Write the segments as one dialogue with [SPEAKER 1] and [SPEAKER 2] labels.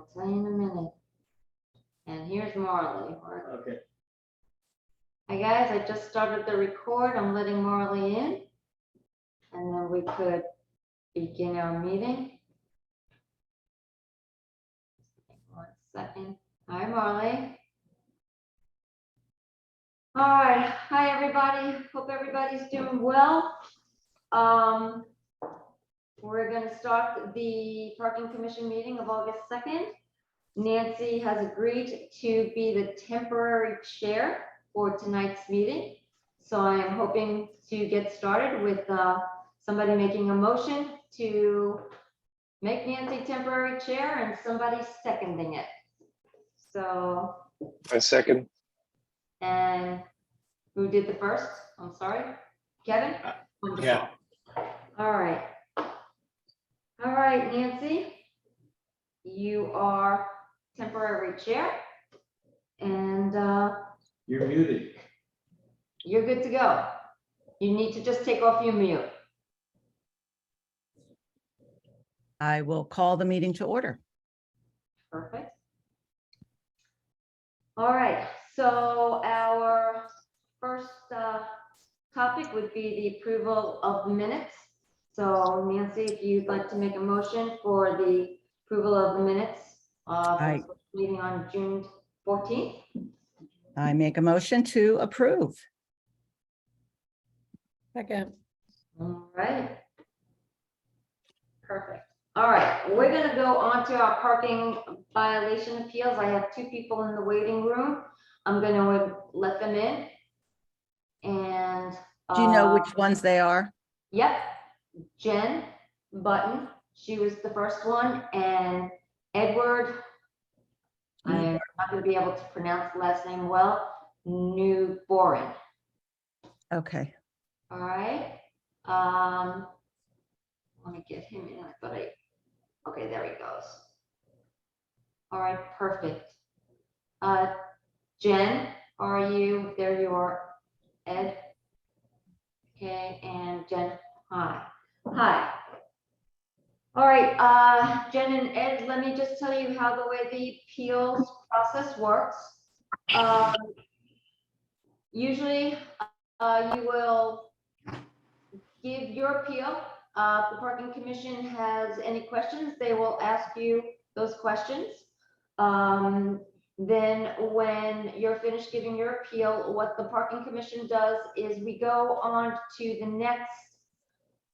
[SPEAKER 1] I'll tell you in a minute. And here's Marley.
[SPEAKER 2] Okay.
[SPEAKER 1] Hi guys, I just started the record. I'm letting Marley in. And then we could begin our meeting. 1 second. Hi Marley. All right, hi everybody. Hope everybody's doing well. We're gonna start the parking commission meeting of August 2nd. Nancy has agreed to be the temporary chair for tonight's meeting. So I am hoping to get started with somebody making a motion to make Nancy temporary chair and somebody seconding it. So,
[SPEAKER 3] I second.
[SPEAKER 1] and who did the first? I'm sorry, Kevin? Wonderful.
[SPEAKER 2] Yeah.
[SPEAKER 1] All right. All right, Nancy, you are temporary chair and
[SPEAKER 2] You're muted.
[SPEAKER 1] you're good to go. You need to just take off your mute.
[SPEAKER 4] I will call the meeting to order.
[SPEAKER 1] Perfect. All right, so our first topic would be the approval of the minutes. So Nancy, if you'd like to make a motion for the approval of the minutes of
[SPEAKER 4] Aye.
[SPEAKER 1] the meeting on June 14th.
[SPEAKER 4] I make a motion to approve.
[SPEAKER 5] Second.
[SPEAKER 1] All right. Perfect. All right, we're gonna go on to our parking violation appeals. I have 2 people in the waiting room. I'm gonna let them in. And.
[SPEAKER 4] Do you know which ones they are?
[SPEAKER 1] Yep, Jen Button, she was the first one, and Edward, I'm not gonna be able to pronounce the last name well, New Boring.
[SPEAKER 4] Okay.
[SPEAKER 1] All right. Let me get him in. I thought okay, there he goes. All right, perfect. Jen, are you, there you are, Ed. Okay, and Jen, hi. Hi. All right, Jen and Ed, let me just tell you how the way the appeals process works. Usually, you will give your appeal. If the parking commission has any questions, they will ask you those questions. Then when you're finished giving your appeal, what the parking commission does is we go on to the next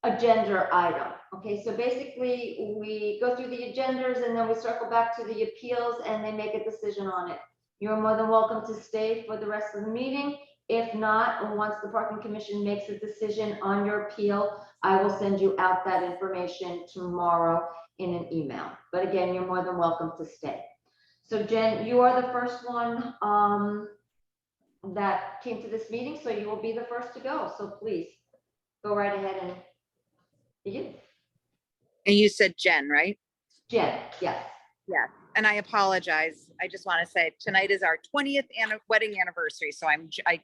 [SPEAKER 1] agenda item. Okay, so basically we go through the agendas and then we circle back to the appeals and they make a decision on it. You're more than welcome to stay for the rest of the meeting. If not, once the parking commission makes a decision on your appeal, I will send you out that information tomorrow in an email. But again, you're more than welcome to stay. So Jen, you are the first one that came to this meeting, so you will be the first to go. So please go right ahead and begin.
[SPEAKER 6] And you said Jen, right?
[SPEAKER 1] Jen, yes.
[SPEAKER 6] Yeah. And I apologize. I just want to say tonight is our 20th wedding anniversary. So I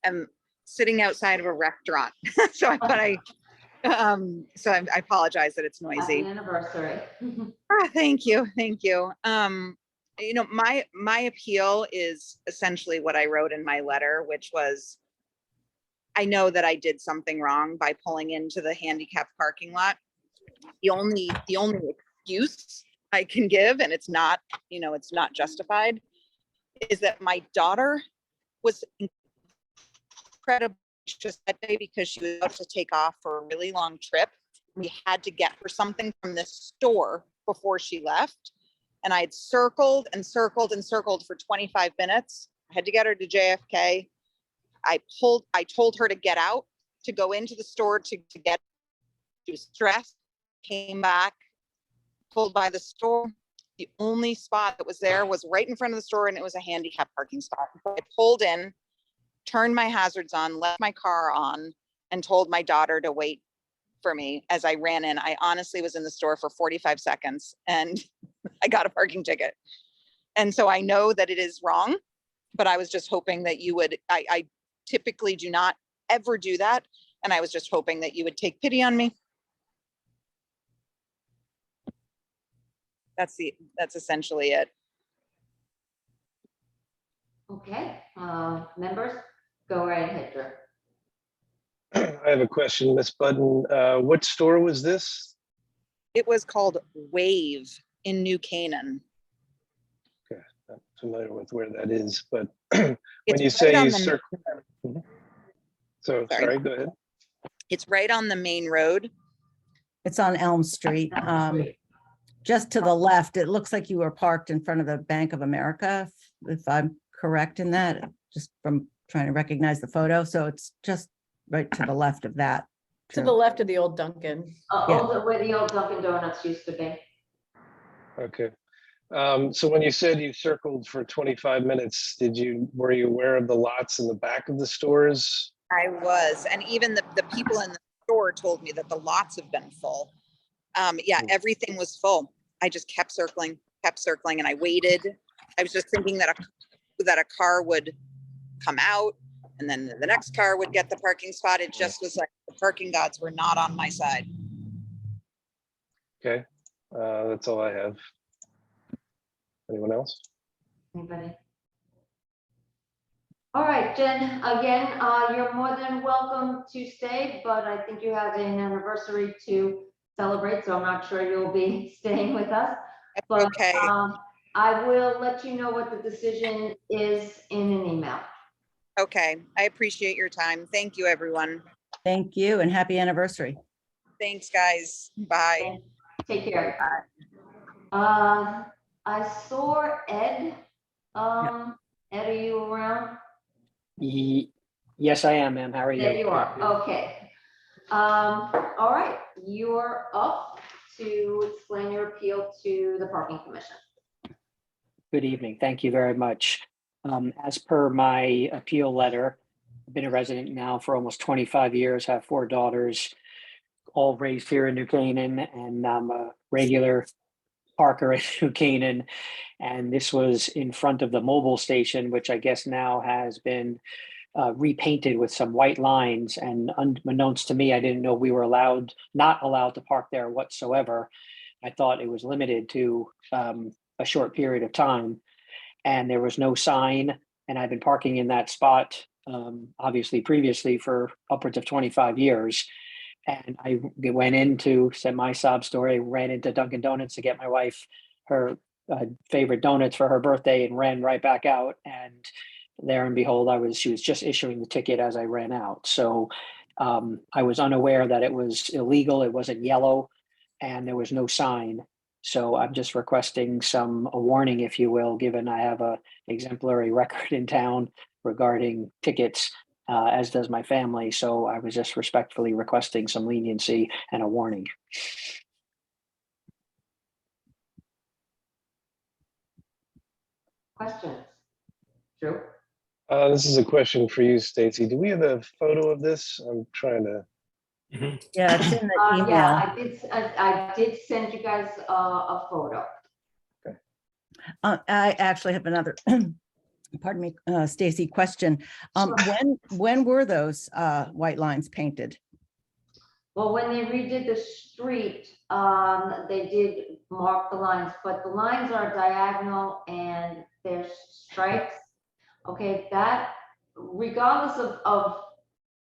[SPEAKER 6] am sitting outside of a restaurant. So I apologize that it's noisy.
[SPEAKER 1] Happy anniversary.
[SPEAKER 6] Thank you. Thank you. You know, my appeal is essentially what I wrote in my letter, which was, I know that I did something wrong by pulling into the handicapped parking lot. The only excuse I can give, and it's not, you know, it's not justified, is that my daughter was incredibly anxious that day because she was about to take off for a really long trip. We had to get her something from the store before she left. And I had circled and circled and circled for 25 minutes. I had to get her to JFK. I told her to get out, to go into the store to get, she was stressed, came back, pulled by the store. The only spot that was there was right in front of the store, and it was a handicap parking spot. I pulled in, turned my hazards on, left my car on, and told my daughter to wait for me as I ran in. I honestly was in the store for 45 seconds and I got a parking ticket. And so I know that it is wrong, but I was just hoping that you would, I typically do not ever do that. And I was just hoping that you would take pity on me. That's essentially it.
[SPEAKER 1] Okay, members, go right ahead, Drew.
[SPEAKER 3] I have a question, Miss Budden. What store was this?
[SPEAKER 6] It was called Wave in New Canaan.
[SPEAKER 3] Not familiar with where that is, but when
[SPEAKER 6] It's
[SPEAKER 3] you
[SPEAKER 6] right
[SPEAKER 3] say
[SPEAKER 6] on
[SPEAKER 3] you
[SPEAKER 6] the-
[SPEAKER 3] circle. So,
[SPEAKER 6] Sorry.
[SPEAKER 3] sorry, go ahead.
[SPEAKER 6] It's right on the main road.
[SPEAKER 4] It's on Elm Street. Just to the left, it looks like you were parked in front of the Bank of America, if I'm correct in that, just from trying to recognize the photo. So it's just right to the left of that.
[SPEAKER 5] To the left of the old Dunkin'.
[SPEAKER 4] Yeah.
[SPEAKER 1] Where the old Dunkin' Donuts used to be.
[SPEAKER 3] Okay. So when you said you circled for 25 minutes, were you aware of the lots in the back of the stores?
[SPEAKER 6] I was, and even the people in the store told me that the lots have been full. Yeah, everything was full. I just kept circling, and I waited. I was just thinking that a car would come out, and then the next car would get the parking spot. It just was like the parking gods were not on my side.
[SPEAKER 3] Okay, that's all I have. Anyone else?
[SPEAKER 1] Anybody? All right, Jen, again, you're more than welcome to stay, but I think you have an anniversary to celebrate, so I'm not sure you'll be staying with us. But
[SPEAKER 6] Okay.
[SPEAKER 1] I will let you know what the decision is in an email.
[SPEAKER 6] Okay, I appreciate your time. Thank you, everyone.
[SPEAKER 4] Thank you and happy anniversary.
[SPEAKER 6] Thanks, guys. Bye.
[SPEAKER 1] Take care. I saw Ed. Ed, are you around?
[SPEAKER 7] Yes, I am, ma'am. How are
[SPEAKER 1] There
[SPEAKER 7] you?
[SPEAKER 1] you are, okay. All right, you're up to explain your appeal to the parking commission.
[SPEAKER 7] Good evening. Thank you very much. As per my appeal letter, I've been a resident now for almost 25 years, have 4 daughters, all raised here in New Canaan, and I'm a regular parker in New Canaan. And this was in front of the mobile station, which I guess now has been repainted with some white lines. And unbeknownst to me, I didn't know we were not allowed to park there whatsoever. I thought it was limited to a short period of time, and there was no sign. And I've been parking in that spot, obviously previously for upwards of 25 years. And I went into, said my sob story, ran into Dunkin' Donuts to get my wife her favorite donuts for her birthday, and ran right back out. And there and behold, she was just issuing the ticket as I ran out. So I was unaware that it was illegal. It wasn't yellow, and there was no sign. So I'm just requesting a warning, if you will, given I have a exemplary record in town regarding tickets, as does my family. So I was just respectfully requesting some leniency and a warning.
[SPEAKER 1] Questions? Drew?
[SPEAKER 3] This is a question for you, Stacy. Do we have a photo of this? I'm trying to.
[SPEAKER 4] Yeah, it's in the email.
[SPEAKER 1] Yeah, I did send you guys a photo.
[SPEAKER 4] I actually have another, pardon me, Stacy, question. When were those white lines painted?
[SPEAKER 1] Well, when they redid the street, they did mark the lines, but the lines are diagonal and they're stripes. Okay, that regardless of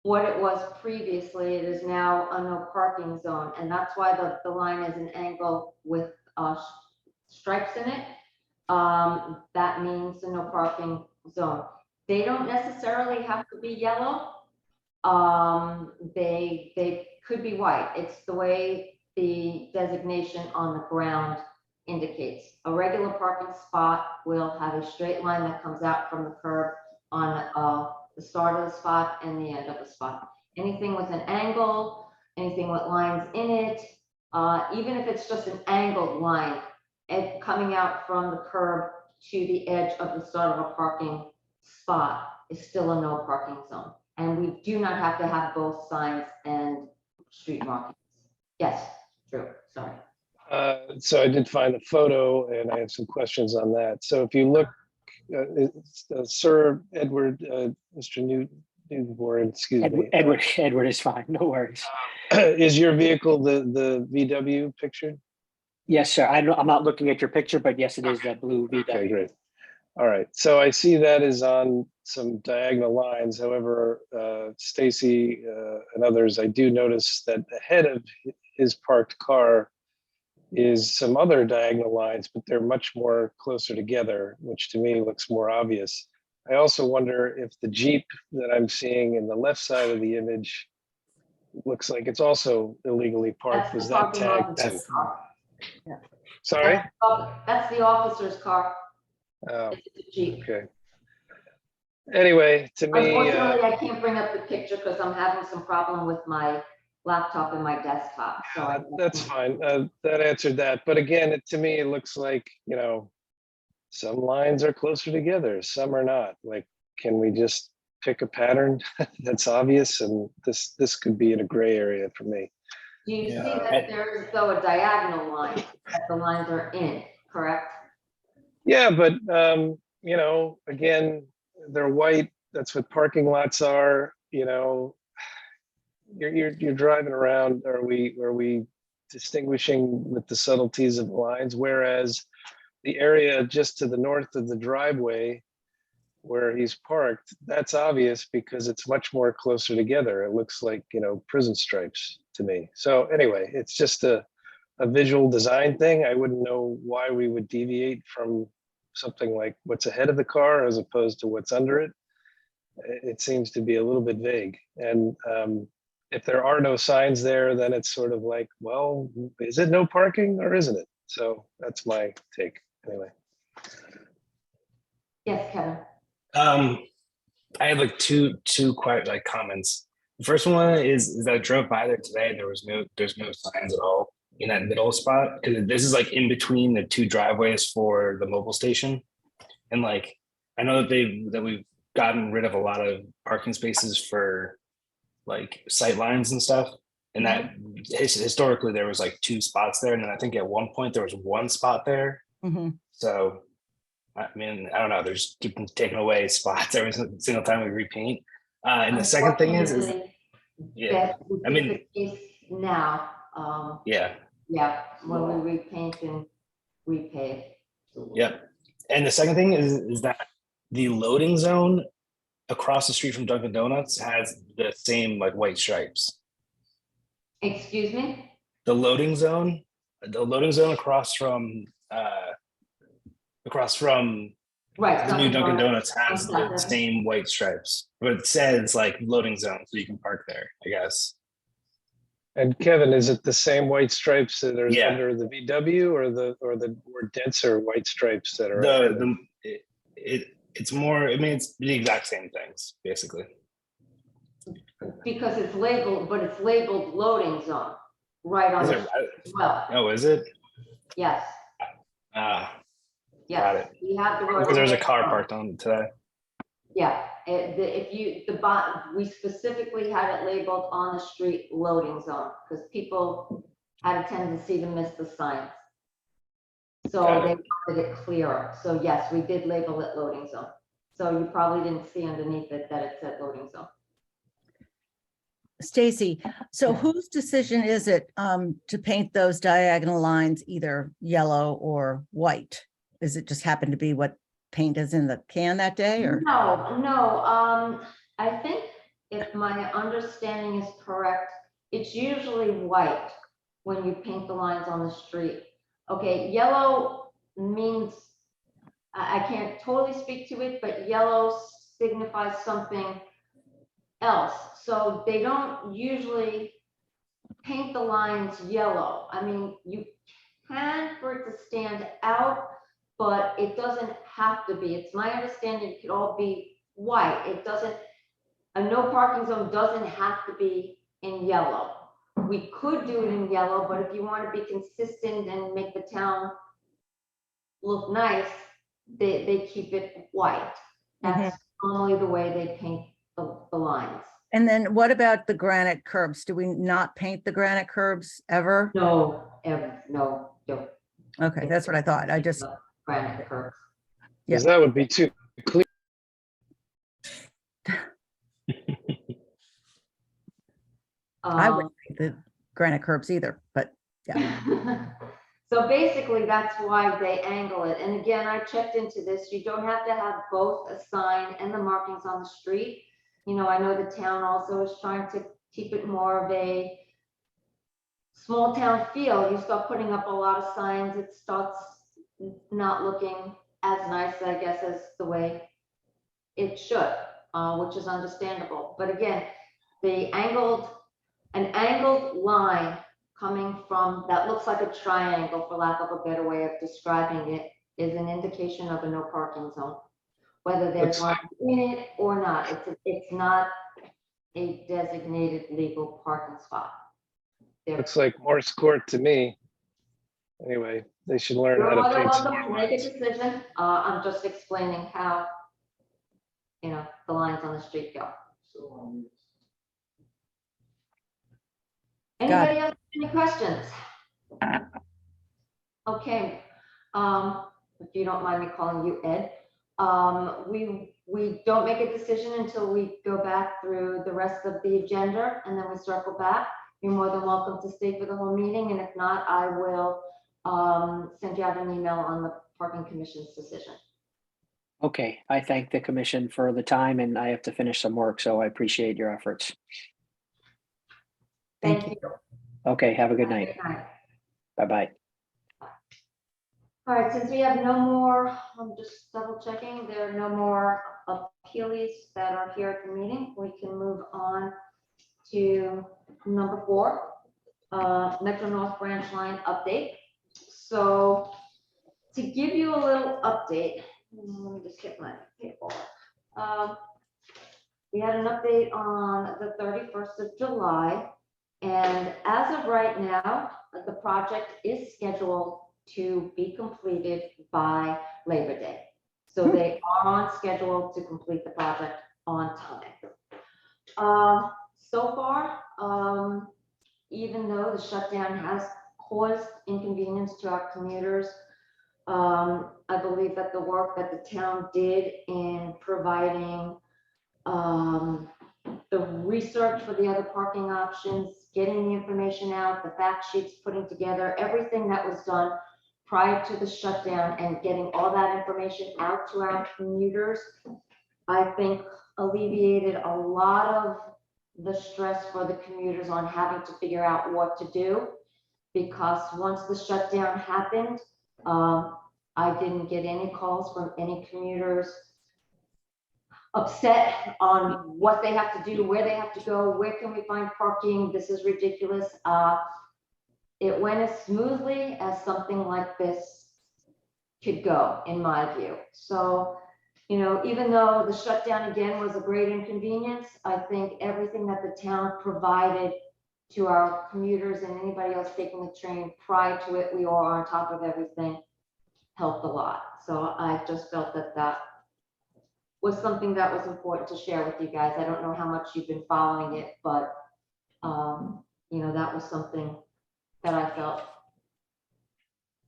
[SPEAKER 1] what it was previously, it is now a no parking zone. And that's why the line is an angle with stripes in it. That means a no parking zone. They don't necessarily have to be yellow. They could be white. It's the way the designation on the ground indicates. A regular parking spot will have a straight line that comes out from the curb on the start of the spot and the end of the spot. Anything with an angle, anything with lines in it, even if it's just an angled line, coming out from the curb to the edge of the start of a parking spot is still a no parking zone. And we do not have to have both signs and street markings. Yes, Drew, sorry.
[SPEAKER 3] So I did find a photo, and I have some questions on that. So if you look, Sir Edward, Mr. Newborn, excuse me.
[SPEAKER 7] Edward is fine. No worries.
[SPEAKER 3] Is your vehicle the VW pictured?
[SPEAKER 7] Yes, sir. I'm not looking at your picture, but yes, it is that blue
[SPEAKER 3] Okay,
[SPEAKER 7] VW.
[SPEAKER 3] great. All right, so I see that is on some diagonal lines. However, Stacy and others, I do notice that ahead of his parked car is some other diagonal lines, but they're much more closer together, which to me looks more obvious. I also wonder if the Jeep that I'm seeing in the left side of the image looks like it's also illegally parked.
[SPEAKER 1] That's
[SPEAKER 3] Was
[SPEAKER 1] the
[SPEAKER 3] that
[SPEAKER 1] parking
[SPEAKER 3] tagged too?
[SPEAKER 1] officer's car.
[SPEAKER 3] Sorry?
[SPEAKER 1] That's the officer's car.
[SPEAKER 3] Oh,
[SPEAKER 1] It's a Jeep.
[SPEAKER 3] okay. Anyway, to me,
[SPEAKER 1] Unfortunately, I can't bring up the picture because I'm having some problem with my laptop and my desktop, so I.
[SPEAKER 3] that's fine. That answered that. But again, to me, it looks like, you know, some lines are closer together, some are not. Like, can we just pick a pattern that's obvious? And this could be in a gray area for me.
[SPEAKER 1] Do you see
[SPEAKER 2] Yeah.
[SPEAKER 1] that there is though a diagonal line that the lines are in, correct?
[SPEAKER 3] Yeah, but you know, again, they're white. That's what parking lots are. You know, you're driving around. Are we distinguishing with the subtleties of the lines? Whereas the area just to the north of the driveway where he's parked, that's obvious because it's much more closer together. It looks like, you know, prison stripes to me. So anyway, it's just a visual design thing. I wouldn't know why we would deviate from something like what's ahead of the car as opposed to what's under it. It seems to be a little bit vague. And if there are no signs there, then it's sort of like, well, is it no parking or isn't it? So that's my take anyway.
[SPEAKER 1] Yes, Kevin.
[SPEAKER 8] I have like two quite like comments. The first one is that I drove by there today. There's no signs at all in that middle spot because this is like in between the two driveways for the mobile station, and like I know that we've gotten rid of a lot of parking spaces for like sight lines and stuff, and that historically there was like two spots there, and then I think at one point there was one spot there.
[SPEAKER 4] Mhm.
[SPEAKER 8] So I mean, I don't know. There's keep taking away spots every single time we repaint. And the second thing is
[SPEAKER 1] Unfortunately,
[SPEAKER 8] yeah,
[SPEAKER 1] that would
[SPEAKER 8] I
[SPEAKER 1] be
[SPEAKER 8] mean,
[SPEAKER 1] the case now,
[SPEAKER 8] yeah,
[SPEAKER 1] yeah, when we repaint and repave.
[SPEAKER 8] yep. And the second thing is that the loading zone across the street from Dunkin' Donuts has the same like white stripes.
[SPEAKER 1] Excuse me?
[SPEAKER 8] The loading zone across from
[SPEAKER 1] Right.
[SPEAKER 8] the new Dunkin' Donuts
[SPEAKER 1] Donuts.
[SPEAKER 8] has the same white stripes, but it says like loading zone, so you can park there, I guess.
[SPEAKER 3] And Kevin, is it the same white stripes that are
[SPEAKER 8] Yeah.
[SPEAKER 3] under the VW or the more denser white stripes that are?
[SPEAKER 8] It's more, I mean, it's the exact same things, basically.
[SPEAKER 1] Because it's labeled, but it's labeled loading zone, right on
[SPEAKER 8] Is
[SPEAKER 1] it
[SPEAKER 8] it,
[SPEAKER 1] as well.
[SPEAKER 8] oh, is it?
[SPEAKER 1] Yes, got
[SPEAKER 8] it.
[SPEAKER 1] You have the word.
[SPEAKER 8] Because there's a car
[SPEAKER 1] loading zone.
[SPEAKER 8] parked on it today.
[SPEAKER 1] Yeah, we specifically had it labeled on the street loading zone, because people had a tendency to miss the signs. So
[SPEAKER 8] Got
[SPEAKER 1] they
[SPEAKER 8] it.
[SPEAKER 1] wanted it clearer. So yes, we did label it loading zone. So you probably didn't see underneath it that it said loading zone.
[SPEAKER 4] Stacy, so whose decision is it to paint those diagonal lines either yellow or white? Is it just happen to be what paint is in the can that day or?
[SPEAKER 1] No, I think if my understanding is correct, it's usually white when you paint the lines on the street. Okay, yellow means, I can't totally speak to it, but yellow signifies something else. So they don't usually paint the lines yellow. I mean, you can for it to stand out, but it doesn't have to be. It's my understanding it could all be white. It doesn't, a no parking zone doesn't have to be in yellow. We could do it in yellow, but if you want to be consistent and make the town look nice, they keep it white. That's normally the way they paint the lines.
[SPEAKER 4] And then what about the granite curbs? Do we not paint the granite curbs ever?
[SPEAKER 1] No.
[SPEAKER 4] Okay, that's what I thought. I just,
[SPEAKER 1] Granite curbs.
[SPEAKER 3] Because that would be too clear.
[SPEAKER 4] I wouldn't paint the granite curbs either, but yeah.
[SPEAKER 1] So basically, that's why they angle it. And again, I checked into this. You don't have to have both a sign and the markings on the street. You know, I know the town also is trying to keep it more of a small town feel. You start putting up a lot of signs, it starts not looking as nice, I guess, as the way it should, which is understandable. But again, an angled line coming from, that looks like a triangle, for lack of a better way of describing it, is an indication of a no parking zone. Whether there's
[SPEAKER 3] Looks
[SPEAKER 1] one in it or not, it's not a designated legal parking spot. There-
[SPEAKER 3] Looks like Morse court to me. Anyway, they should learn
[SPEAKER 1] You're
[SPEAKER 3] how
[SPEAKER 1] more
[SPEAKER 3] to
[SPEAKER 1] than
[SPEAKER 3] paint some
[SPEAKER 1] welcome
[SPEAKER 3] more
[SPEAKER 1] to make a
[SPEAKER 3] lines.
[SPEAKER 1] decision. I'm just explaining how, you know, the lines on the street go. Anybody else have any questions? Okay, if you don't mind me calling you Ed, we don't make a decision until we go back through the rest of the agenda, and then we circle back. You're more than welcome to stay for the whole meeting, and if not, I will send you out an email on the parking commission's decision.
[SPEAKER 7] Okay, I thank the commission for the time and I have to finish some work, so I appreciate your efforts.
[SPEAKER 1] Thank you.
[SPEAKER 7] Okay, have a good
[SPEAKER 1] Have a
[SPEAKER 7] night.
[SPEAKER 1] good night.
[SPEAKER 7] Bye-bye.
[SPEAKER 1] All right, since we have no more, I'm just double checking, there are no more appealees that are here at the meeting, we can move on to number 4, Metro North Branch Line update. So to give you a little update, let me just get my paper. We had an update on the 31st of July, and as of right now, the project is scheduled to be completed by Labor Day. So they are on schedule to complete the project on time. So far, even though the shutdown has caused inconvenience to our commuters, I believe that the work that the town did in providing the research for the other parking options, getting the information out, the fact sheets putting together, everything that was done prior to the shutdown and getting all that information out to our commuters, I think alleviated a lot of the stress for the commuters on having to figure out what to do. Because once the shutdown happened, I didn't get any calls from any commuters upset on what they have to do, where they have to go, where can we find parking, this is ridiculous. It went as smoothly as something like this could go, in my view. So, you know, even though the shutdown again was a great inconvenience, I think everything that the town provided to our commuters and anybody else taking the train prior to it, we were on top of everything, helped a lot. So I just felt that that was something that was important to share with you guys. I don't know how much you've been following it, but you know, that was something that I felt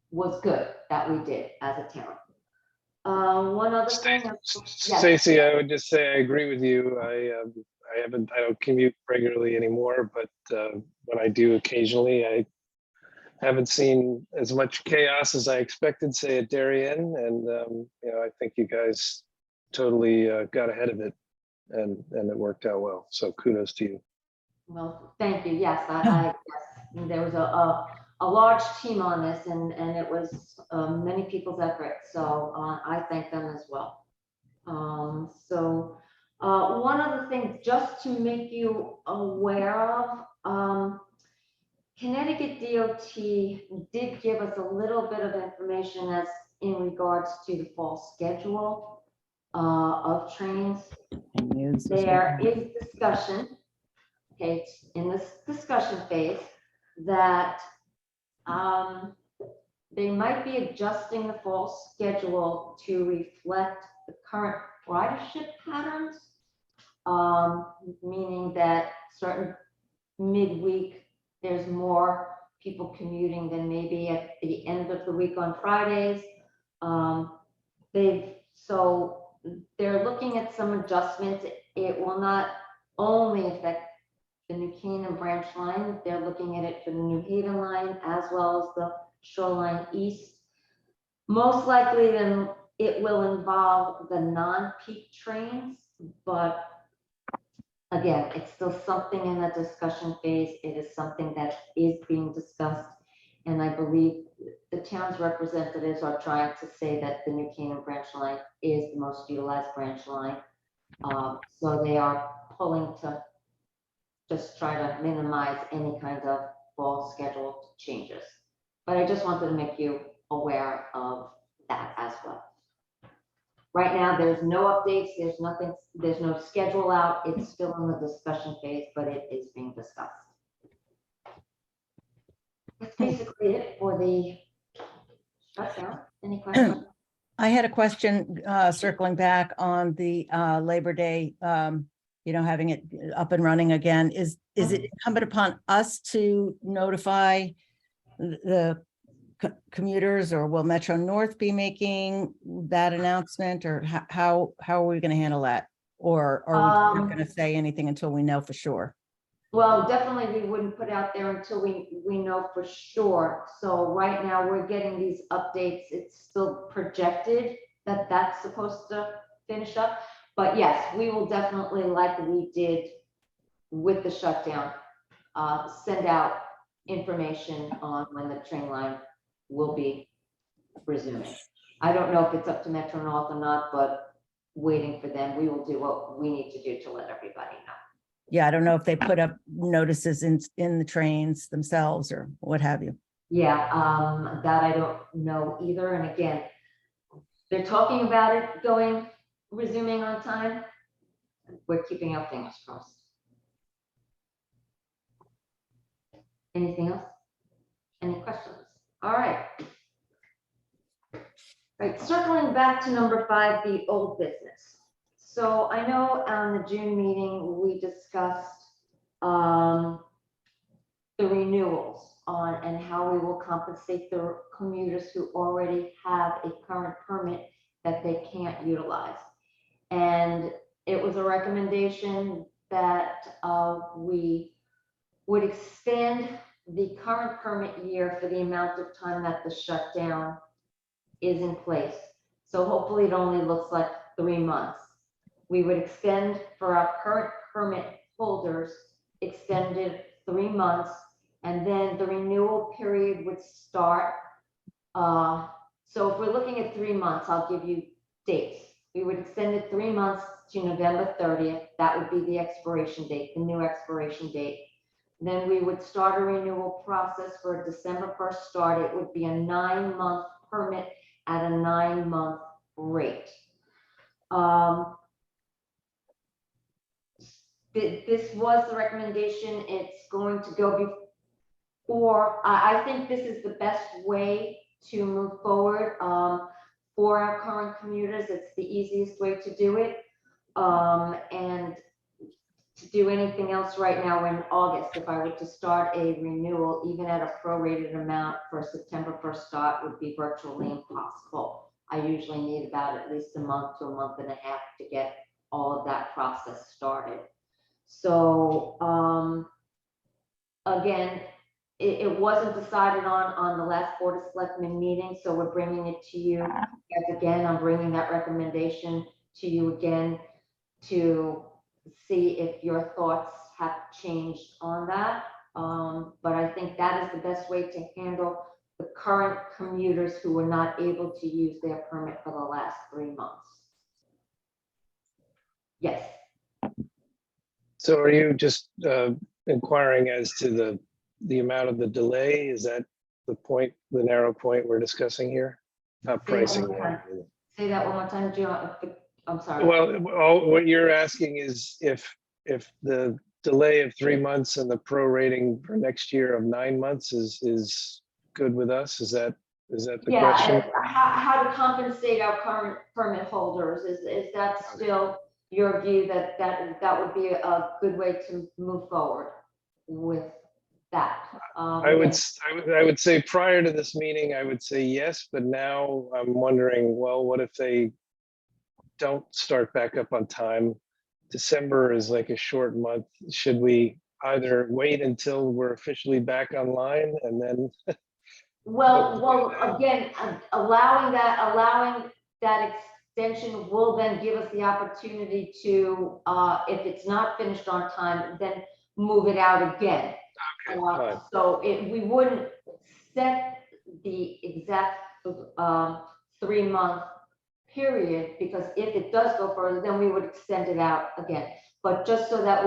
[SPEAKER 1] was good that we did as a town. One other thing. Yes.
[SPEAKER 3] Stacy, I would just say I agree with you. I don't commute regularly anymore, but when I do occasionally, I haven't seen as much chaos as I expected, say at Darien, and you know, I think you guys totally got ahead of it, and it worked out well. So kudos to you.
[SPEAKER 1] Well, thank you. Yes, yes, there was a large team on this, and it was many people's effort. So I thank them as well. So one other thing, just to make you aware of, Connecticut DOT did give us a little bit of information as in regards to the fall schedule of trains. There is discussion, okay, it's in this discussion phase, that they might be adjusting the fall schedule to reflect the current ridership patterns, meaning that certain midweek, there's more people commuting than maybe at the end of the week on Fridays. They're looking at some adjustments. It will not only affect the New Canaan branch line, they're looking at it for the New Haven line as well as the Shoreline East. Most likely then it will involve the non-peak trains, but again, it's still something in the discussion phase. It is something that is being discussed. And I believe the town's representatives are trying to say that the New Canaan branch line is the most utilized branch line. So they are pulling to just try to minimize any kind of fall schedule changes. But I just wanted to make you aware of that as well. Right now, there's no updates, there's nothing, there's no schedule out. It's still in the discussion phase, but it is being discussed. That's basically it for the shutdown. Any questions?
[SPEAKER 4] I had a question, circling back on the Labor Day, having it up and running again. Is it incumbent upon us to notify the commuters, or will Metro North be making that announcement, or how are we going to handle that? Or are we not going to say anything until we know for sure?
[SPEAKER 1] Well, definitely we wouldn't put out there until we know for sure. So right now we're getting these updates. It's still projected that that's supposed to finish up. But yes, we will definitely, like we did with the shutdown, send out information on when the train line will be resuming. I don't know if it's up to Metro North or not, but waiting for them, we will do what we need to do to let everybody know.
[SPEAKER 4] Yeah, I don't know if they put up notices in the trains themselves or what have you.
[SPEAKER 1] Yeah, that I don't know either. And again, they're talking about it resuming on time. We're keeping our fingers crossed. Anything else? Any questions? All right. Right, circling back to number 5, the old business. So I know on the June meeting, we discussed the renewals on and how we will compensate the commuters who already have a current permit that they can't utilize. And it was a recommendation that we would extend the current permit year for the amount of time that the shutdown is in place. So hopefully it only looks like 3 months. We would extend for our current permit holders, extended 3 months, and then the renewal period would start. So if we're looking at 3 months, I'll give you dates. We would extend it 3 months to November 30th. That would be the expiration date, the new expiration date. Then we would start a renewal process for a December 1st start. It would be a 9-month permit at a 9-month rate. This was the recommendation. It's going to go before. I think this is the best way to move forward for our current commuters. It's the easiest way to do it. And to do anything else right now in August, if I were to start a renewal, even at a prorated amount for a September 1st start, would be virtually impossible. I usually need about at least a month to a month and a half to get all of that process started. So again, it wasn't decided on the last Board of Selectmen meeting, so we're bringing it to you. As again, I'm bringing that recommendation to you again to see if your thoughts have changed on that. But I think that is the best way to handle the current commuters who were not able to use their permit for the last 3 months. Yes.
[SPEAKER 3] So are you just inquiring as to the amount of the delay? Is that the point, the narrow point we're discussing here? Not pricing.
[SPEAKER 1] Say that one more time, John. I'm sorry.
[SPEAKER 3] Well, what you're asking is if the delay of 3 months and the prorating for next year of 9 months is good with us? Is that the question?
[SPEAKER 1] How to compensate our current permit holders? Is that still your view that would be a good way to move forward with that?
[SPEAKER 3] I would say prior to this meeting, I would say yes, but now I'm wondering, well, what if they don't start back up on time? December is like a short month. Should we either wait until we're officially back online and then
[SPEAKER 1] Well, again, allowing that extension will then give us the opportunity to, if it's not finished on time, then move it out again.
[SPEAKER 3] fine.
[SPEAKER 1] So we wouldn't set the exact 3-month period, because if it does go further, then we would extend it out again. But just so that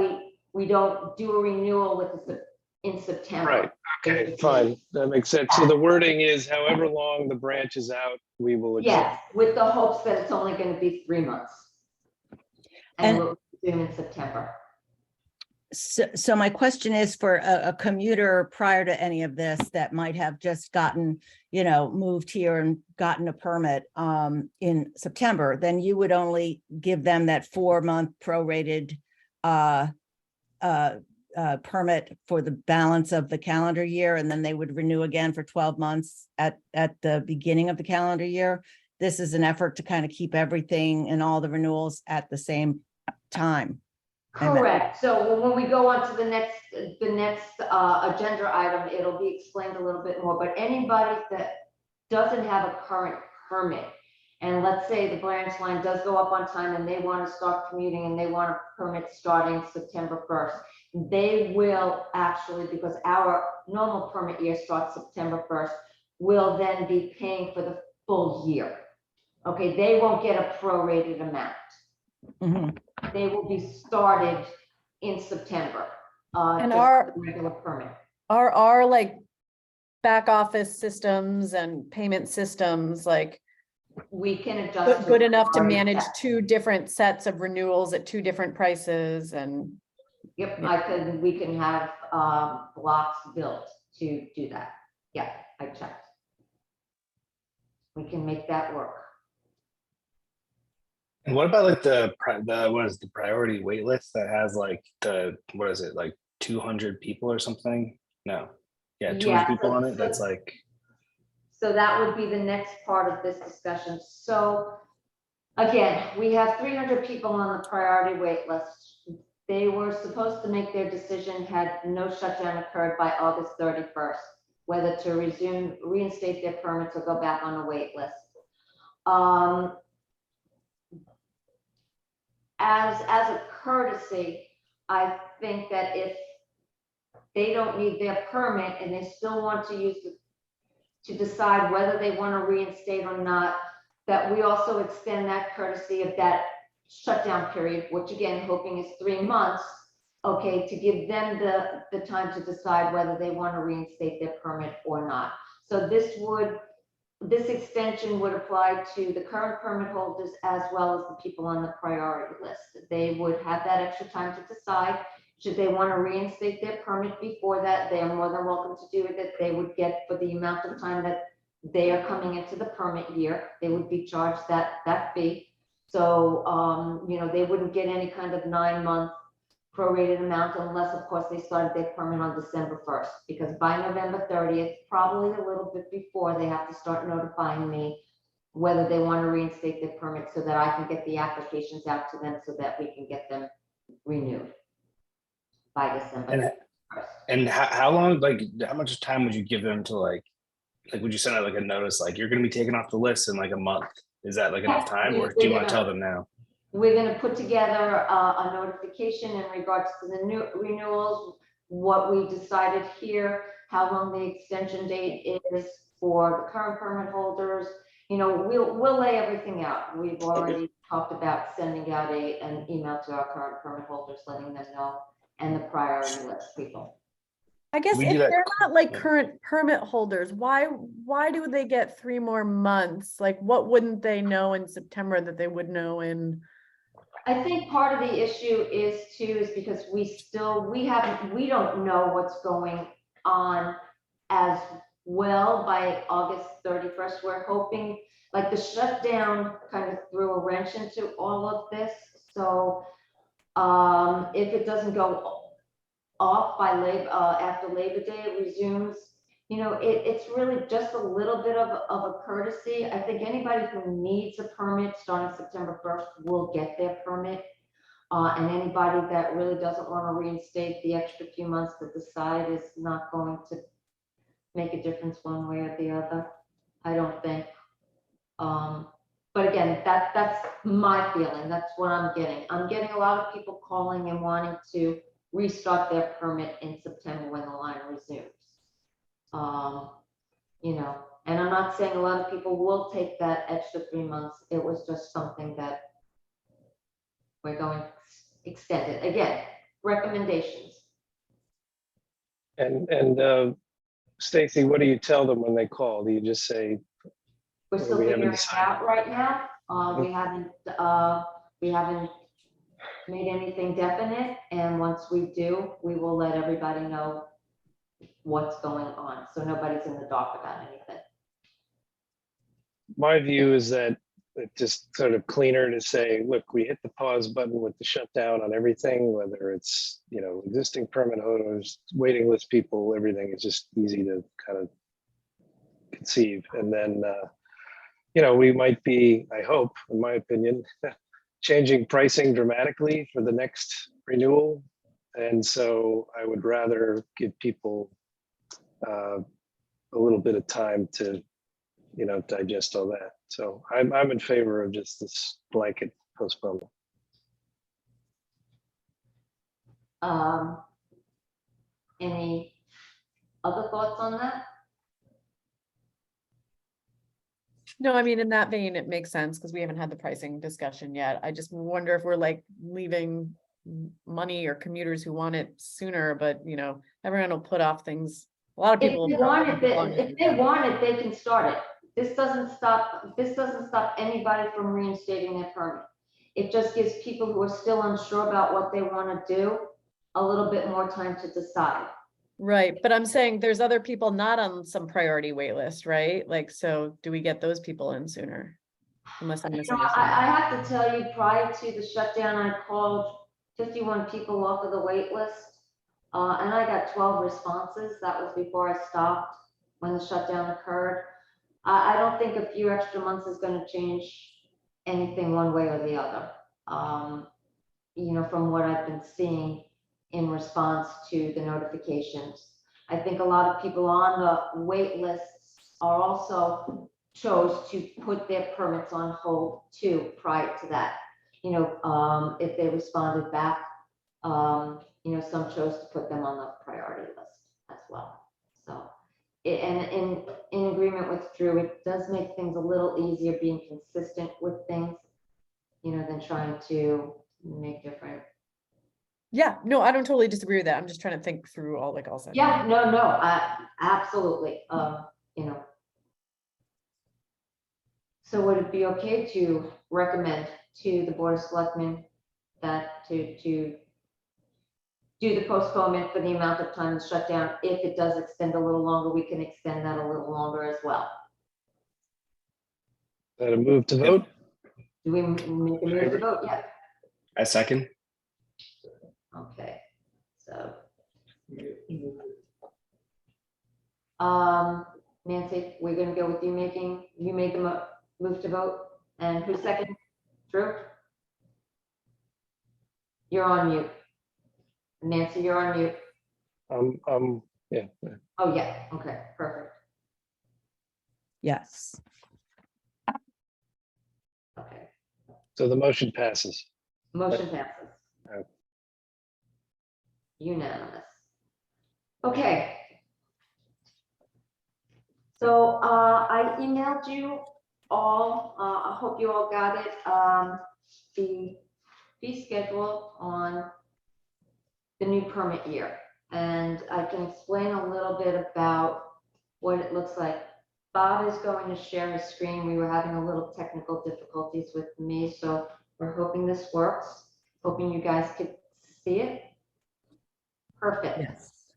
[SPEAKER 1] we don't do a renewal in September.
[SPEAKER 3] Right. Okay, fine. That makes sense. So the wording is however long the branch is out, we will extend.
[SPEAKER 1] Yes, with the hopes that it's only going to be 3 months. And
[SPEAKER 4] And-
[SPEAKER 1] we'll resume in September.
[SPEAKER 4] So my question is for a commuter prior to any of this that might have just gotten, moved here and gotten a permit in September, then you would only give them that 4-month prorated permit for the balance of the calendar year, and then they would renew again for 12 months at the beginning of the calendar year. This is an effort to kind of keep everything and all the renewals at the same time. Amen.
[SPEAKER 1] Correct. So when we go on to the next agenda item, it'll be explained a little bit more, but anybody that doesn't have a current permit, and let's say the branch line does go up on time and they want to start commuting and they want a permit starting September 1st, they will actually, because our normal permit year starts September 1st, will then be paying for the full year. Okay, they won't get a prorated amount.
[SPEAKER 4] Mhm.
[SPEAKER 1] They will be started in September.
[SPEAKER 5] And
[SPEAKER 1] just
[SPEAKER 5] our-
[SPEAKER 1] the regular permit.
[SPEAKER 5] Are like back office systems and payment systems like
[SPEAKER 1] We can adjust.
[SPEAKER 5] good enough to
[SPEAKER 1] our-
[SPEAKER 5] manage 2 different sets of renewals at 2 different prices and
[SPEAKER 1] Yep, we can have blocks built to do that. Yeah, I checked. We can make that work.
[SPEAKER 8] And what about like the what is the priority wait list that has like what is it, like 200 people or something? No. Yeah, 200
[SPEAKER 1] Yeah,
[SPEAKER 8] people
[SPEAKER 1] so-
[SPEAKER 8] on it.
[SPEAKER 1] so-
[SPEAKER 8] That's like,
[SPEAKER 1] So that would be the next part of this discussion. So again, we have 300 people on the priority wait list. They were supposed to make their decision had no shutdown occurred by August 31st, whether to reinstate their permits or go back on the wait list. As a courtesy, I think that if they don't need their permit and they still want to use to decide whether they want to reinstate or not, that we also extend that courtesy of that shutdown period, which again, hoping is 3 months, okay, to give them the time to decide whether they want to reinstate their permit or not. So this extension would apply to the current permit holders as well as the people on the priority list. They would have that extra time to decide. Should they want to reinstate their permit before that, they are more than welcome to do it, that they would get for the amount of time that they are coming into the permit year. They would be charged that fee. So, they wouldn't get any kind of 9-month prorated amount unless, of course, they started their permit on December 1st, because by November 30th, probably a little bit before, they have to start notifying me whether they want to reinstate their permit so that I can get the applications out to them so that we can get them renewed by December.
[SPEAKER 8] And-
[SPEAKER 1] 1st.
[SPEAKER 8] and how long, like, how much time would you give them to like, would you send out like a notice, like you're gonna be taken off the list in like a month? Is that like enough time, or do you want to tell them now?
[SPEAKER 1] We're going to put together a notification in regards to the new renewals, what we decided here, how long the extension date is for the current permit holders. We'll lay everything out. We've already talked about sending out an email to our current permit holders, letting them know, and the priority list people.
[SPEAKER 5] I guess
[SPEAKER 8] We
[SPEAKER 5] if
[SPEAKER 8] do that-
[SPEAKER 5] they're not like
[SPEAKER 8] yeah.
[SPEAKER 5] current permit holders, why do they get 3 more months? Like, what wouldn't they know in September that they would know in?
[SPEAKER 1] I think part of the issue is because we don't know what's going on as well by August 31st. We're hoping, like, the shutdown kind of threw a wrench into all of this. So if it doesn't go off by after Labor Day, it resumes. It's really just a little bit of a courtesy. I think anybody who needs a permit starting September 1st will get their permit. And anybody that really doesn't want to reinstate the extra few months that the side is not going to make a difference one way or the other. I don't think. But again, that's my feeling. That's what I'm getting. I'm getting a lot of people calling and wanting to restart their permit in September when the line resumes. You know, and I'm not saying a lot of people will take that extra 3 months. It was just something that we're going to extend it. Again, recommendations.
[SPEAKER 3] And Stacy, what do you tell them when they call? Do you just say,
[SPEAKER 1] We're
[SPEAKER 3] Well,
[SPEAKER 1] still
[SPEAKER 3] we haven't
[SPEAKER 1] figuring it
[SPEAKER 3] decided.
[SPEAKER 1] out right now. We haven't made anything definite, and once we do, we will let everybody know what's going on, so nobody's in the dark about anything.
[SPEAKER 3] my view is that it's just sort of cleaner to say, look, we hit the pause button with the shutdown on everything, whether it's, you know, existing permit holders, waiting list people, everything is just easy to kind of conceive. And then, you know, we might be, I hope, in my opinion, changing pricing dramatically for the next renewal. And so I would rather give people a little bit of time to, you know, digest all that. So I'm in favor of just this blanket postponement.
[SPEAKER 1] Any other thoughts on that?
[SPEAKER 5] No, I mean, in that vein, it makes sense because we haven't had the pricing discussion yet. I just wonder if we're like leaving money or commuters who want it sooner, but you know, everyone will put off things. A lot of
[SPEAKER 1] If
[SPEAKER 5] people.
[SPEAKER 1] they want it, if they want it, they can start it. This doesn't stop anybody from reinstating their permit. It just gives people who are still unsure about what they want to do a little bit more time to decide.
[SPEAKER 5] Right, but I'm saying there's other people not on some priority wait list, right? Like, so do we get those people in sooner? Unless I'm
[SPEAKER 1] You know,
[SPEAKER 5] misunderstanding.
[SPEAKER 1] I have to tell you, prior to the shutdown, I called 51 people off of the wait list, and I got 12 responses. That was before I stopped when the shutdown occurred. I don't think a few extra months is going to change anything one way or the other. You know, from what I've been seeing in response to the notifications. I think a lot of people on the wait lists are also chose to put their permits on hold too prior to that. You know, if they responded back, you know, some chose to put them on the priority list as well. So, and in agreement with Drew, it does make things a little easier being consistent with things, you know, than trying to make different.
[SPEAKER 5] Yeah, no, I don't totally disagree with that. I'm just trying to think through all like all sides.
[SPEAKER 1] Yeah, no, absolutely. You know. So would it be okay to recommend to the Board of Selectmen that to do the postponement for the amount of time shut down? If it does extend a little longer, we can extend that a little longer as well.
[SPEAKER 3] That a move to vote?
[SPEAKER 1] Do we make a move to vote? Yeah.
[SPEAKER 8] I second.
[SPEAKER 1] Okay. So, Nancy, we're gonna go with you made the move to vote, and who's second? Drew? You're on mute. Nancy, you're on mute.
[SPEAKER 3] Yeah.
[SPEAKER 1] Oh, yeah, okay, perfect.
[SPEAKER 4] Yes.
[SPEAKER 1] Okay,
[SPEAKER 3] So the motion passes.
[SPEAKER 1] motion passes.
[SPEAKER 3] Okay.
[SPEAKER 1] Unanimous. Okay. So I emailed you all, I hope you all got it, the fee schedule on the new permit year. And I can explain a little bit about what it looks like. Bob is going to share his screen. We were having a little technical difficulties with me, so we're hoping this works. Hoping you guys could see it. Perfect.
[SPEAKER 4] Yes.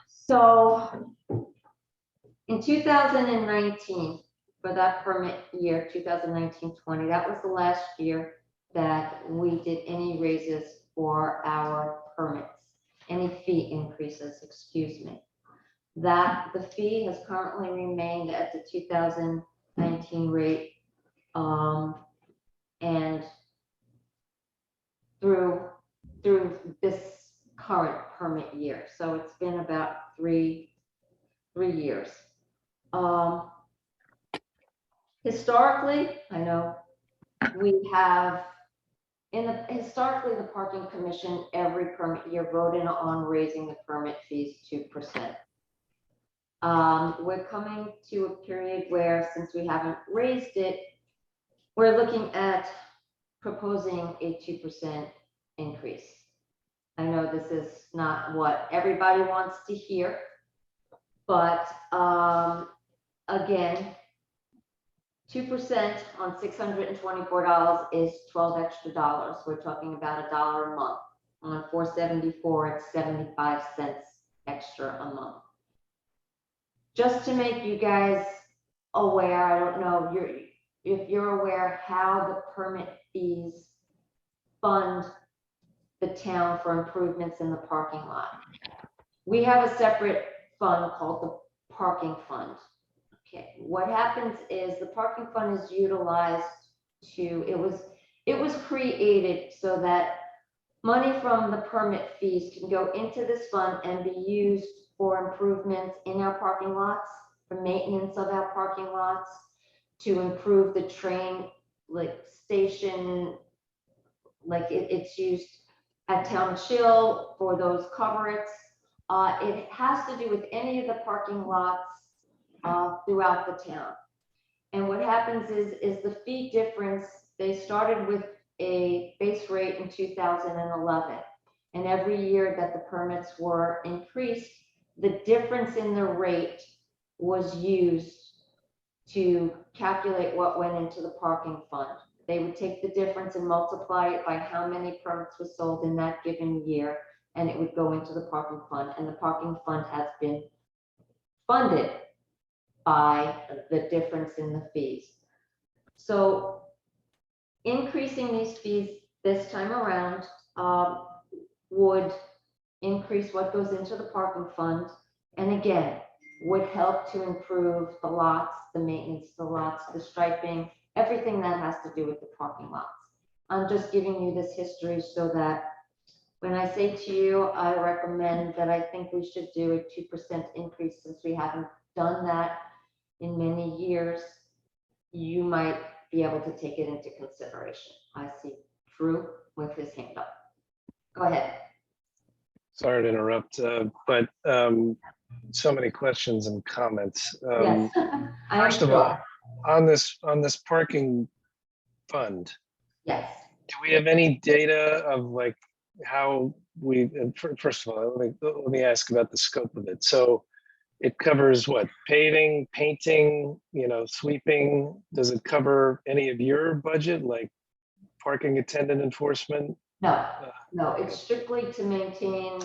[SPEAKER 1] So in 2019, for that permit year, 2019-20, that was the last year that we did any raises for our permits, any fee increases, excuse me. That the fee has currently remained at the 2019 rate, and through this current permit year. So it's been about 3 3 years. Historically, I know we have, historically, the parking commission every permit year voted on raising the permit fees 2%. We're coming to a period where, since we haven't raised it, we're looking at proposing a 2% increase. I know this is not what everybody wants to hear, but again, 2% on $624 is 12 extra dollars. We're talking about $1 a month. On 474, it's 75 cents extra a month. Just to make you guys aware, I don't know if you're aware how the permit fees fund the town for improvements in the parking lot. We have a separate fund called the parking fund. Okay, what happens is the parking fund is utilized to, it was created so that money from the permit fees can go into this fund and be used for improvements in our parking lots, for maintenance of our parking lots, to improve the train station, it's used at Town Chill for those coverts. It has to do with any of the parking lots throughout the town. And what happens is the fee difference, they started with a base rate in 2011. And every year that the permits were increased, the difference in the rate was used to calculate what went into the parking fund. They would take the difference and multiply it by how many permits were sold in that given year, and it would go into the parking fund. And the parking fund has been funded by the difference in the fees. So increasing these fees this time around would increase what goes into the parking fund, and again, would help to improve the lots, the maintenance of the lots, the striping, everything that has to do with the parking lots. I'm just giving you this history so that when I say to you, I recommend that I think we should do a 2% increase, since we haven't done that in many years, you might be able to take it into consideration. I see Drew with his hand up. Go ahead.
[SPEAKER 3] Sorry to interrupt, but so many questions and comments.
[SPEAKER 1] Yes.
[SPEAKER 3] First of all, on this parking fund,
[SPEAKER 1] yes.
[SPEAKER 3] do we have any data of how we, first of all, let me ask about the scope of it. So it covers what? Paving, painting, sweeping? Does it cover any of your budget, like parking attendant enforcement?
[SPEAKER 1] No, no, it's strictly to maintain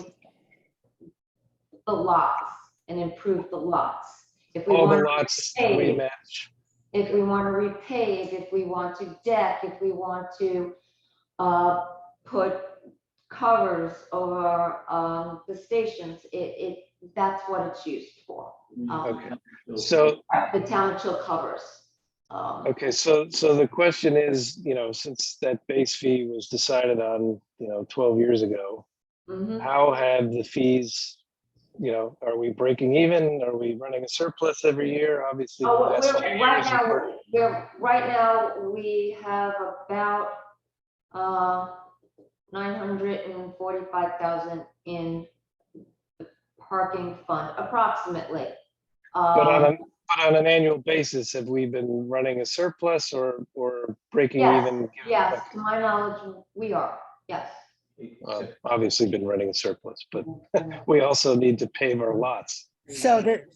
[SPEAKER 1] the lots and improve the lots. If we
[SPEAKER 3] All the
[SPEAKER 1] want
[SPEAKER 3] lots
[SPEAKER 1] to repave,
[SPEAKER 3] we match.
[SPEAKER 1] if we want to repave, if we want to deck, if we want to put covers over the stations, that's what it's used for.
[SPEAKER 3] Okay. So
[SPEAKER 1] The Town of Chill covers.
[SPEAKER 3] okay, so the question is, since that base fee was decided on, 12 years ago,
[SPEAKER 1] Mhm.
[SPEAKER 3] how have the fees, are we breaking even? Are we running a surplus every year? Obviously, the
[SPEAKER 1] Oh,
[SPEAKER 3] last few years
[SPEAKER 1] right now we have about 945,000 in the parking fund, approximately.
[SPEAKER 3] But on an annual basis, have we been running a surplus or breaking
[SPEAKER 1] Yes,
[SPEAKER 3] even?
[SPEAKER 1] yes, to my knowledge, we are, yes.
[SPEAKER 3] Obviously been running a surplus, but we also need to pave our lots.
[SPEAKER 4] So the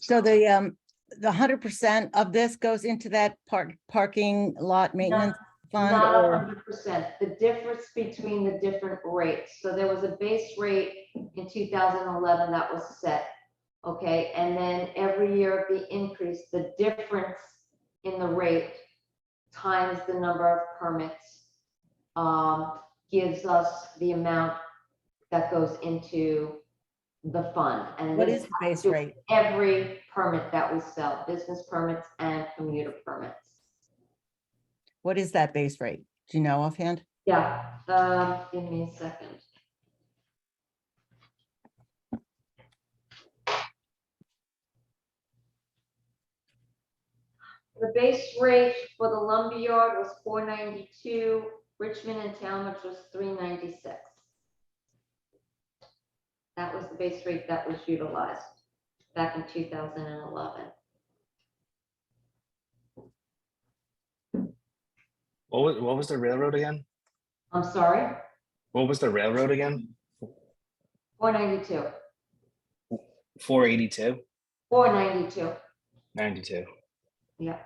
[SPEAKER 4] 100% of this goes into that parking lot maintenance fund,
[SPEAKER 1] Not
[SPEAKER 4] or
[SPEAKER 1] 100%. The difference between the different rates. So there was a base rate in 2011 that was set. Okay, and then every year of the increase, the difference in the rate times the number of permits gives us the amount that goes into the fund. And
[SPEAKER 4] what
[SPEAKER 1] this
[SPEAKER 4] is the base
[SPEAKER 1] to
[SPEAKER 4] rate?
[SPEAKER 1] every permit that we sell, business permits and commuter permits.
[SPEAKER 4] What is that base rate? Do you know offhand?
[SPEAKER 1] Yeah, give me a second. The base rate for the lumberyard was $4.92, Richmond and Talmadge was $3.96. That was the base rate that was utilized back in 2011.
[SPEAKER 8] What was the railroad again?
[SPEAKER 1] I'm sorry,
[SPEAKER 8] What was the railroad again?
[SPEAKER 1] 492,
[SPEAKER 8] 482,
[SPEAKER 1] 492,
[SPEAKER 8] 92.
[SPEAKER 1] yeah.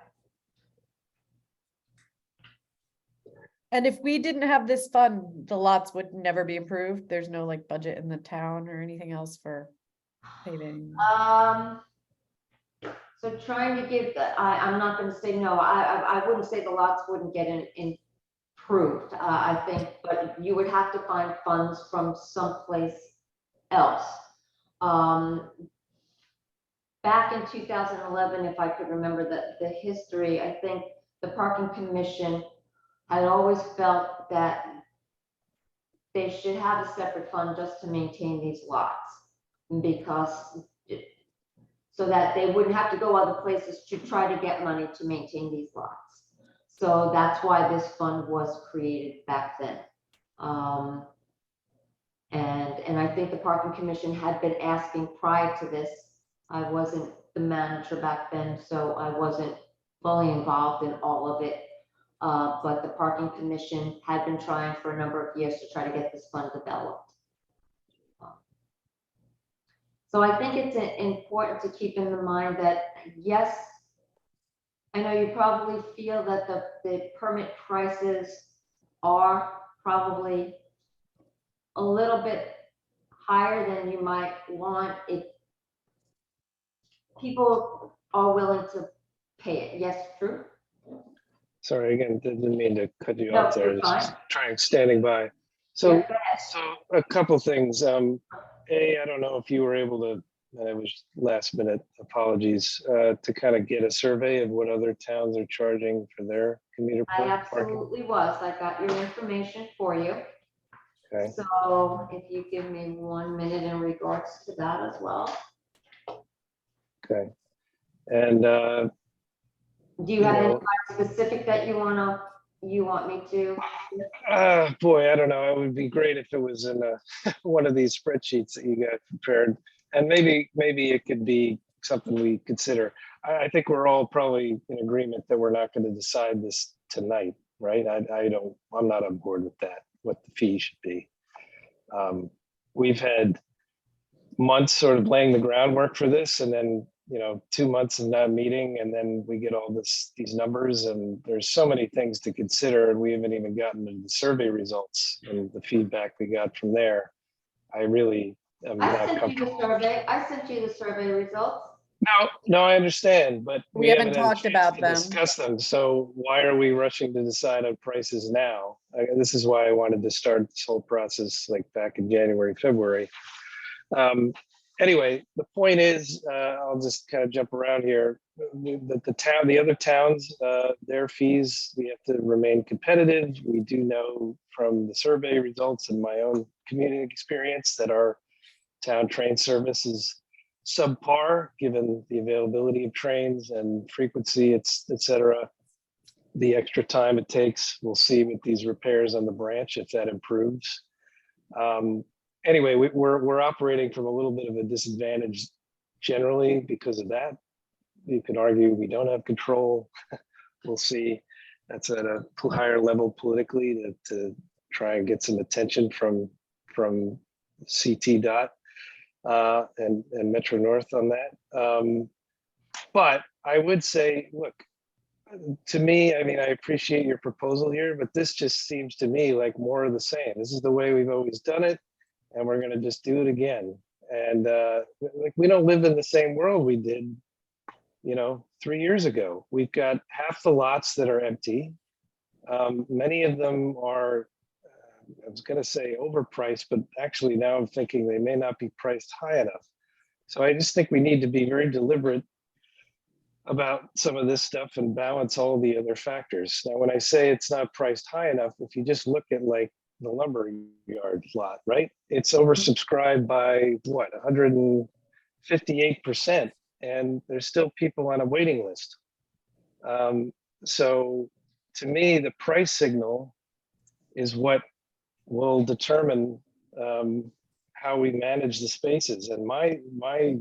[SPEAKER 5] And if we didn't have this fund, the lots would never be improved. There's no like budget in the town or anything else for paving.
[SPEAKER 1] So trying to give I'm not gonna say no, I wouldn't say the lots wouldn't get improved, I think, but you would have to find funds from someplace else. Back in 2011, if I could remember the history, I think the parking commission had always felt that they should have a separate fund just to maintain these lots, because so that they wouldn't have to go other places to try to get money to maintain these lots. So that's why this fund was created back then. And I think the parking commission had been asking prior to this. I wasn't the manager back then, so I wasn't fully involved in all of it. But the parking commission had been trying for a number of years to try to get this fund developed. So I think it's important to keep in mind that, yes, I know you probably feel that the permit prices are probably a little bit higher than you might want. People are willing to pay it. Yes, true?
[SPEAKER 3] Sorry, again, didn't mean to cut you
[SPEAKER 1] No,
[SPEAKER 3] off there.
[SPEAKER 1] you're
[SPEAKER 3] Just
[SPEAKER 1] fine.
[SPEAKER 3] standing by. So,
[SPEAKER 1] Yeah, go ahead.
[SPEAKER 3] so a couple things. A, I don't know if you were able to, and it was last minute, apologies, to kind of get a survey of what other towns are charging for their commuter
[SPEAKER 1] I
[SPEAKER 3] parking.
[SPEAKER 1] absolutely was. I got your information for you.
[SPEAKER 3] Okay.
[SPEAKER 1] So if you give me 1 minute in regards to that as well.
[SPEAKER 3] Okay. And
[SPEAKER 1] Do you have any
[SPEAKER 3] know-
[SPEAKER 1] kind of specific that you want me to?
[SPEAKER 3] boy, I don't know. It would be great if it was in one of these spreadsheets that you guys prepared, and maybe it could be something we consider. I think we're all probably in agreement that we're not going to decide this tonight, right? I'm not on board with that. What the fee should be. We've had months sort of laying the groundwork for this, and then 2 months of not meeting, and then we get all these numbers, and there's so many things to consider, and we haven't even gotten to the survey results and the feedback we got from there. I really am
[SPEAKER 1] I
[SPEAKER 3] not
[SPEAKER 1] sent you
[SPEAKER 3] comfortable.
[SPEAKER 1] the survey. I sent you the survey results.
[SPEAKER 3] No, I understand, but
[SPEAKER 5] We haven't
[SPEAKER 3] had a
[SPEAKER 5] talked
[SPEAKER 3] chance
[SPEAKER 5] about
[SPEAKER 3] to
[SPEAKER 5] them.
[SPEAKER 3] discuss them. So why are we rushing to decide on prices now? This is why I wanted to start this whole process like back in January, February. Anyway, the point is, I'll just kind of jump around here. The other towns, their fees, we have to remain competitive. We do know from the survey results and my own community experience that our town train service is subpar, given the availability of trains and frequency, et cetera. The extra time it takes, we'll see with these repairs on the branch if that improves. Anyway, we're operating from a little bit of a disadvantage generally because of that. You could argue we don't have control. We'll see. That's at a higher level politically to try and get some attention from CT Dot and Metro North on that. But I would say, look, to me, I mean, I appreciate your proposal here, but this just seems to me like more of the same. This is the way we've always done it, and we're going to just do it again. And like we don't live in the same world we did, 3 years ago. We've got half the lots that are empty. Many of them are, I was going to say overpriced, but actually now I'm thinking they may not be priced high enough. So I just think we need to be very deliberate about some of this stuff and balance all the other factors. Now, when I say it's not priced high enough, if you just look at like the lumber yard lot, right? It's oversubscribed by what, 158%, and there's still people on a waiting list. So to me, the price signal is what will determine how we manage the spaces. And my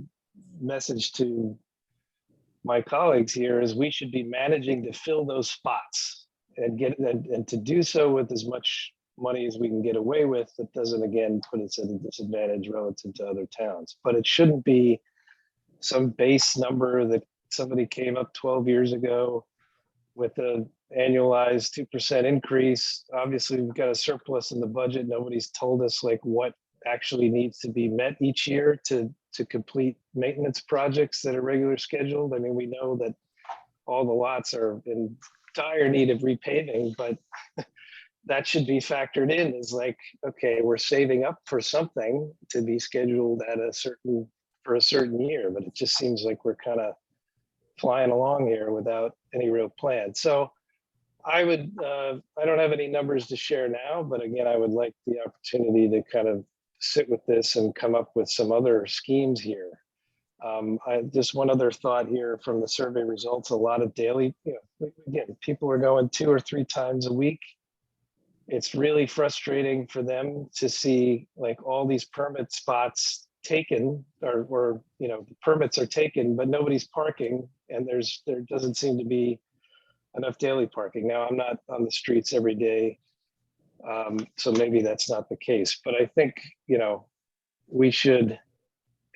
[SPEAKER 3] message to my colleagues here is we should be managing to fill those spots and and to do so with as much money as we can get away with. That doesn't, again, put us at a disadvantage relative to other towns, but it shouldn't be some base number that somebody came up 12 years ago with a annualized 2% increase. Obviously, we've got a surplus in the budget. Nobody's told us like what actually needs to be met each year to complete maintenance projects that are regular scheduled. I mean, we know that all the lots are in dire need of repaving, but that should be factored in as like, okay, we're saving up for something to be scheduled at for a certain year, but it just seems like we're kind of flying along here without any real plan. So I don't have any numbers to share now, but again, I would like the opportunity to kind of sit with this and come up with some other schemes here. Just one other thought here from the survey results, a lot of daily, again, people are going 2 or 3 times a week. It's really frustrating for them to see like all these permit spots taken or the permits are taken, but nobody's parking, and there doesn't seem to be enough daily parking. Now, I'm not on the streets every day, so maybe that's not the case, but I think, we should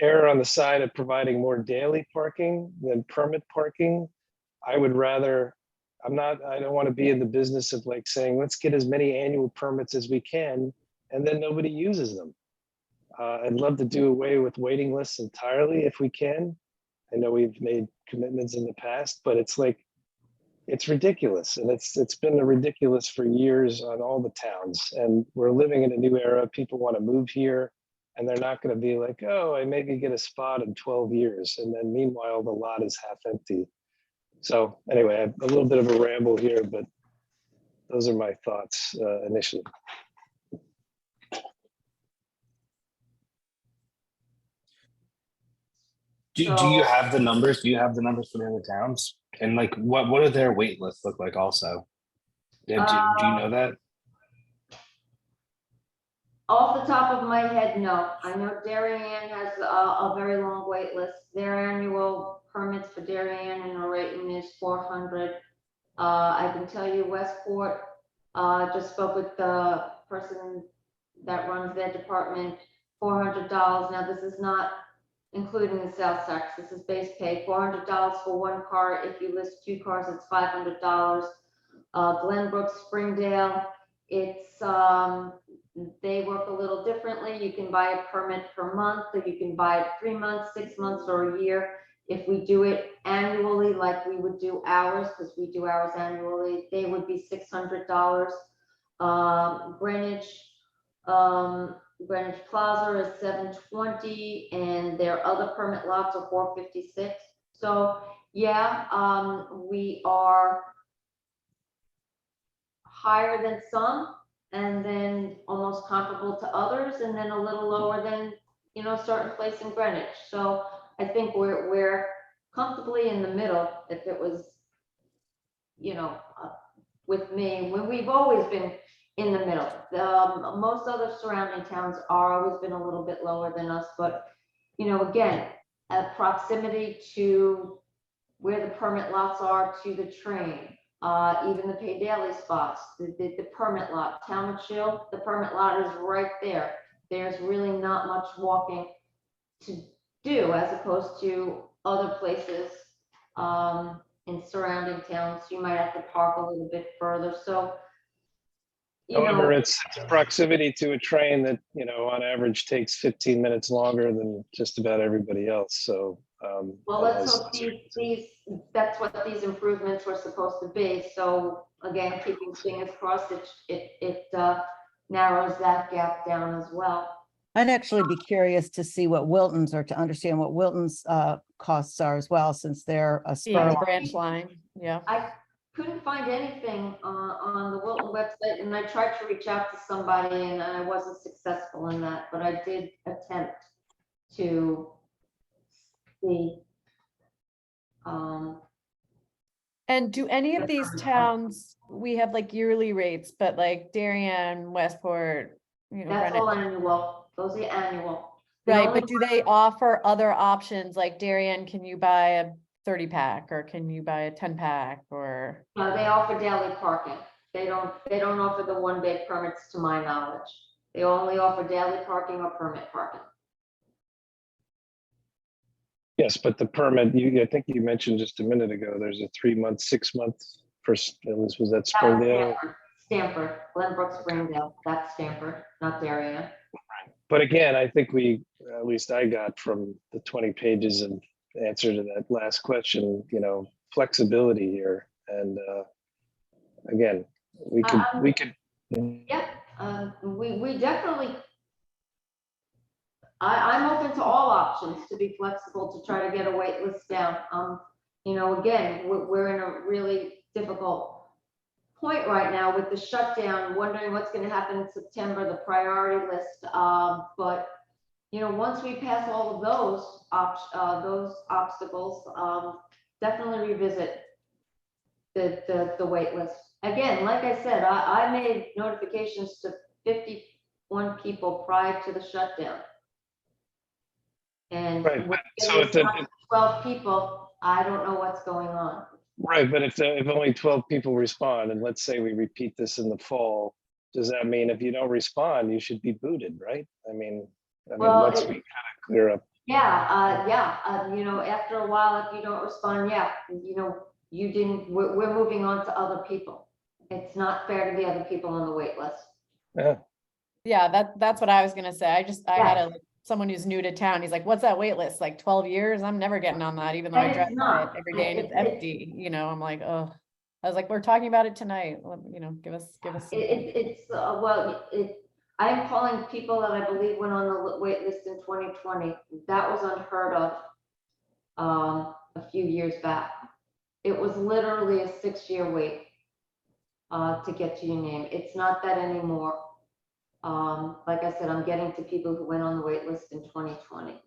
[SPEAKER 3] err on the side of providing more daily parking than permit parking. I don't want to be in the business of like saying, let's get as many annual permits as we can, and then nobody uses them. I'd love to do away with waiting lists entirely if we can. I know we've made commitments in the past, but it's like, it's ridiculous. And it's been ridiculous for years on all the towns. And we're living in a new era. People want to move here, and they're not going to be like, oh, I maybe get a spot in 12 years. And then meanwhile, the lot is half empty. So anyway, I have a little bit of a ramble here, but those are my thoughts initially.
[SPEAKER 8] Do you have the numbers? Do you have the numbers for the other towns? And like, what do their wait lists look like also? Yeah, do you know that?
[SPEAKER 1] Off the top of my head, no. I know Darien has a very long wait list. Their annual permits for Darien and Norton is 400. I can tell you Westport, just spoke with the person that runs their department, $400. Now, this is not including the sales tax. This is base pay, $400 for 1 car. If you list 2 cars, it's $500. Glenbrook, Springdale, it's they work a little differently. You can buy a permit per month, or you can buy it 3 months, 6 months, or a year. If we do it annually, like we would do ours, because we do ours annually, they would be $600. Greenwich Plaza is $720, and their other permit lots are $456. So yeah, we are higher than some, and then almost comparable to others, and then a little lower than certain place in Greenwich. So I think we're comfortably in the middle. If it was with me, when we've always been in the middle. Most other surrounding towns are always been a little bit lower than us, but again, at proximity to where the permit lots are to the train, even the pay daily spots, the permit lot, Talmadge Hill, the permit lot is right there. There's really not much walking to do as opposed to other places in surrounding towns. You might have to park a little bit further. So
[SPEAKER 3] however, it's proximity to a train that, on average takes 15 minutes longer than just about everybody else. So,
[SPEAKER 1] well, let's hope that's what these improvements were supposed to be. So again, keeping fingers crossed, it narrows that gap down as well.
[SPEAKER 4] I'd actually be curious to see what Wilton's, or to understand what Wilton's costs are as well, since they're a spur
[SPEAKER 5] Yeah,
[SPEAKER 4] line.
[SPEAKER 5] branch line, yeah.
[SPEAKER 1] I couldn't find anything on the Wilton website, and I tried to reach out to somebody, and I wasn't successful in that, but I did attempt to see.
[SPEAKER 5] And do any of these towns, we have like yearly rates, but like Darien, Westport, you know,
[SPEAKER 1] That's
[SPEAKER 5] Greenwich.
[SPEAKER 1] all annual. Those are annual. The
[SPEAKER 5] Right,
[SPEAKER 1] only
[SPEAKER 5] but do they offer other options like Darien, can you buy a 30 pack or can you buy a 10 pack or?
[SPEAKER 1] They offer daily parking. They don't offer the one-day permits to my knowledge. They only offer daily parking or permit parking.
[SPEAKER 3] Yes, but the permit, I think you mentioned just a minute ago, there's a 3 month, 6 month first, was that
[SPEAKER 1] That was
[SPEAKER 3] Springdale?
[SPEAKER 1] Stanford, Glenbrook, Springdale, that's Stanford, not Darien.
[SPEAKER 3] But again, I think at least I got from the 20 pages of answer to that last question, flexibility here. And again, we could.
[SPEAKER 1] Yeah, we definitely, I'm open to all options to be flexible to try to get a wait list down. Again, we're in a really difficult point right now with the shutdown, wondering what's going to happen in September, the priority list. But once we pass all of those obstacles, definitely revisit the wait list. Again, like I said, I made notifications to 51 people prior to the shutdown. And
[SPEAKER 3] Right,
[SPEAKER 1] with
[SPEAKER 3] so if
[SPEAKER 1] 12 people, I don't know what's going on.
[SPEAKER 3] Right, but if only 12 people respond, and let's say we repeat this in the fall, does that mean if you don't respond, you should be booted, right? I mean,
[SPEAKER 1] Well,
[SPEAKER 3] let's be kind of clear up.
[SPEAKER 1] Yeah, after a while, if you don't respond, you didn't, we're moving on to other people. It's not fair to the other people on the wait list.
[SPEAKER 3] Yeah,
[SPEAKER 5] Yeah, that's what I was gonna say. I had
[SPEAKER 1] Yeah.
[SPEAKER 5] someone who's new to town. He's like, what's that wait list? Like 12 years? I'm never getting on that, even though I
[SPEAKER 1] And it's
[SPEAKER 5] drive by it
[SPEAKER 1] not.
[SPEAKER 5] every day and it's
[SPEAKER 1] It's-
[SPEAKER 5] empty, I'm like, oh. I was like, we're talking about it tonight. Give us. some time.
[SPEAKER 1] I am calling people that I believe went on the wait list in 2020. That was unheard of a few years back. It was literally a 6-year wait to get to your name. It's not that anymore. Like I said, I'm getting to people who went on the wait list in 2020.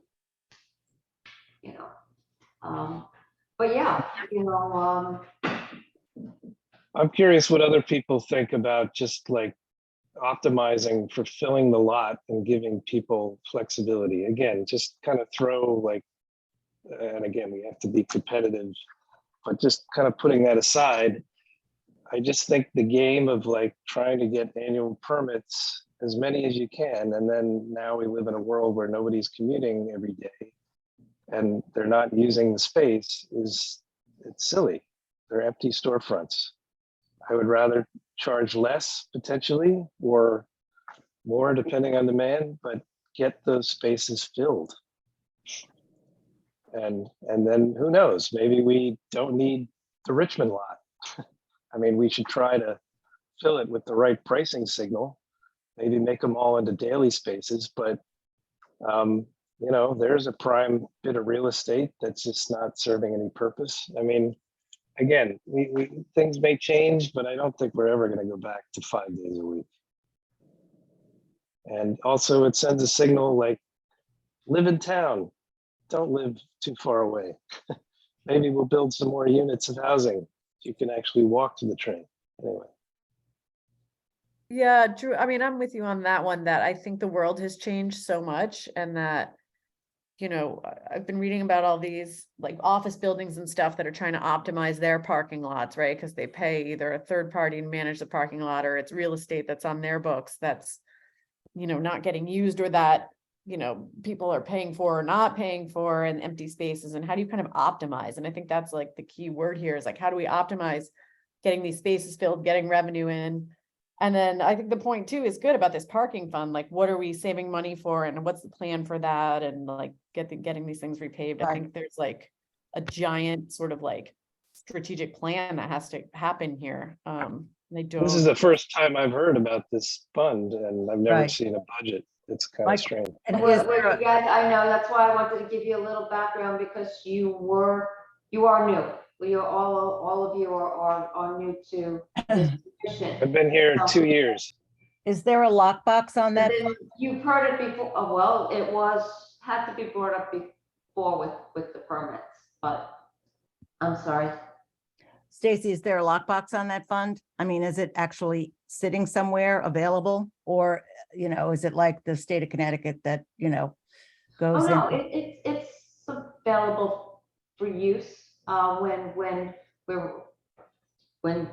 [SPEAKER 1] But yeah,
[SPEAKER 3] I'm curious what other people think about just like optimizing for filling the lot and giving people flexibility. Again, just kind of throw like, and again, we have to be competitive, but just kind of putting that aside, I just think the game of like trying to get annual permits, as many as you can, and then now we live in a world where nobody's commuting every day and they're not using the space, it's silly. They're empty storefronts. I would rather charge less potentially or more depending on demand, but get those spaces filled. And then who knows, maybe we don't need the Richmond lot. I mean, we should try to fill it with the right pricing signal, maybe make them all into daily spaces, but there's a prime bit of real estate that's just not serving any purpose. I mean, again, things may change, but I don't think we're ever going to go back to 5 days a week. And also it sends a signal like, live in town, don't live too far away. Maybe we'll build some more units of housing. You can actually walk to the train. Anyway.
[SPEAKER 5] Yeah, Drew, I mean, I'm with you on that one, that I think the world has changed so much and that, I've been reading about all these like office buildings and stuff that are trying to optimize their parking lots, right? Because they pay either a third party to manage the parking lot or it's real estate that's on their books that's, not getting used or that, people are paying for or not paying for and empty spaces. And how do you kind of optimize? And I think that's like the key word here is like, how do we optimize getting these spaces filled, getting revenue in? And then I think the point too is good about this parking fund. Like, what are we saving money for and what's the plan for that? And like getting these things repaved. I
[SPEAKER 4] Right.
[SPEAKER 5] think there's like a giant sort of like strategic plan that has to happen here. They don't.
[SPEAKER 3] This is the first time I've heard about this fund and I've never
[SPEAKER 4] Right.
[SPEAKER 3] seen a budget. It's kind
[SPEAKER 4] Like-
[SPEAKER 3] of strange.
[SPEAKER 4] And
[SPEAKER 1] Well,
[SPEAKER 4] is there
[SPEAKER 1] you
[SPEAKER 4] a-
[SPEAKER 1] guys, I know, that's why I wanted to give you a little background because you are new. We are all of you are new to this position.
[SPEAKER 3] I've been here 2 years.
[SPEAKER 4] Is there a lockbox on that?
[SPEAKER 1] And then you've heard it before, well, it had to be brought up before with the permits, but I'm sorry.
[SPEAKER 4] Stacy, is there a lockbox on that fund? I mean, is it actually sitting somewhere available? Or, is it like the state of Connecticut that,
[SPEAKER 1] Oh,
[SPEAKER 4] goes
[SPEAKER 1] no,
[SPEAKER 4] in?
[SPEAKER 1] it's available for use, when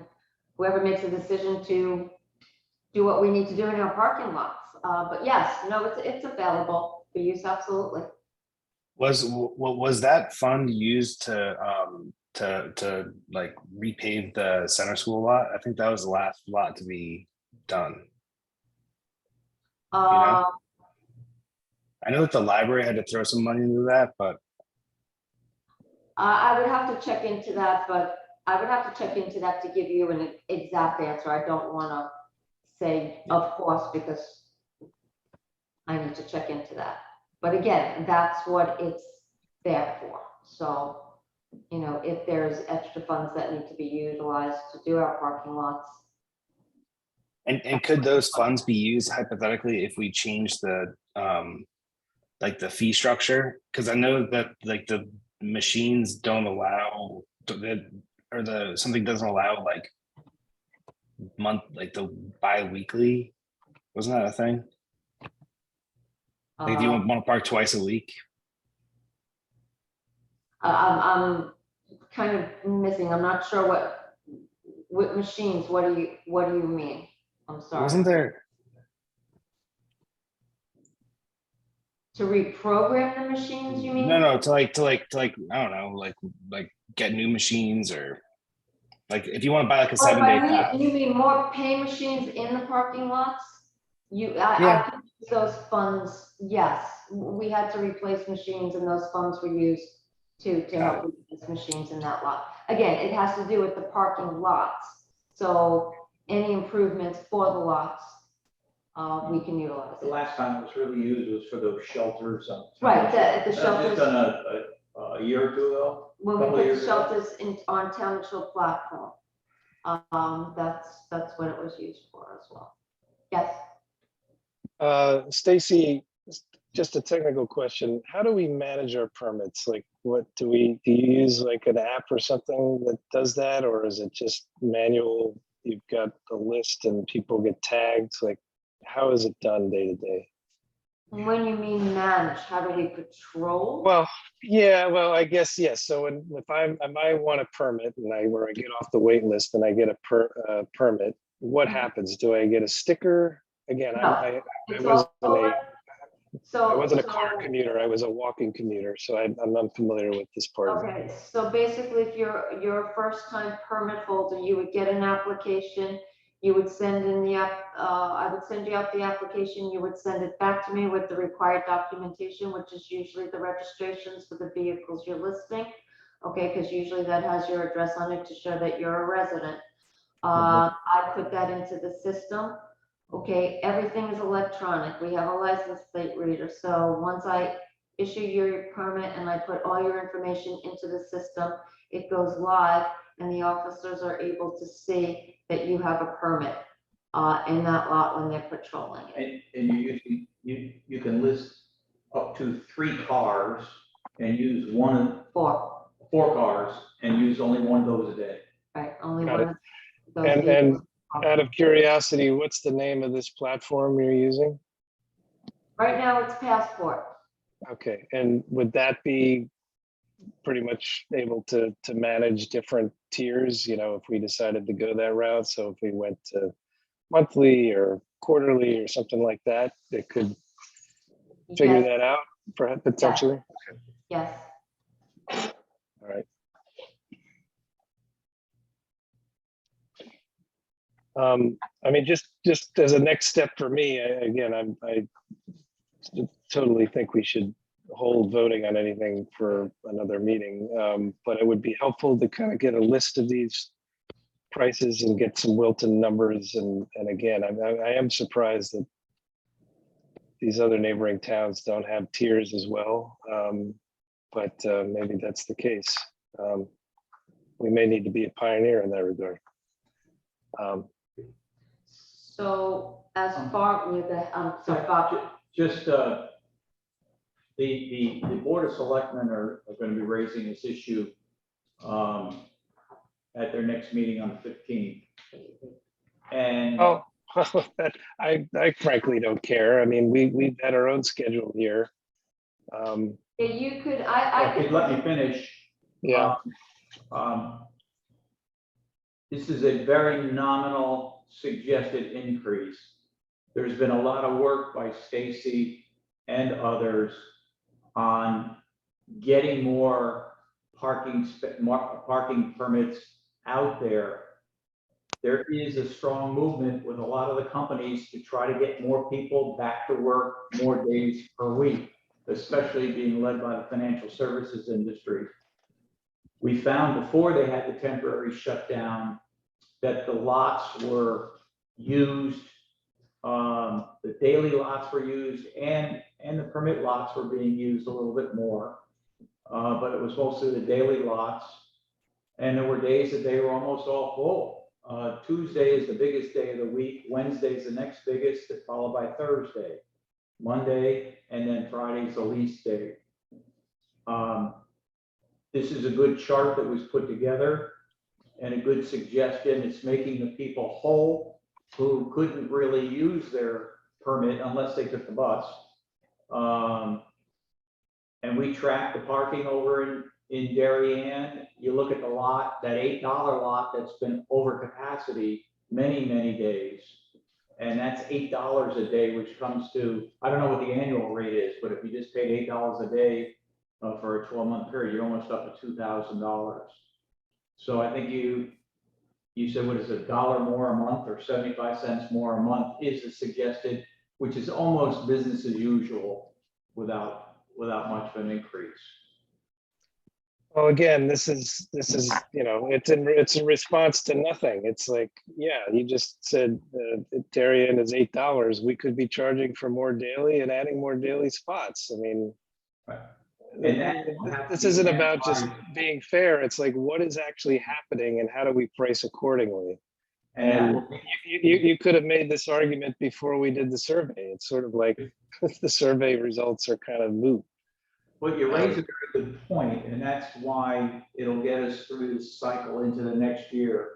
[SPEAKER 1] whoever makes a decision to do what we need to do in our parking lots. But yes, no, it's available for use, absolutely.
[SPEAKER 8] Was that fund used to like repave the center school lot? I think that was the last lot to be done.
[SPEAKER 1] Uh,
[SPEAKER 8] I know that the library had to throw some money into that, but
[SPEAKER 1] I would have to check into that, to give you an exact answer. I don't want to say, of course, because I need to check into that. But again, that's what it's there for. So, if there's extra funds that need to be utilized to do our parking lots.
[SPEAKER 8] and could those funds be used hypothetically if we change the like the fee structure? Because I know that like the machines don't allow something doesn't allow like the bi-weekly. Wasn't that a thing? Like, do you want to park twice a week?
[SPEAKER 1] I'm kind of missing. I'm not sure what machines, what do you mean? I'm sorry.
[SPEAKER 8] Wasn't there?
[SPEAKER 1] To reprogram the machines, you mean?
[SPEAKER 8] No, to like I don't know, like get new machines, or like if you want to buy like a
[SPEAKER 1] Oh,
[SPEAKER 8] 7-day pass.
[SPEAKER 1] you mean more pay machines in the parking lots?
[SPEAKER 8] Yeah.
[SPEAKER 1] I could use those funds, yes. We had to replace machines and those funds were used to help replace machines in that lot. Again, it has to do with the parking lots. So any improvements for the lots, we can utilize
[SPEAKER 2] The
[SPEAKER 1] it.
[SPEAKER 2] last time it was really used was for those shelters.
[SPEAKER 1] Right, the
[SPEAKER 2] That was
[SPEAKER 1] shelters,
[SPEAKER 2] just done a year or two ago.
[SPEAKER 1] when we
[SPEAKER 2] couple
[SPEAKER 1] put
[SPEAKER 2] years
[SPEAKER 1] the
[SPEAKER 2] ago.
[SPEAKER 1] shelters on Town Mitchell platform. That's what it was used for as well. Yes.
[SPEAKER 3] Stacy, just a technical question. How do we manage our permits? Like, what do you use like an app or something that does that? Or is it just manual? You've got a list and people get tagged. Like, how is it done day to day?
[SPEAKER 1] When you mean manage, how do we patrol?
[SPEAKER 3] Well, yeah, I guess, yes. So if I want a permit and I get off the wait list and I get a permit, what happens? Do I get a sticker? Again,
[SPEAKER 1] No,
[SPEAKER 3] I
[SPEAKER 1] it's
[SPEAKER 3] wasn't
[SPEAKER 1] all-
[SPEAKER 3] I wasn't a car
[SPEAKER 1] so-
[SPEAKER 3] commuter. I was a walking commuter. So I'm unfamiliar with this part of it.
[SPEAKER 1] Okay, so basically, if you're a first-time permit holder, you would get an application. You would send in I would send you out the application. You would send it back to me with the required documentation, which is usually the registrations for the vehicles you're listing. Okay, because usually that has your address on it to show that you're a resident. I put that into the system. Okay, everything is electronic. We have a license plate reader. So once I issue your permit and I put all your information into the system, it goes live and the officers are able to see that you have a permit in that lot when they're patrolling it.
[SPEAKER 2] And you can list up to 3 cars and use 4 cars and use only one of those a day.
[SPEAKER 1] Right, only
[SPEAKER 3] Got
[SPEAKER 1] one
[SPEAKER 3] it.
[SPEAKER 1] of those.
[SPEAKER 3] And
[SPEAKER 1] vehicles.
[SPEAKER 3] out of curiosity, what's the name of this platform you're using?
[SPEAKER 1] Right now, it's Passport.
[SPEAKER 3] Okay, and would that be pretty much able to manage different tiers, if we decided to go that route? So if we went to monthly or quarterly or something like that, it could figure
[SPEAKER 1] Yes,
[SPEAKER 3] that out perhaps potentially?
[SPEAKER 1] yes.
[SPEAKER 3] All right. I mean, just as a next step for me, I totally think we should hold voting on anything for another meeting. But it would be helpful to kind of get a list of these prices and get some Wilton numbers. And again, I am surprised that these other neighboring towns don't have tiers as well. But maybe that's the case. We may need to be a pioneer in that regard.
[SPEAKER 1] So as far, I'm sorry, Bob.
[SPEAKER 2] Just the Board of Selectmen are going to be raising this issue at their next meeting on the 15th. And
[SPEAKER 3] Oh, I frankly don't care. I mean, we've had our own schedule here.
[SPEAKER 1] Yeah, you could, I
[SPEAKER 2] if you'd
[SPEAKER 1] could.
[SPEAKER 2] let me finish.
[SPEAKER 3] Yeah,
[SPEAKER 2] This is a very nominal suggested increase. There's been a lot of work by Stacy and others on getting more parking permits out there. There is a strong movement with a lot of the companies to try to get more people back to work more days per week, especially being led by the financial services industry. We found before they had the temporary shutdown that the lots were used, the daily lots were used, and the permit lots were being used a little bit more. But it was mostly the daily lots. And there were days that they were almost all full. Tuesday is the biggest day of the week. Wednesday is the next biggest, followed by Thursday, Monday, and then Friday's the least day. This is a good chart that was put together and a good suggestion. It's making the people whole who couldn't really use their permit unless they took the bus. And we track the parking over in Darien. You look at the lot, that $8 lot that's been over capacity many, many days. And that's $8 a day, which comes to, I don't know what the annual rate is, but if you just paid $8 a day for a 12-month period, you're almost up to $2,000. So I think you said, what is it, $1 more a month or 75 cents more a month is the suggested, which is almost business as usual without much of an increase.
[SPEAKER 3] well, again, this is, you know, it's a response to nothing. It's like, yeah, you just said Darien is $8. We could be charging for more daily and adding more daily spots. I mean,
[SPEAKER 2] Right. And
[SPEAKER 3] this isn't about just being fair. It's like, what is actually happening and how do we price accordingly? And you could have made this argument before we did the survey. It's sort of like the survey results are kind of moot.
[SPEAKER 2] Well, you raise a very good point, and that's why it'll get us through this cycle into the next year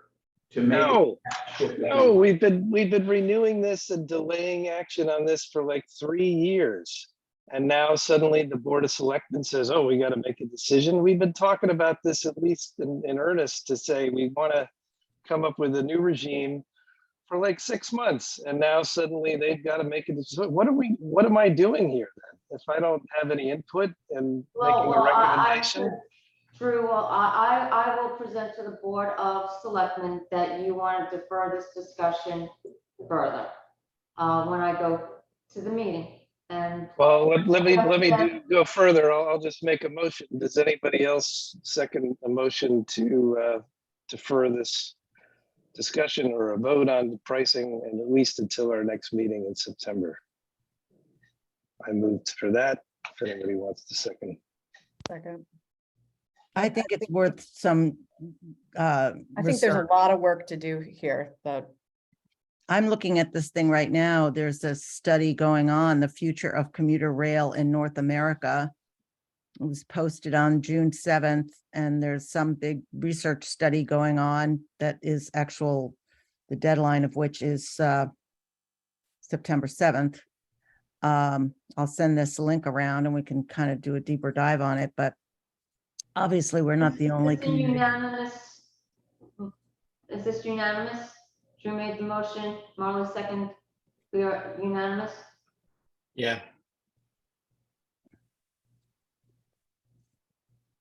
[SPEAKER 2] to make.
[SPEAKER 3] No, we've been renewing this and delaying action on this for like 3 years. And now suddenly the Board of Selectmen says, oh, we got to make a decision. We've been talking about this at least in earnest to say we want to come up with a new regime for like 6 months. And now suddenly they've got to make a decision. What am I doing here then? If I don't have any input and making a recommendation?
[SPEAKER 1] Drew, well, I will present to the Board of Selectmen that you want to defer this discussion further when I go to the meeting. And
[SPEAKER 3] Well, let me go further. I'll just make a motion. Does anybody else second a motion to defer this discussion or a vote on the pricing, and at least until our next meeting in September? I moved for that. If anybody wants to second.
[SPEAKER 5] Second.
[SPEAKER 4] I think it's worth some
[SPEAKER 5] I think there's a lot of work to do here that,
[SPEAKER 4] I'm looking at this thing right now. There's a study going on, the future of commuter rail in North America. It was posted on June 7th, and there's some big research study going on that is the deadline of which is September 7th. I'll send this link around and we can kind of do a deeper dive on it, but obviously we're not the only community.
[SPEAKER 1] Is this unanimous? Drew made the motion, Marla second. We are unanimous?
[SPEAKER 8] Yeah.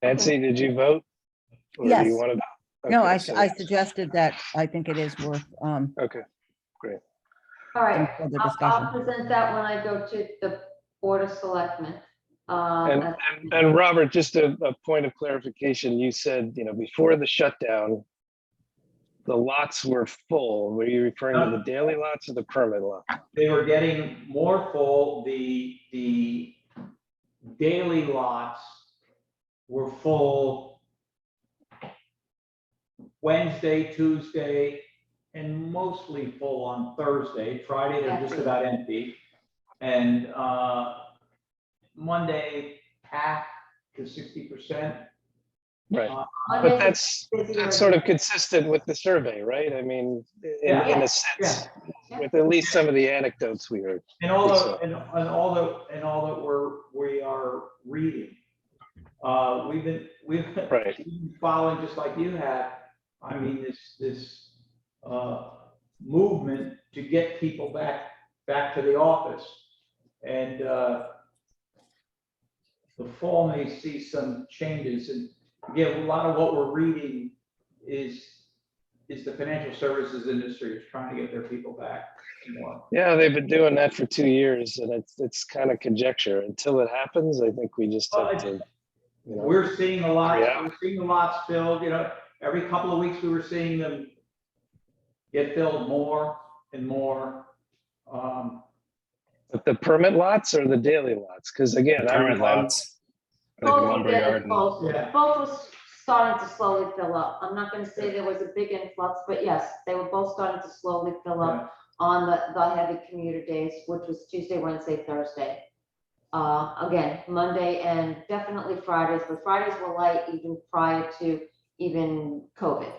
[SPEAKER 3] Nancy, did you vote? Or do
[SPEAKER 4] Yes.
[SPEAKER 3] you want to?
[SPEAKER 4] No,
[SPEAKER 3] Okay,
[SPEAKER 4] I
[SPEAKER 3] so-
[SPEAKER 4] suggested that I think it is worth
[SPEAKER 3] Okay,
[SPEAKER 1] All right,
[SPEAKER 4] further
[SPEAKER 1] I'll
[SPEAKER 4] discussion.
[SPEAKER 1] present that when I go to the Board of Selectmen.
[SPEAKER 3] and Robert, just a point of clarification. You said, before the shutdown, the lots were full. Were you referring to the daily lots or the permit lot?
[SPEAKER 2] They were getting more full. The daily lots were full Wednesday, Tuesday, and mostly full on Thursday. Friday, they're just about empty. And Monday, half to 60%.
[SPEAKER 3] Right.
[SPEAKER 2] Uh,
[SPEAKER 3] But
[SPEAKER 1] Mondays
[SPEAKER 3] that's
[SPEAKER 1] are busier
[SPEAKER 3] sort of
[SPEAKER 1] than-
[SPEAKER 3] consistent with the survey, right? I mean,
[SPEAKER 2] Yeah.
[SPEAKER 3] in
[SPEAKER 1] Yeah.
[SPEAKER 3] a sense,
[SPEAKER 1] Yeah.
[SPEAKER 3] with at least some of the anecdotes we heard.
[SPEAKER 2] And all that we are reading. We've been
[SPEAKER 3] Right.
[SPEAKER 2] following, just like you have, I mean, this movement to get people back to the office. And the fall may see some changes, and again, a lot of what we're reading is the financial services industry is trying to get their people back more.
[SPEAKER 3] Yeah, they've been doing that for 2 years, and it's kind of conjecture. Until it happens, I think we just have to, you know.
[SPEAKER 2] We're seeing a lot,
[SPEAKER 3] Yeah.
[SPEAKER 2] we're seeing the lots filled, you know, every couple of weeks we were seeing them get filled more and more.
[SPEAKER 3] But the permit lots or the daily lots? Because again,
[SPEAKER 8] Permit lots. Like
[SPEAKER 1] Both
[SPEAKER 8] lumberyard and-
[SPEAKER 2] Yeah.
[SPEAKER 1] was starting to slowly fill up. I'm not gonna say there was a big influx, but yes, they were both starting to slowly fill up on the heavy commuter days, which was Tuesday, Wednesday, Thursday. Again, Monday and definitely Fridays, but Fridays were light even prior to even COVID.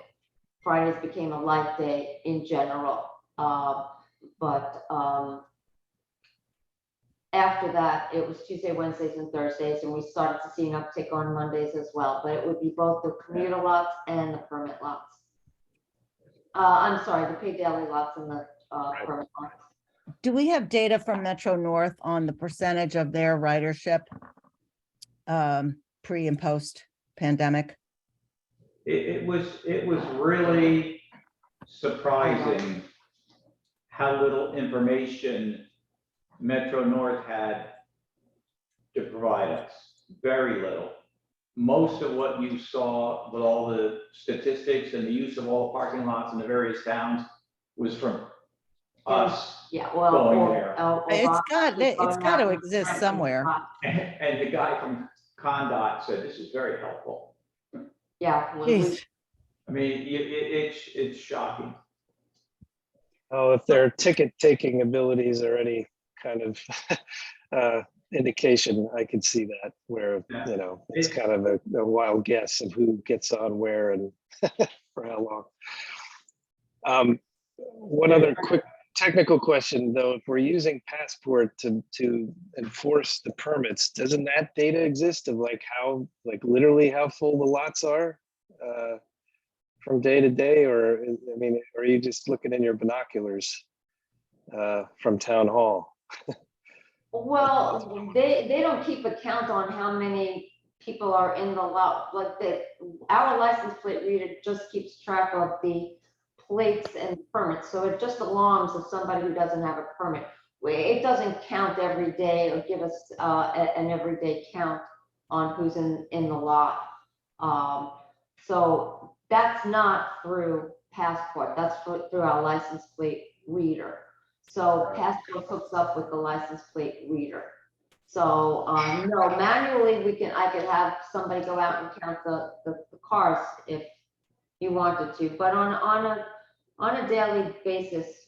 [SPEAKER 1] Fridays became a light day in general. But after that, it was Tuesday, Wednesdays, and Thursdays, and we started to see an uptick on Mondays as well, but it would be both the commuter lots and the permit lots. I'm sorry, the paid daily lots and the permit lots.
[SPEAKER 4] Do we have data from Metro North on the percentage of their ridership pre and post pandemic?
[SPEAKER 2] It was really surprising how little information Metro North had to provide us. Very little. Most of what you saw with all the statistics and the use of all the parking lots in the various towns was from us.
[SPEAKER 1] Yeah, well.
[SPEAKER 2] Going
[SPEAKER 1] or-
[SPEAKER 2] there.
[SPEAKER 1] or
[SPEAKER 4] It's
[SPEAKER 1] Rob
[SPEAKER 4] got,
[SPEAKER 1] was
[SPEAKER 4] it's
[SPEAKER 1] going
[SPEAKER 4] got to
[SPEAKER 1] out
[SPEAKER 4] exist
[SPEAKER 1] and
[SPEAKER 4] somewhere.
[SPEAKER 2] And the guy from Condot said this is very helpful.
[SPEAKER 1] Yeah.
[SPEAKER 4] Jeez.
[SPEAKER 2] I mean, it's shocking.
[SPEAKER 3] Oh, if their ticket taking abilities are any kind of indication, I could see that where,
[SPEAKER 2] Yeah.
[SPEAKER 3] you know, it's kind of a wild guess of who gets on where and for how long. One other quick technical question though, if we're using Passport to enforce the permits, doesn't that data exist of like how, like literally how full the lots are from day to day? Or, I mean, are you just looking in your binoculars from town hall?
[SPEAKER 1] Well, they don't keep a count on how many people are in the lot, like our license plate reader just keeps track of the plates and permits, so it just alarms if somebody who doesn't have a permit. It doesn't count every day or give us an everyday count on who's in the lot. So that's not through Passport, that's through our license plate reader. So Passport hooks up with the license plate reader. So no, manually I could have somebody go out and count the cars if you wanted to, but on a daily basis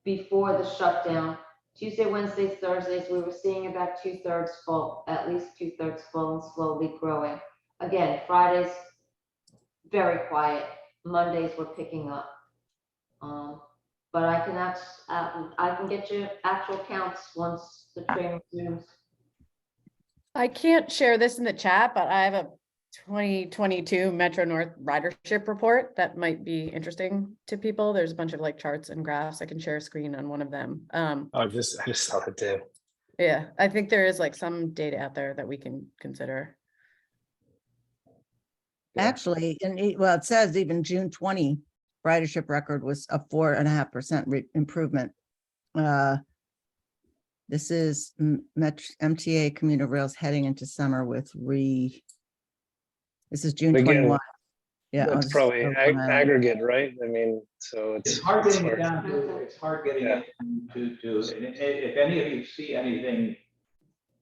[SPEAKER 1] before the shutdown, Tuesday, Wednesdays, Thursdays, we were seeing about 2/3 full, at least 2/3 full and slowly growing. Again, Fridays, very quiet. Mondays we're picking up. But I can get you actual counts once the train resumes.
[SPEAKER 5] I can't share this in the chat, but I have a 2022 Metro North ridership report that might be interesting to people. There's a bunch of like charts and graphs. I can share a screen on one of them.
[SPEAKER 8] Oh, I just saw it too.
[SPEAKER 5] Yeah, I think there is like some data out there that we can consider.
[SPEAKER 4] Actually, and well, it says even June 20 ridership record was a 4.5% improvement. This is MTA commuter rails heading into summer with this is June
[SPEAKER 3] Again,
[SPEAKER 4] 21. Yeah.
[SPEAKER 3] That's
[SPEAKER 4] I'll
[SPEAKER 3] probably
[SPEAKER 4] just open that up.
[SPEAKER 3] aggregate, right? I mean, so
[SPEAKER 2] It's
[SPEAKER 3] it's
[SPEAKER 2] hard getting it
[SPEAKER 3] hard.
[SPEAKER 2] down to, it's hard getting
[SPEAKER 3] Yeah.
[SPEAKER 2] it to, and if any of you see anything.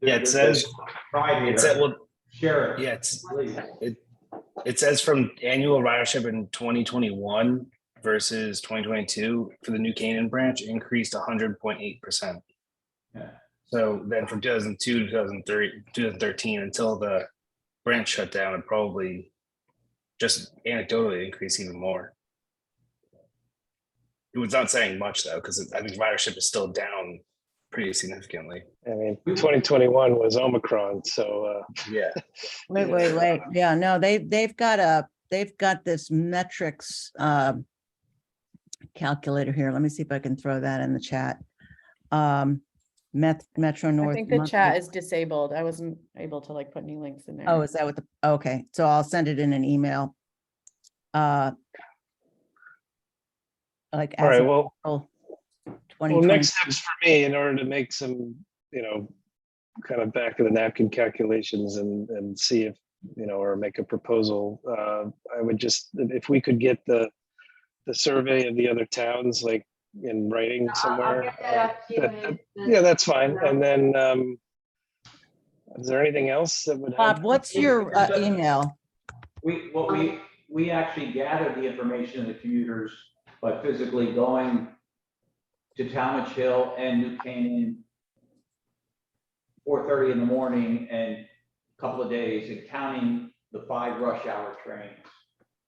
[SPEAKER 8] Yeah, it says,
[SPEAKER 2] Friday,
[SPEAKER 8] it said, well,
[SPEAKER 2] share it.
[SPEAKER 8] yeah, it's,
[SPEAKER 2] Please.
[SPEAKER 8] it says from annual ridership in 2021 versus 2022 for the New Canaan branch increased 100.8%.
[SPEAKER 2] Yeah.
[SPEAKER 8] So then from 2002 to 2013 until the branch shut down, it probably just anecdotally increase even more. It was not saying much though, because I think ridership is still down pretty significantly.
[SPEAKER 3] I mean, 2021 was Omicron, so
[SPEAKER 8] Yeah.
[SPEAKER 4] Wait. Yeah, no, they've got this metrics calculator here. Let me see if I can throw that in the chat. Metro
[SPEAKER 5] I
[SPEAKER 4] North.
[SPEAKER 5] think the
[SPEAKER 4] monthly-
[SPEAKER 5] chat is disabled. I wasn't able to like put any links in there.
[SPEAKER 4] Oh, is that what the, okay, so I'll send it in an email. Like.
[SPEAKER 3] all
[SPEAKER 4] as
[SPEAKER 3] right,
[SPEAKER 4] of
[SPEAKER 3] well,
[SPEAKER 4] April
[SPEAKER 3] well,
[SPEAKER 4] 2020.
[SPEAKER 3] next steps for me in order to make some, kind of back of the napkin calculations and see if, or make a proposal. I would just, if we could get the survey of the other towns, like in writing
[SPEAKER 1] I'll
[SPEAKER 3] somewhere.
[SPEAKER 1] get that out to you.
[SPEAKER 3] Yeah, that's fine. And then, is there anything else that would help?
[SPEAKER 4] Bob, what's your email?
[SPEAKER 2] We actually gather the information of the commuters by physically going to Talmadge Hill and New Canaan 4:30 in the morning and a couple of days and counting the 5 rush hour trains.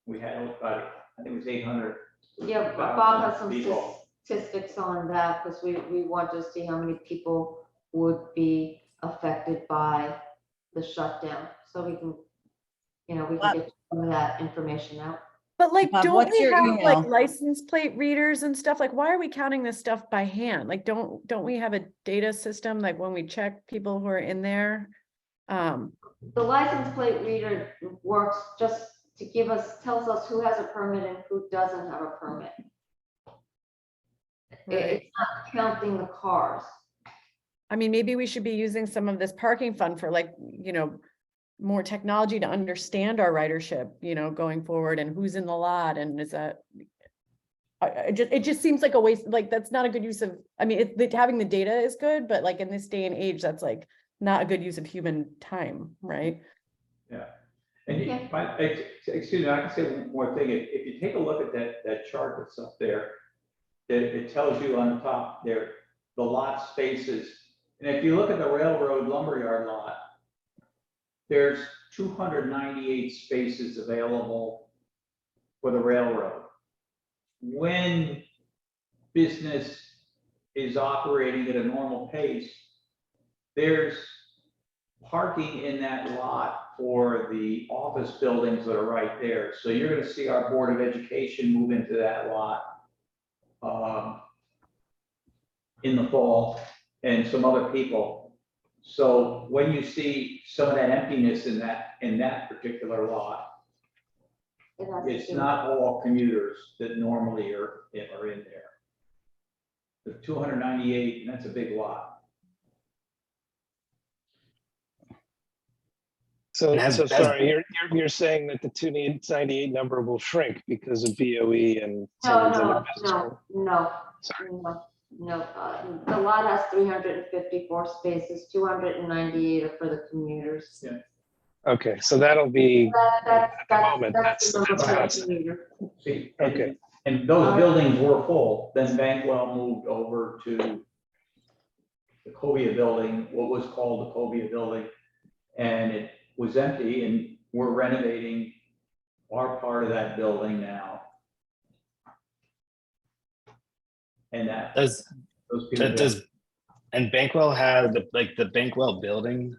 [SPEAKER 2] We had about, I think it was 800.
[SPEAKER 1] Yeah, Bob has some
[SPEAKER 2] people.
[SPEAKER 1] statistics on that, because we want to see how many people would be affected by the shutdown, so we can, we can get some of that information out.
[SPEAKER 5] But like,
[SPEAKER 4] Bob,
[SPEAKER 5] don't
[SPEAKER 4] what's
[SPEAKER 5] we
[SPEAKER 4] your
[SPEAKER 5] have like
[SPEAKER 4] email?
[SPEAKER 5] license plate readers and stuff? Like, why are we counting this stuff by hand? Like, don't we have a data system, like when we check people who are in there?
[SPEAKER 1] The license plate reader works just to tells us who has a permit and who doesn't have a permit. It's not counting the cars.
[SPEAKER 5] I mean, maybe we should be using some of this parking fund for like, more technology to understand our ridership, going forward, and who's in the lot, and is that. It just seems like a waste, like that's not a good use of, I mean, having the data is good, but like in this day and age, that's like not a good use of human time, right?
[SPEAKER 2] Yeah. And
[SPEAKER 1] Okay.
[SPEAKER 2] excuse me, I can say one more thing. If you take a look at that chart that's up there, it tells you on the top there, the lot spaces. And if you look at the railroad lumberyard lot, there's 298 spaces available for the railroad. When business is operating at a normal pace, there's parking in that lot for the office buildings that are right there. So you're going to see our Board of Education move into that lot in the fall, and some other people. So when you see some of that emptiness in that particular lot, it's not all commuters that normally are in there. The 298, and that's a big lot.
[SPEAKER 3] So,
[SPEAKER 8] It has-
[SPEAKER 3] so sorry, you're saying that the 298 number will shrink because of BOE and some of these other business.
[SPEAKER 1] No. The lot has 354 spaces, 298 are for the commuters.
[SPEAKER 2] Yeah.
[SPEAKER 3] Okay, so that'll be,
[SPEAKER 1] That's
[SPEAKER 3] at the moment,
[SPEAKER 1] the number for the
[SPEAKER 3] that's-
[SPEAKER 1] commuter.
[SPEAKER 2] See,
[SPEAKER 3] Okay.
[SPEAKER 2] and those buildings were full. Then Bankwell moved over to the Covia building, what was called the Covia building, and it was empty, and we're renovating our part of that building now. And those people.
[SPEAKER 8] And Bankwell had the Bankwell building,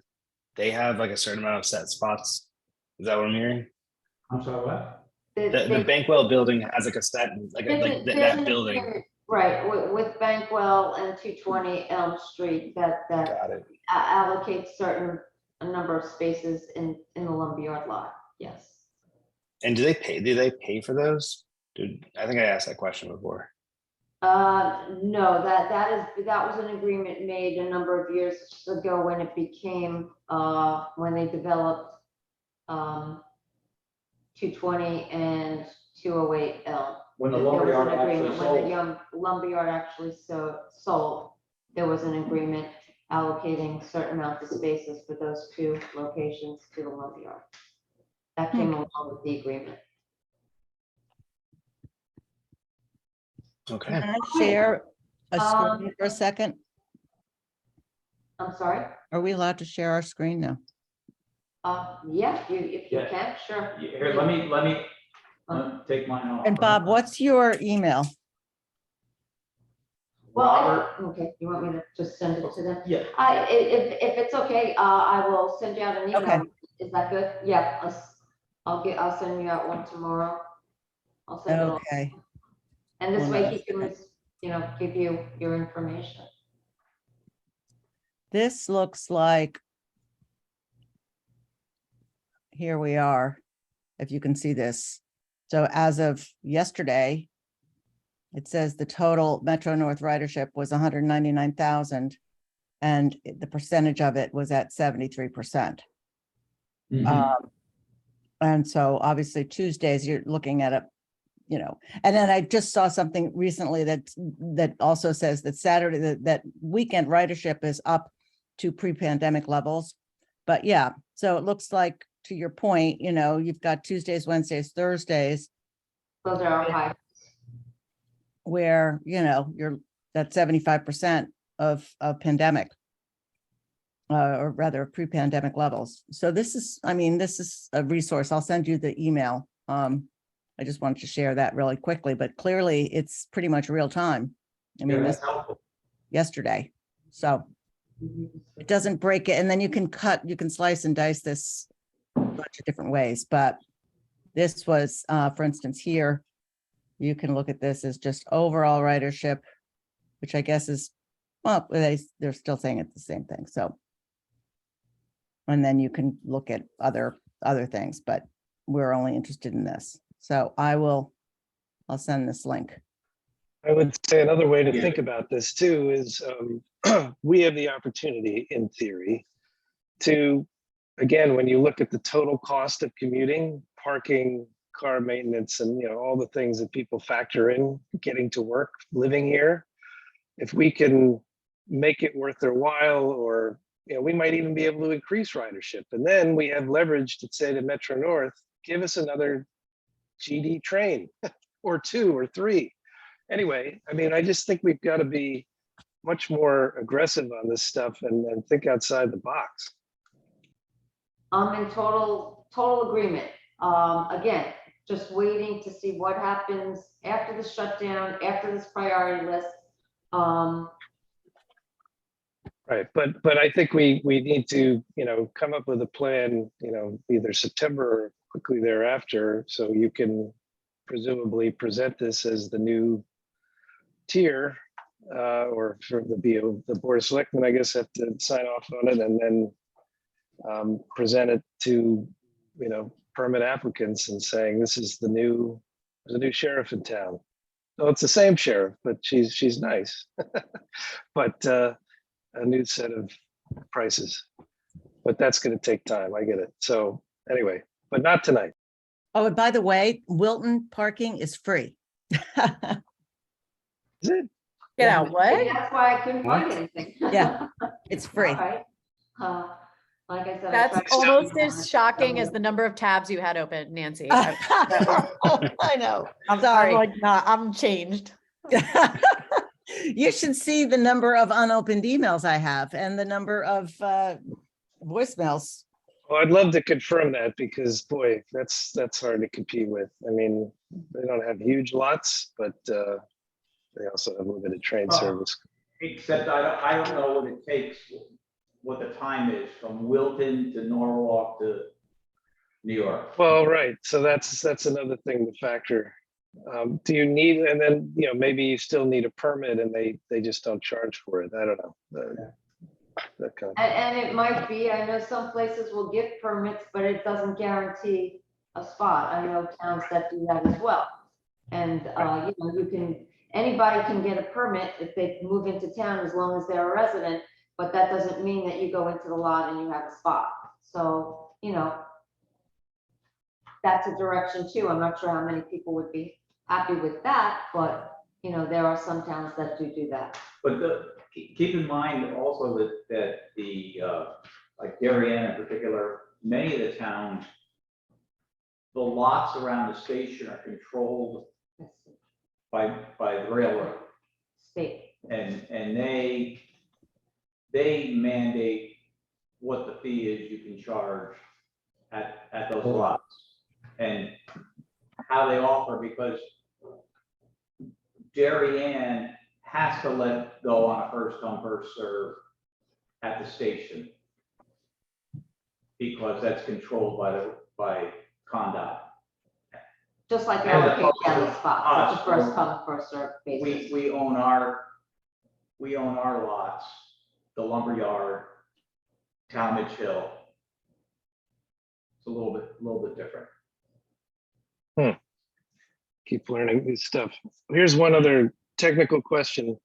[SPEAKER 8] they have like a certain amount of set spots. Is that what I'm hearing?
[SPEAKER 2] I'm sorry, what?
[SPEAKER 8] The Bankwell building has like a set, that building.
[SPEAKER 1] Right, with Bankwell and 220 Elm Street, that
[SPEAKER 8] Got it.
[SPEAKER 1] allocates a number of spaces in the lumberyard lot, yes.
[SPEAKER 8] And do they pay for those? Dude, I think I asked that question before.
[SPEAKER 1] No, that was an agreement made a number of years ago when it became, when they developed 220 and 208 Elm.
[SPEAKER 2] When the
[SPEAKER 1] There was
[SPEAKER 2] lumberyard
[SPEAKER 1] an
[SPEAKER 2] actually
[SPEAKER 1] agreement, when
[SPEAKER 2] sold.
[SPEAKER 1] the young lumberyard actually sold, there was an agreement allocating certain amounts of spaces for those two locations to the lumberyard. That came along with the agreement.
[SPEAKER 8] Okay.
[SPEAKER 4] Can I share a screen for a second?
[SPEAKER 1] I'm sorry?
[SPEAKER 4] Are we allowed to share our screen now?
[SPEAKER 1] Yeah, if you
[SPEAKER 2] Yeah.
[SPEAKER 1] can, sure.
[SPEAKER 2] Here, let me take mine off.
[SPEAKER 4] And Bob, what's your email?
[SPEAKER 1] Well,
[SPEAKER 2] Robert,
[SPEAKER 1] okay, you want me to just send it to them?
[SPEAKER 2] yeah,
[SPEAKER 1] If it's okay, I will send you out an email.
[SPEAKER 4] Okay.
[SPEAKER 1] Is that good? Yeah, I'll send you out one tomorrow. I'll send it all.
[SPEAKER 4] Okay,
[SPEAKER 1] And this
[SPEAKER 4] Well,
[SPEAKER 1] way
[SPEAKER 4] no,
[SPEAKER 1] he can, give you your information.
[SPEAKER 4] this looks like. Here we are, if you can see this. So as of yesterday, it says the total Metro North ridership was 199,000, and the percentage of it was at 73%.
[SPEAKER 2] mhm.
[SPEAKER 4] And so obviously Tuesdays, you're looking at and then I just saw something recently that also says that Saturday, that weekend ridership is up to pre-pandemic levels. But yeah, so it looks like, to your point, you've got Tuesdays, Wednesdays, Thursdays,
[SPEAKER 1] Those are our high.
[SPEAKER 4] where, you're at 75% of pandemic. Or rather pre-pandemic levels. So this is a resource. I'll send you the email. I just wanted to share that really quickly, but clearly it's pretty much real time. I mean,
[SPEAKER 2] Yeah,
[SPEAKER 4] this
[SPEAKER 2] that's helpful.
[SPEAKER 4] yesterday. So it doesn't break it. And then you can slice and dice this a bunch of different ways. But this was, for instance, here, you can look at this as just overall ridership, which I guess is, well, they're still saying it's the same thing. So. And then you can look at other things, but we're only interested in this. So I'll send this link.
[SPEAKER 3] I would say another way to
[SPEAKER 2] Yeah.
[SPEAKER 3] think about this too is we have the opportunity, in theory, to, again, when you look at the total cost of commuting, parking, car maintenance, and all the things that people factor in, getting to work, living here, if we can make it worth their while, or we might even be able to increase ridership. And then we have leverage to say to Metro North, give us another GD train or 2 or 3. Anyway, I just think we've got to be much more aggressive on this stuff and think outside the box.
[SPEAKER 1] I'm in total agreement. Again, just waiting to see what happens after the shutdown, after this priority list.
[SPEAKER 3] Right, but I think we need to, come up with a plan, either September or quickly thereafter, so you can presumably present this as the new tier, or for the Board of Selectmen, I guess, have to sign off on it, and then present it to, permit applicants and saying, there's a new sheriff in town. So it's the same sheriff, but she's nice. But a new set of prices, but that's going to take time. I get it. So anyway, but not tonight.
[SPEAKER 4] Oh, and by the way, Wilton parking is free.
[SPEAKER 3] Is it?
[SPEAKER 5] Get
[SPEAKER 4] Yeah.
[SPEAKER 5] out,
[SPEAKER 1] Maybe
[SPEAKER 5] what?
[SPEAKER 1] that's why I couldn't find
[SPEAKER 2] What?
[SPEAKER 1] anything.
[SPEAKER 4] Yeah, it's free.
[SPEAKER 1] All right. Like I said. I
[SPEAKER 5] That's
[SPEAKER 1] tried to-
[SPEAKER 5] almost as shocking as the number of tabs you had open, Nancy.
[SPEAKER 4] I know.
[SPEAKER 5] I'm
[SPEAKER 4] Sorry.
[SPEAKER 5] like, nah, I'm changed.
[SPEAKER 4] You should see the number of unopened emails I have and the number of voicemails.
[SPEAKER 3] Well, I'd love to confirm that, because boy, that's hard to compete with. They don't have huge lots, but they also have limited train
[SPEAKER 2] Oh.
[SPEAKER 3] service.
[SPEAKER 2] Except I don't know what it takes, what the time is from Wilton to Norwalk to New York.
[SPEAKER 3] Well, right. So that's another thing to factor. Do you need, and then, maybe you still need a permit and they just don't charge for it. I don't know. That kind of.
[SPEAKER 1] And it might be, I know some places will give permits, but it doesn't guarantee a spot. I know towns that do that as well. And, anybody can get a permit if they move into town as long as they're a resident, but that doesn't mean that you go into the lot and you have a spot. So, that's a direction too. I'm not sure how many people would be happy with that, but, there are some towns that do that.
[SPEAKER 2] But keep in mind also that the, like Darien in particular, many of the towns, the lots around the station are controlled by the railroad.
[SPEAKER 1] State.
[SPEAKER 2] And they mandate what the fee is you can charge at those lots. And how they offer, because Jerry Ann has to let go on a first come, first serve at the station. Because that's controlled by Condot.
[SPEAKER 1] Just like
[SPEAKER 2] As
[SPEAKER 1] our
[SPEAKER 2] opposed to
[SPEAKER 1] deli spots, it's a
[SPEAKER 2] us,
[SPEAKER 1] first come, first served basis.
[SPEAKER 2] We own our lots, the lumberyard, Talmadge Hill. It's a little bit different.
[SPEAKER 3] Keep learning new stuff. Here's one other technical question.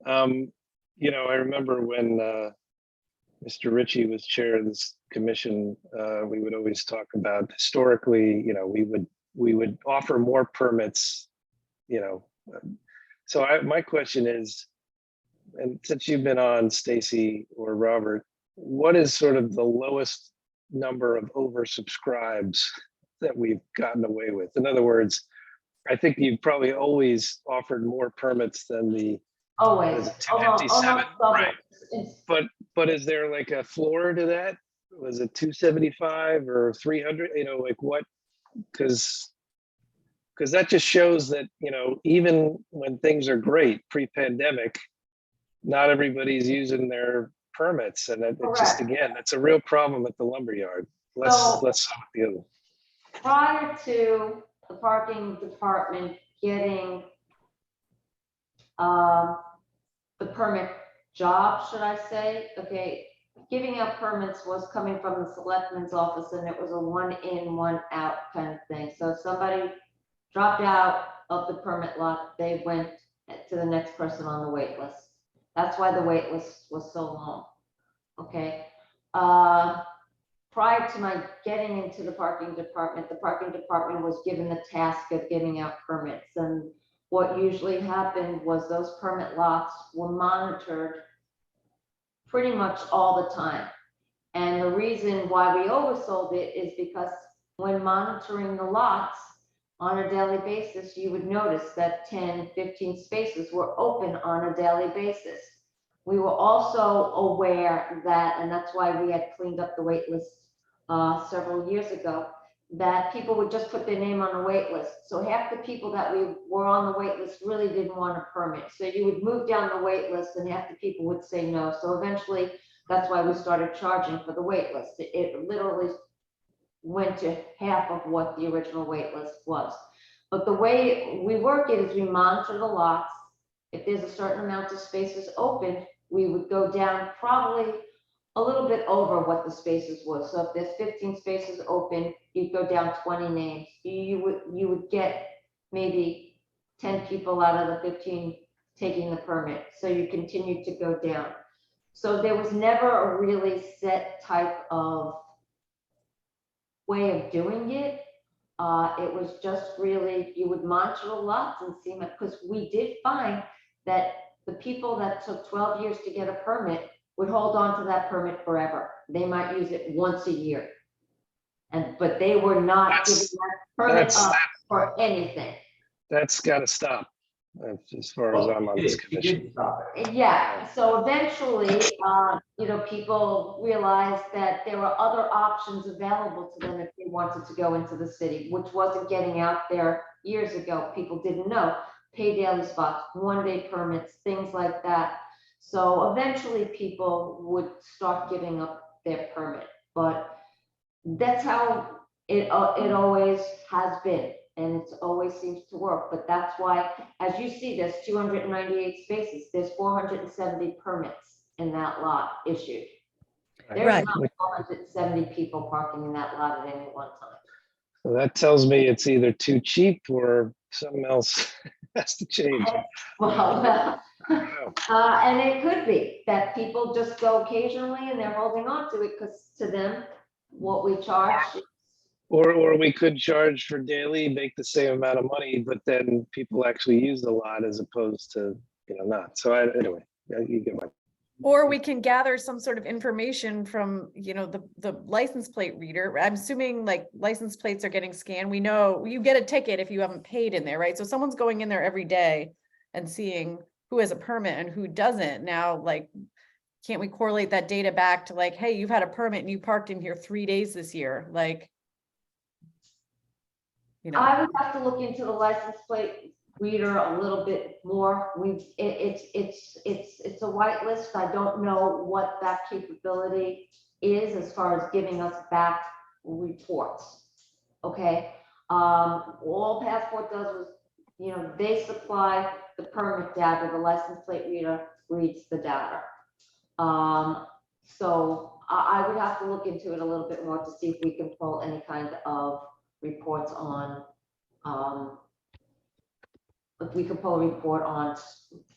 [SPEAKER 3] You know, I remember when Mr. Ritchie was chair of this commission, we would always talk about historically, you know, we would offer more permits, you know. So my question is, and since you've been on, Stacy or Robert, what is sort of the lowest number of oversubscribes that we've gotten away with? In other words, I think you've probably always offered more permits than the,
[SPEAKER 1] Always,
[SPEAKER 3] is it
[SPEAKER 1] almost
[SPEAKER 3] 257?
[SPEAKER 1] double.
[SPEAKER 3] Right.
[SPEAKER 1] It's-
[SPEAKER 3] but is there like a floor to that? Was it 275 or 300? You know, like what? Because that just shows that, you know, even when things are great pre-pandemic, not everybody's using their permits, and it just,
[SPEAKER 1] Correct.
[SPEAKER 3] again, that's a real problem at the lumberyard.
[SPEAKER 1] So-
[SPEAKER 3] Let's start with the other.
[SPEAKER 1] Prior to the parking department getting the permit job, should I say, okay, giving out permits was coming from the selectman's office, and it was a one in, one out kind of thing. So if somebody dropped out of the permit lot, they went to the next person on the wait list. That's why the wait list was so long, okay? Prior to my getting into the parking department was given the task of giving out permits. And what usually happened was those permit lots were monitored pretty much all the time. And the reason why we oversold it is because when monitoring the lots on a daily basis, you would notice that 10, 15 spaces were open on a daily basis. We were also aware that, and that's why we had cleaned up the wait list several years ago, that people would just put their name on the wait list. So half the people that we were on the wait list really didn't want a permit. So you would move down the wait list and half the people would say no. So eventually, that's why we started charging for the wait list. It literally went to half of what the original wait list was. But the way we work it is we monitor the lots. If there's a certain amount of spaces open, we would go down probably a little bit over what the spaces was. So if there's 15 spaces open, you'd go down 20 names. You would get maybe 10 people out of the 15 taking the permit. So you continue to go down. So there was never a really set type of way of doing it. It was just really, you would monitor the lots and see, because we did find that the people that took 12 years to get a permit would hold on to that permit forever. They might use it once a year. But they were not giving that permit up for anything.
[SPEAKER 3] That's got to stop, as far as I'm on this
[SPEAKER 2] You
[SPEAKER 3] commission.
[SPEAKER 2] did stop it.
[SPEAKER 1] Yeah, so eventually, people realized that there were other options available to them if they wanted to go into the city, which wasn't getting out there years ago. People didn't know. Pay daily spots, one-day permits, things like that. So eventually people would start giving up their permit, but that's how it always has been, and it always seems to work. But that's why, as you see, there's 298 spaces, there's 470 permits in that lot issued. There's
[SPEAKER 4] Right.
[SPEAKER 1] not 470 people parking in that lot at any one time.
[SPEAKER 3] So that tells me it's either too cheap or something else has to change.
[SPEAKER 1] Well,
[SPEAKER 3] Wow.
[SPEAKER 1] and it could be that people just go occasionally and they're holding on to it because to them, what we charge.
[SPEAKER 3] Or we could charge for daily, make the same amount of money, but then people actually use the lot as opposed to, not. So anyway, you get my.
[SPEAKER 5] Or we can gather some sort of information from, the license plate reader. I'm assuming like license plates are getting scanned. We know you get a ticket if you haven't paid in there, right? So someone's going in there every day and seeing who has a permit and who doesn't. Now, like, can't we correlate that data back to like, hey, you've had a permit and you parked in here 3 days this year, like. You know,
[SPEAKER 1] I would have to look into the license plate reader a little bit more. It's a whitelist. I don't know what that capability is as far as giving us back reports. Okay, all Passport does was, you know, they supply the permit data, the license plate reader reads the data. So I would have to look into it a little bit more to see if we can pull any kind of reports on, if we could pull a report on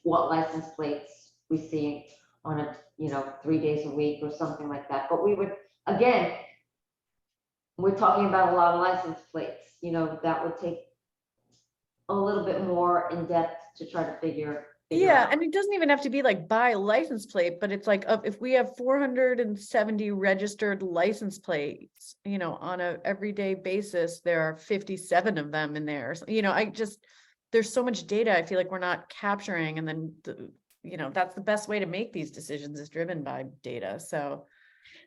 [SPEAKER 1] what license plates we see on a, you know, 3 days a week or something like that. But we would, again, we're talking about a lot of license plates, you know, that would take a little bit more in depth to try to figure
[SPEAKER 5] yeah,
[SPEAKER 1] out.
[SPEAKER 5] and it doesn't even have to be like by license plate, but it's like, if we have 470 registered license plates, you know, on a everyday basis, there are 57 of them in there. So, you know, there's so much data, I feel like we're not capturing, and then, you know, that's the best way to make these decisions is driven by data, so.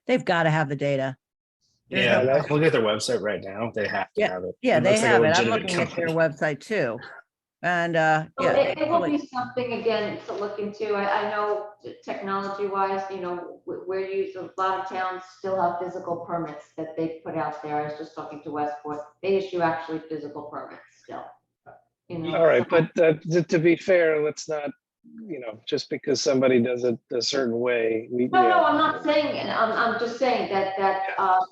[SPEAKER 4] They've got to have the data. There's
[SPEAKER 8] Yeah,
[SPEAKER 4] no
[SPEAKER 8] I'm looking at their website right now. They have to have it.
[SPEAKER 4] Yeah,
[SPEAKER 8] It
[SPEAKER 4] they
[SPEAKER 8] looks like a
[SPEAKER 4] have it. I'm
[SPEAKER 8] legitimate
[SPEAKER 4] looking at their
[SPEAKER 8] company.
[SPEAKER 4] website too. And,
[SPEAKER 1] So
[SPEAKER 4] yeah.
[SPEAKER 1] it will be something again to look into. I know technology wise, you know, we're using, a lot of towns still have physical permits that they put out there. I was just talking to Westport. They issue actually physical permits still. You know,
[SPEAKER 3] All right,
[SPEAKER 1] so-
[SPEAKER 3] but to be fair, let's not, you know, just because somebody does it a certain way, we.
[SPEAKER 1] No,
[SPEAKER 3] you know,
[SPEAKER 1] no, I'm not saying, and I'm just saying that,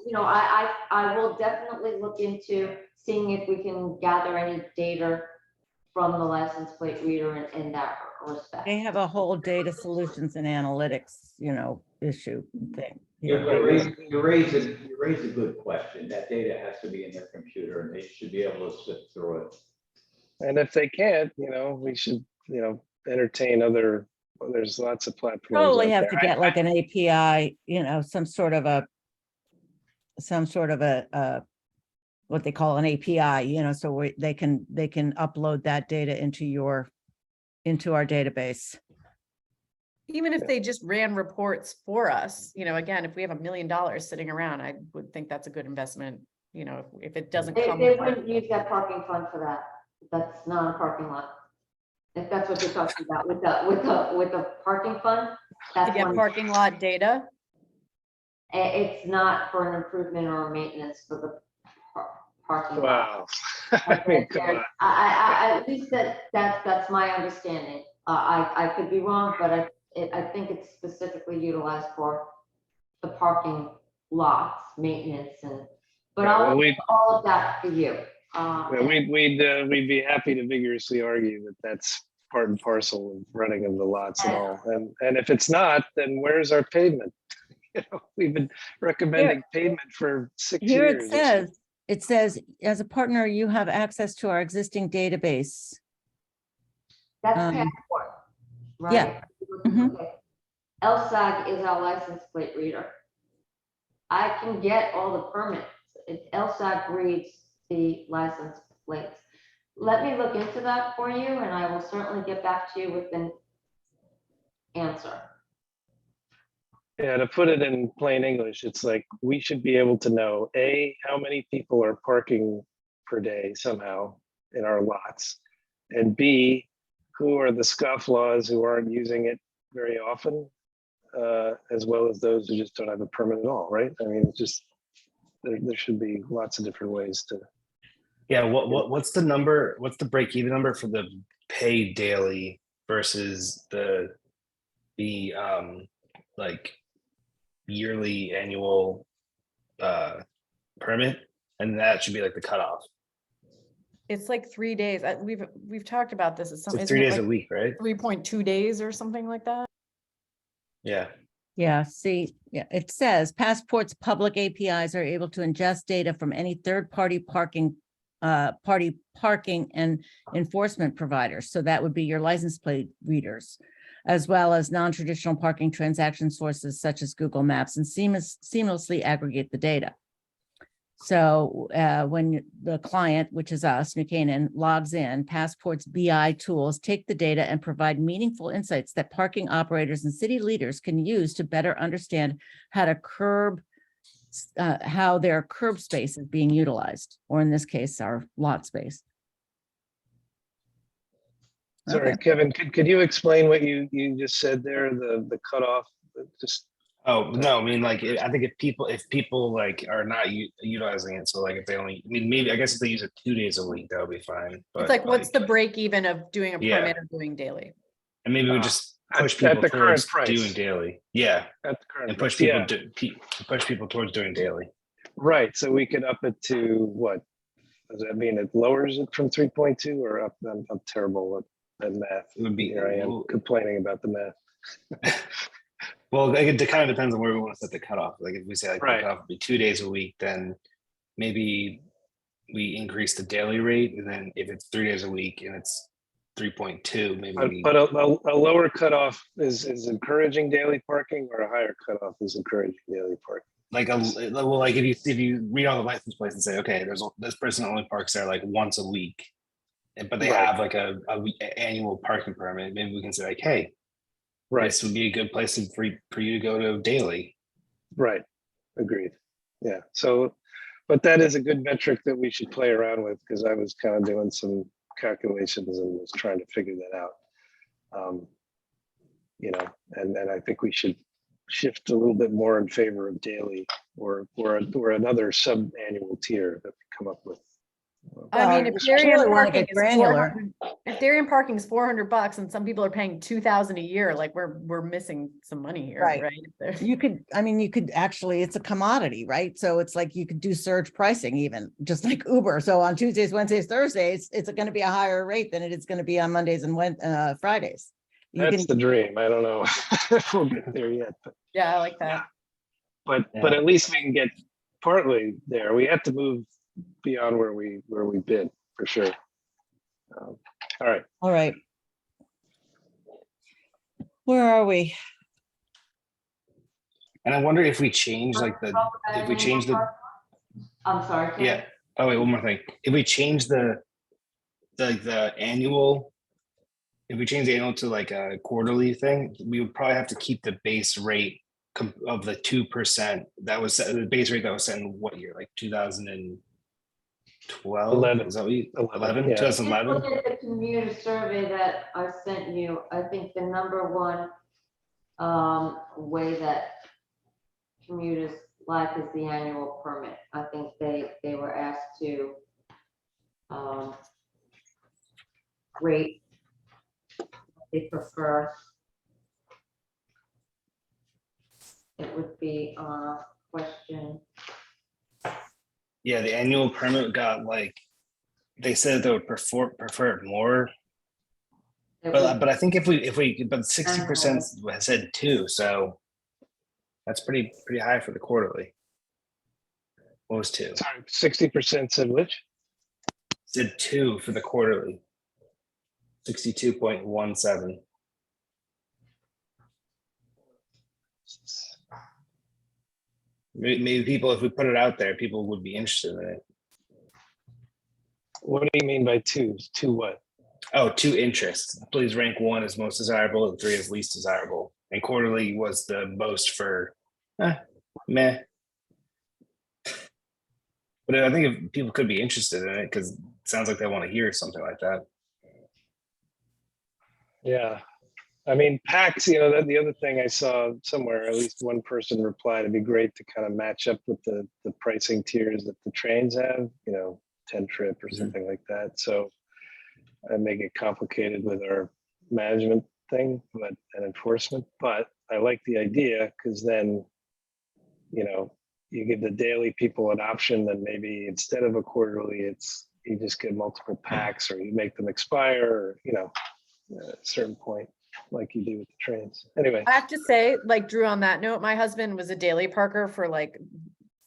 [SPEAKER 1] you know, I will definitely look into seeing if we can gather any data from the license plate reader in that respect.
[SPEAKER 4] They have a whole data solutions and analytics, you know, issue thing.
[SPEAKER 2] You
[SPEAKER 4] Yeah.
[SPEAKER 2] you raise a good question. That data has to be in their computer and they should be able to sift through it.
[SPEAKER 3] And if they can't, you know, we should, you know, entertain other, well, there's lots of platforms.
[SPEAKER 4] Probably
[SPEAKER 3] out
[SPEAKER 4] have to
[SPEAKER 3] there.
[SPEAKER 4] get like an API, you know, some sort of a, what they call an API, you know, so they can upload that data into our database.
[SPEAKER 5] Even if they just ran reports for us, you know, again, if we have $1 million sitting around, I would think that's a good investment, you know, if it doesn't
[SPEAKER 1] They
[SPEAKER 5] come. with
[SPEAKER 1] wouldn't use that parking fund for that. That's not a parking lot. If that's what you're talking about with the parking fund,
[SPEAKER 5] To
[SPEAKER 1] that's
[SPEAKER 5] get
[SPEAKER 1] one,
[SPEAKER 5] parking lot data,
[SPEAKER 1] it's not for an improvement or maintenance for the parking lot.
[SPEAKER 3] Wow. I mean, come on.
[SPEAKER 1] I at least that's my understanding. I could be wrong, but I think it's specifically utilized for the parking lots, maintenance but
[SPEAKER 3] Yeah, well,
[SPEAKER 1] I'll
[SPEAKER 3] we-
[SPEAKER 1] do all of that for you.
[SPEAKER 3] Yeah, we'd be happy to vigorously argue that that's part and parcel of running of the lots and all. And if it's not, then where's our pavement? You know, we've been recommending pavement for 6
[SPEAKER 4] Here
[SPEAKER 3] years.
[SPEAKER 4] it says, as a partner, you have access to our existing database.
[SPEAKER 1] That's
[SPEAKER 4] Um,
[SPEAKER 1] passport, right?
[SPEAKER 4] yeah. Mhm.
[SPEAKER 1] Okay. LSAG is our license plate reader. I can get all the permits. LSAG reads the license plates. Let me look into that for you and I will certainly get back to you with an answer.
[SPEAKER 3] Yeah, to put it in plain English, it's like, we should be able to know, A, how many people are parking per day somehow in our lots. And B, who are the scofflaws who aren't using it very often, as well as those who just don't have a permit at all, right? I mean, it's just, there should be lots of different ways to.
[SPEAKER 8] Yeah, what's the number? What's the break even number for the pay daily versus the like yearly annual permit? And that should be like the cutoff.
[SPEAKER 5] it's like 3 days. We've talked about this. It's
[SPEAKER 8] So
[SPEAKER 5] something,
[SPEAKER 8] 3 days a week, right?
[SPEAKER 5] 3.2 days or something like that.
[SPEAKER 8] Yeah.
[SPEAKER 4] Yeah, see, yeah, it says Passport's public APIs are able to ingest data from any third-party parking and enforcement providers. So that would be your license plate readers, as well as non-traditional parking transaction sources such as Google Maps, and seamlessly aggregate the data. So when the client, which is us, New Canaan, logs in, Passport's BI tools take the data and provide meaningful insights that parking operators and city leaders can use to better understand how to curb, how their curb space is being utilized, or in this case, our lot space.
[SPEAKER 3] Sorry,
[SPEAKER 4] Okay.
[SPEAKER 3] Kevin, could you explain what you just said there, the cutoff? Just,
[SPEAKER 8] Oh, no, I mean, like, I think if people like are not utilizing it, so like if they only, I mean, maybe, I guess if they use it 2 days a week, that would be fine. But
[SPEAKER 5] It's like, what's the break even of doing a
[SPEAKER 8] Yeah.
[SPEAKER 5] permit or doing daily?
[SPEAKER 8] And maybe we
[SPEAKER 3] Ah,
[SPEAKER 8] just
[SPEAKER 3] at-
[SPEAKER 8] push
[SPEAKER 3] at
[SPEAKER 8] people
[SPEAKER 3] the current
[SPEAKER 8] towards
[SPEAKER 3] price.
[SPEAKER 8] doing daily. Yeah,
[SPEAKER 3] at the current
[SPEAKER 8] and push
[SPEAKER 3] price,
[SPEAKER 8] people
[SPEAKER 3] yeah,
[SPEAKER 8] push people towards doing daily.
[SPEAKER 3] right, so we could up it to what? Does that mean it lowers it from 3.2 or up? I'm terrible at math.
[SPEAKER 8] It would be-
[SPEAKER 3] Here I am
[SPEAKER 8] well-
[SPEAKER 3] complaining about the math.
[SPEAKER 8] Well, it kind of depends on where we want to set the cutoff. Like if we say like the
[SPEAKER 3] Right.
[SPEAKER 8] cutoff would be 2 days a week, then maybe we increase the daily rate, and then if it's 3 days a week and it's 3.2, maybe we.
[SPEAKER 3] But a lower cutoff is encouraging daily parking, or a higher cutoff is encouraging daily parking?
[SPEAKER 8] Like well, like if you read all the license plates and say, okay, this person only parks there like once a week, but they
[SPEAKER 3] Right.
[SPEAKER 8] have like a annual parking permit, maybe we can say like, hey,
[SPEAKER 3] Right,
[SPEAKER 8] this would be a good place for you to go to daily.
[SPEAKER 3] right, agreed. Yeah, so, but that is a good metric that we should play around with, because I was kind of doing some calculations and was trying to figure that out. You know, and I think we should shift a little bit more in favor of daily or another sub-annual tier that we come up with.
[SPEAKER 5] I mean,
[SPEAKER 4] Well,
[SPEAKER 5] if
[SPEAKER 4] you
[SPEAKER 5] Darien
[SPEAKER 4] really wanna
[SPEAKER 5] parking
[SPEAKER 4] get
[SPEAKER 5] is
[SPEAKER 4] granular.
[SPEAKER 5] 400, if Darien parking is $400 and some people are paying 2,000 a year, like we're missing some money here,
[SPEAKER 4] Right.
[SPEAKER 5] right?
[SPEAKER 4] You could, I mean, you could actually, it's a commodity, right? So it's like you could do surge pricing even, just like Uber. So on Tuesdays, Wednesdays, Thursdays, it's going to be a higher rate than it is going to be on Mondays and Fridays. You
[SPEAKER 3] That's the
[SPEAKER 4] can,
[SPEAKER 3] dream. I don't know if we'll get there yet,
[SPEAKER 5] Yeah, I like that.
[SPEAKER 3] but
[SPEAKER 8] Yeah.
[SPEAKER 3] at least we can get partly there. We have to move beyond where we bid for sure. All right.
[SPEAKER 4] all right. Where are we?
[SPEAKER 8] And I wonder if we change like if we change the
[SPEAKER 1] I'm sorry. Ken.
[SPEAKER 8] yeah. Oh wait, one more thing. If we change the annual, if we change the annual to like a quarterly thing, we would probably have to keep the base rate of the 2%. That was the base rate that was set in what year? Like 2012?
[SPEAKER 3] 11.
[SPEAKER 8] Is that what you
[SPEAKER 3] 11,
[SPEAKER 8] 11?
[SPEAKER 3] yeah.
[SPEAKER 1] Just
[SPEAKER 8] 2011?
[SPEAKER 1] look at the commuter survey that I sent you. I think the number one way that commuters like is the annual permit. I think they were asked to rate what they prefer. It would be question.
[SPEAKER 8] Yeah, the annual permit got like, they said they would prefer it more.
[SPEAKER 1] It
[SPEAKER 8] But
[SPEAKER 1] would-
[SPEAKER 8] I think but 60% said 2, so that's pretty high for the quarterly. What was 2?
[SPEAKER 3] Sorry, 60% said which?
[SPEAKER 8] Said 2 for the quarterly. 62.17. Maybe people, if we put it out there, people would be interested in it.
[SPEAKER 3] What do you mean by two? Two what?
[SPEAKER 8] Oh, 2 interests. Please rank 1 as most desirable and 3 as least desirable. And quarterly was the most for meh. But I think if people could be interested in it, because it sounds like they want to hear something like that.
[SPEAKER 3] Yeah. I mean, PAX, you know, that the other thing I saw somewhere, at least one person replied, it'd be great to kind of match up with the pricing tiers that the trains have, you know, 10 trip or something like that. So I make it complicated with our management thing, but and enforcement. But I like the idea because then, you know, you give the daily people an option, then maybe instead of a quarterly, it's you just get multiple packs, or you make them expire, or you know, at a certain point, like you do with the trains. Anyway,
[SPEAKER 5] I have to say, like Drew, on that note, my husband was a daily parker for like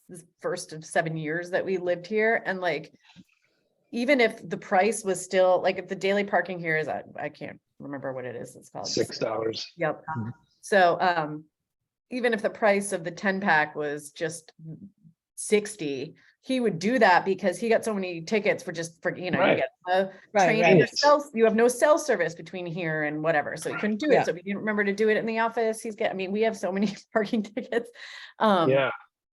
[SPEAKER 5] the first of 7 years that we lived here. And like, even if the price was still like, if the daily parking here is, I can't remember what it is, it's called.
[SPEAKER 3] $6.
[SPEAKER 5] Yep. So, even if the price of the 10 pack was just 60, he would do that because he got so many tickets for you know, you
[SPEAKER 3] Right.
[SPEAKER 5] get the
[SPEAKER 4] Right,
[SPEAKER 5] train,
[SPEAKER 4] right.
[SPEAKER 5] and the cell, you have no cell service between here and whatever, so he couldn't do
[SPEAKER 4] Yeah.
[SPEAKER 5] it. So if he didn't remember to do it in the office, I mean, we have so many parking tickets.
[SPEAKER 3] Yeah,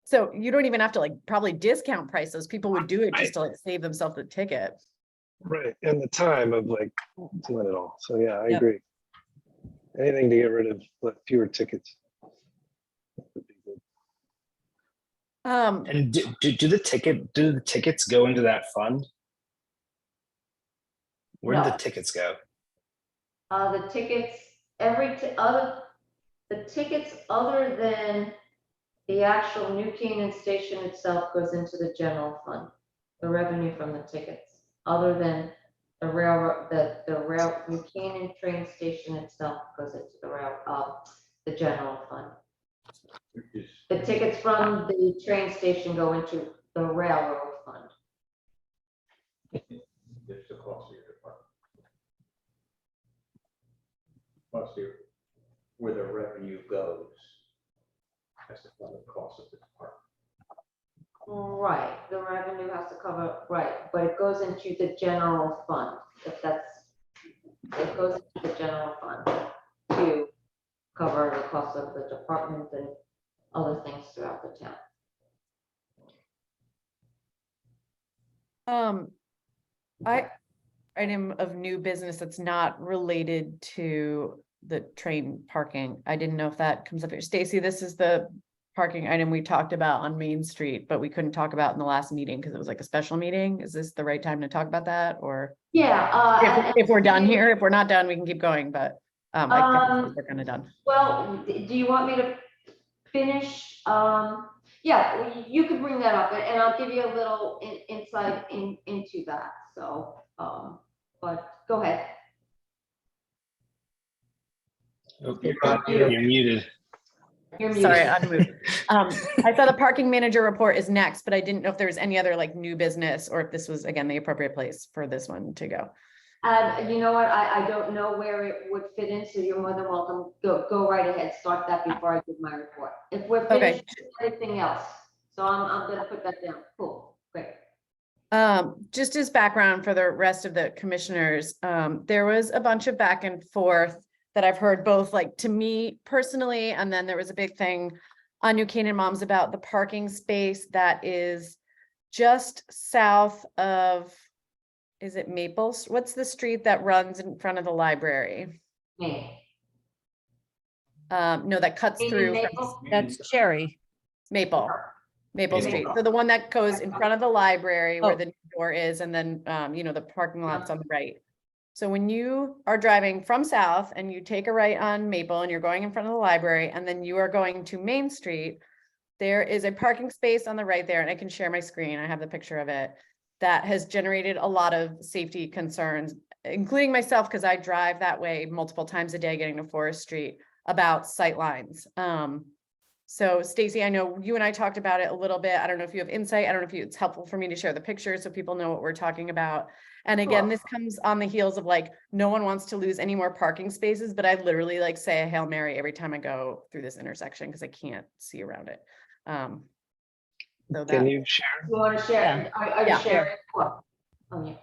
[SPEAKER 5] So you don't even have to like probably discount prices. People would do it
[SPEAKER 3] Right.
[SPEAKER 5] just to like save themselves the ticket.
[SPEAKER 3] right. And the time of like doing it all. So yeah, I
[SPEAKER 4] Yep.
[SPEAKER 3] agree. Anything to get rid of fewer tickets. would be good.
[SPEAKER 8] And do the tickets go into that fund? Where do
[SPEAKER 1] No.
[SPEAKER 8] the tickets go?
[SPEAKER 1] The tickets, the tickets other than the actual New Canaan station itself goes into the general fund. The revenue from the tickets, other than the railroad, the New Canaan train station itself goes into the general fund.
[SPEAKER 2] Which is
[SPEAKER 1] The tickets from the train station go into the railroad fund.
[SPEAKER 2] just the cost of your department. Plus where the revenue goes. That's the cost of the department.
[SPEAKER 1] Right, the revenue has to cover, right, but it goes into the general fund, it goes into the general fund to cover the cost of the department and other things throughout the town.
[SPEAKER 5] Item of new business that's not related to the train parking. I didn't know if that comes up here. Stacy, this is the parking item we talked about on Main Street, but we couldn't talk about in the last meeting because it was like a special meeting. Is this the right time to talk about that, or
[SPEAKER 1] Yeah.
[SPEAKER 5] if we're done here? If we're not done, we can keep going, but I think we're kind of done.
[SPEAKER 1] Well, do you want me to finish? Yeah, you could bring that up and I'll give you a little insight into that, so, but go ahead.
[SPEAKER 8] You're muted.
[SPEAKER 1] You're muted.
[SPEAKER 5] Sorry, unmoved. I saw the parking manager report is next, but I didn't know if there was any other like new business or if this was, again, the appropriate place for this one to go.
[SPEAKER 1] You know what, I don't know where it would fit in, so you're more than welcome, go right ahead, start that before I give my report. If we're
[SPEAKER 5] Okay.
[SPEAKER 1] finished with everything else, so I'm gonna put that down, cool, great.
[SPEAKER 5] Just as background for the rest of the commissioners, there was a bunch of back and forth that I've heard both like to me personally, and then there was a big thing on New Canaan Moms about the parking space that is just south of, is it Maples? What's the street that runs in front of the library?
[SPEAKER 1] Me.
[SPEAKER 5] No, that cuts
[SPEAKER 1] Meaning
[SPEAKER 5] through from
[SPEAKER 1] Maple?
[SPEAKER 4] That's Cherry.
[SPEAKER 5] Maple
[SPEAKER 8] Maple.
[SPEAKER 5] Street. So the one that goes in front of the library where
[SPEAKER 4] Oh.
[SPEAKER 5] the new door is, and then, the parking lot's on the right. So when you are driving from south and you take a right on Maple and you're going in front of the library, and then you are going to Main Street, there is a parking space on the right there, and I can share my screen. I have the picture of it. That has generated a lot of safety concerns, including myself, because I drive that way multiple times a day getting to Forest Street, about sight lines. So Stacy, I know you and I talked about it a little bit. I don't know if you have insight. I don't know if it's helpful for me to share the picture so people know what we're talking about. And again,
[SPEAKER 1] Sure.
[SPEAKER 5] this comes on the heels of like, no one wants to lose any more parking spaces, but I literally like say a Hail Mary every time I go through this intersection because I can't see around it. So
[SPEAKER 3] Can
[SPEAKER 5] that,
[SPEAKER 3] you share?
[SPEAKER 1] You wanna share, are you
[SPEAKER 5] Yeah.
[SPEAKER 1] sharing? What? Oh, yeah.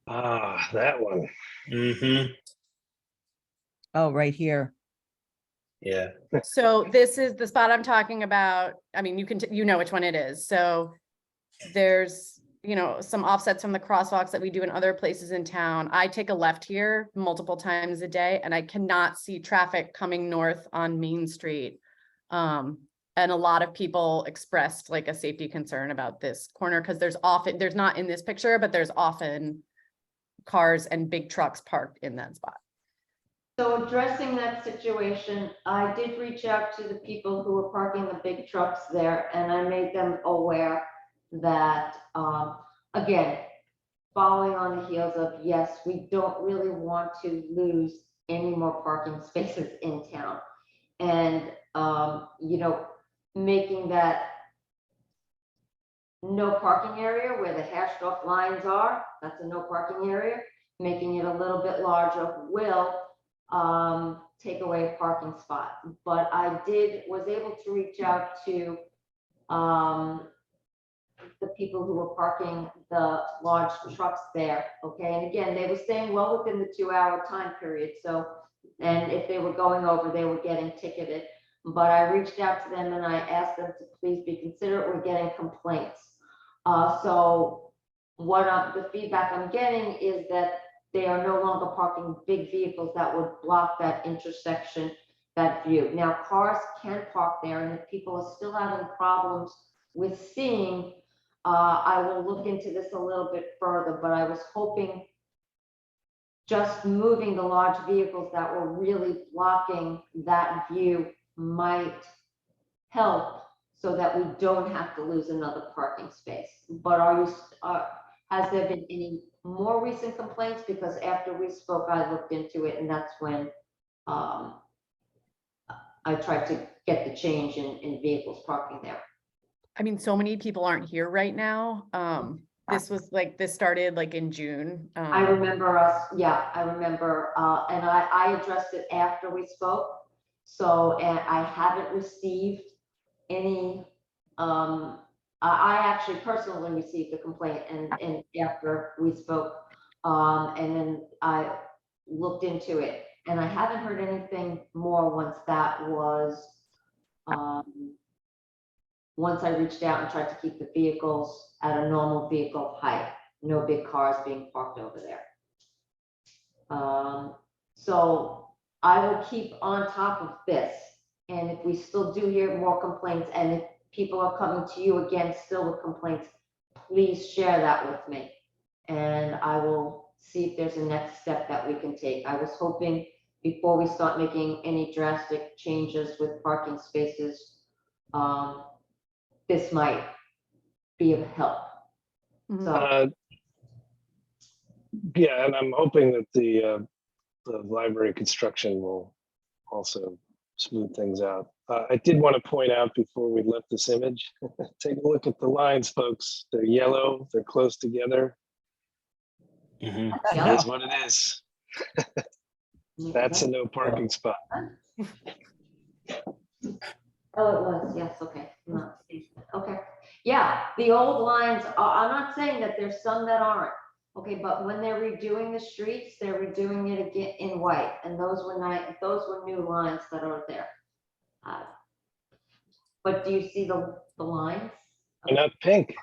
[SPEAKER 3] Ah, that one.
[SPEAKER 8] Mm-hmm.
[SPEAKER 4] Oh, right here.
[SPEAKER 8] Yeah.
[SPEAKER 5] so this is the spot I'm talking about. I mean, you know which one it is. So there's, some offsets from the crosswalks that we do in other places in town. I take a left here multiple times a day and I cannot see traffic coming north on Main Street. And a lot of people expressed like a safety concern about this corner because there's not in this picture, but there's often cars and big trucks parked in that spot.
[SPEAKER 1] So addressing that situation, I did reach out to the people who were parking the big trucks there, and I made them aware that, again, following on the heels of, yes, we don't really want to lose any more parking spaces in town. And, making that no parking area where the hashed off lines are. That's a no parking area. Making it a little bit larger will take away a parking spot. But I was able to reach out to the people who were parking the large trucks there, okay? And again, they were staying well within the 2-hour time period, so, and if they were going over, they were getting ticketed. But I reached out to them and I asked them to please be considerate, we're getting complaints. So the feedback I'm getting is that they are no longer parking big vehicles that would block that intersection, that view. Now, cars can park there, and if people are still having problems with seeing, I will look into this a little bit further, but I was hoping just moving the large vehicles that were really blocking that view might help so that we don't have to lose another parking space. But has there been any more recent complaints? Because after we spoke, I looked into it, and that's when I tried to get the change in vehicles parking there.
[SPEAKER 5] I mean, so many people aren't here right now. This started like in June.
[SPEAKER 1] I remember I remember, and I addressed it after we spoke. So, and I haven't received any, I actually personally received a complaint and after we spoke, and then I looked into it, and I haven't heard anything more once that was, once I reached out and tried to keep the vehicles at a normal vehicle height, no big cars being parked over there. So I will keep on top of this. And if we still do hear more complaints, and if people are coming to you again still with complaints, please share that with me. And I will see if there's a next step that we can take. I was hoping before we start making any drastic changes with parking spaces, this might be of help.
[SPEAKER 5] Mhm.
[SPEAKER 1] So,
[SPEAKER 3] Yeah, and I'm hoping that the library construction will also smooth things out. I did want to point out before we left this image, take a look at the lines, folks. They're yellow, they're close together.
[SPEAKER 8] Mhm.
[SPEAKER 3] That's what it is. That's a no parking spot.
[SPEAKER 1] oh, it was, yes, okay. No, okay. Yeah, the old lines, I'm not saying that there's some that aren't. Okay, but when they're redoing the streets, they're redoing it again in white, and those were new lines that are there. But do you see the lines?
[SPEAKER 3] They're not pink.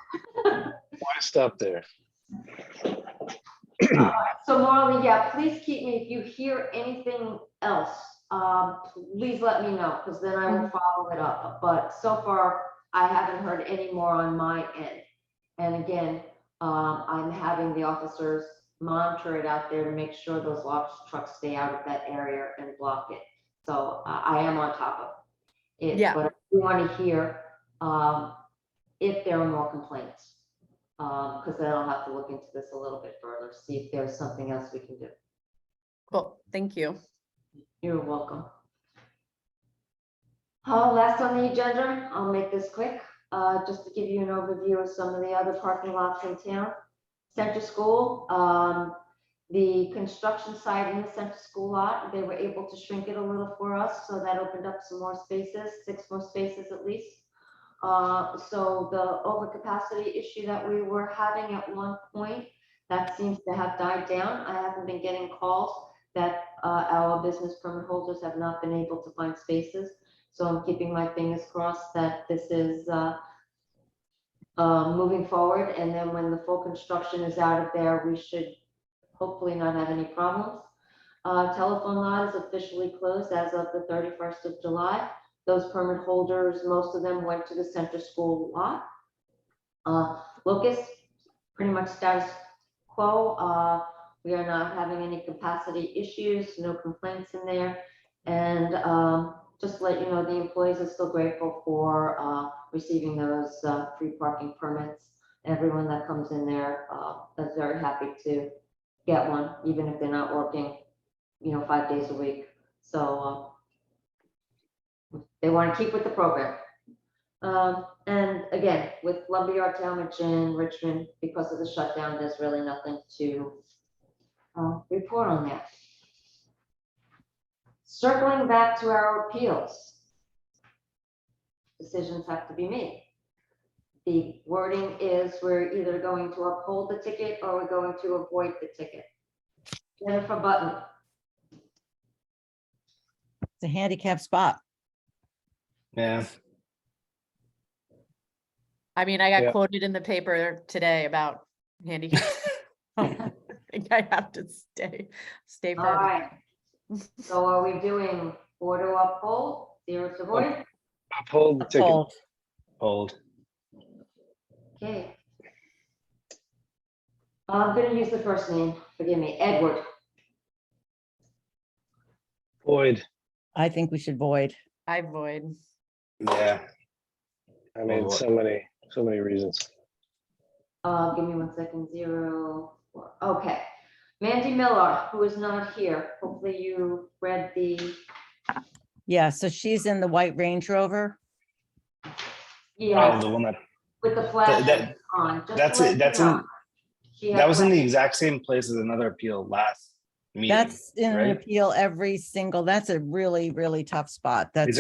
[SPEAKER 3] Why stop there?
[SPEAKER 1] So Marley, yeah, please keep me, if you hear anything else, please let me know, because then I will follow it up. But so far, I haven't heard any more on my end. And again, I'm having the officers monitor it out there to make sure those large trucks stay out of that area and block it. So I am on top of it.
[SPEAKER 5] Yeah.
[SPEAKER 1] But I do want to hear if there are more complaints. Because then I'll have to look into this a little bit further, see if there's something else we can do.
[SPEAKER 5] Cool, thank you.
[SPEAKER 1] You're welcome. Last on the agenda, I'll make this quick, just to give you an overview of some of the other parking lots in town. Center School, the construction site in the Center School lot, they were able to shrink it a little for us, so that opened up some more spaces, 6 more spaces at least. So the overcapacity issue that we were having at one point, that seems to have died down. I haven't been getting calls that our business permit holders have not been able to find spaces. So I'm keeping my fingers crossed that this is moving forward. And then when the full construction is out of there, we should hopefully not have any problems. Telephone lot is officially closed as of the 31st of July. Those permit holders, most of them went to the Center School lot. Locust, pretty much status quo. We are not having any capacity issues, no complaints in there. And just to let you know, the employees are still grateful for receiving those free parking permits. Everyone that comes in there is very happy to get one, even if they're not working, 5 days a week. So they want to keep with the program. And again, with lumberyard, Talmadge, and Richmond, because of the shutdown, there's really nothing to report on that. Circling back to our appeals. Decisions have to be made. The wording is we're either going to uphold the ticket or we're going to avoid the ticket. Jennifer Button.
[SPEAKER 4] It's a handicap spot.
[SPEAKER 8] Yeah.
[SPEAKER 5] I mean, I got
[SPEAKER 3] Yeah.
[SPEAKER 5] quoted in the paper today about handicap. I think I have to stay
[SPEAKER 1] All
[SPEAKER 5] firm.
[SPEAKER 1] right. So are we doing 4 to uphold, 0 to avoid?
[SPEAKER 3] Uphold the ticket.
[SPEAKER 4] Uphold.
[SPEAKER 8] Hold.
[SPEAKER 1] Okay. I'm gonna use the first name, forgive me, Edward.
[SPEAKER 3] Void.
[SPEAKER 4] I think we should void.
[SPEAKER 5] I void.
[SPEAKER 8] Yeah.
[SPEAKER 3] I mean,
[SPEAKER 8] Void.
[SPEAKER 3] so many reasons.
[SPEAKER 1] Give me 1 second, 0, 4, okay. Mandy Miller, who is not here, hopefully you read the,
[SPEAKER 4] Yeah, so she's in the white Range Rover.
[SPEAKER 8] Oh,
[SPEAKER 1] yeah,
[SPEAKER 8] the one that,
[SPEAKER 1] with the flash
[SPEAKER 8] that-
[SPEAKER 1] on. just to
[SPEAKER 8] that's
[SPEAKER 1] let
[SPEAKER 8] it.
[SPEAKER 1] you
[SPEAKER 8] That's
[SPEAKER 1] know.
[SPEAKER 8] in,
[SPEAKER 1] She had
[SPEAKER 8] that was in the
[SPEAKER 1] flash-
[SPEAKER 8] exact same place as another appeal last meeting.
[SPEAKER 4] That's in an
[SPEAKER 8] right?
[SPEAKER 4] appeal every single, that's a really, really tough spot. That's,
[SPEAKER 8] Is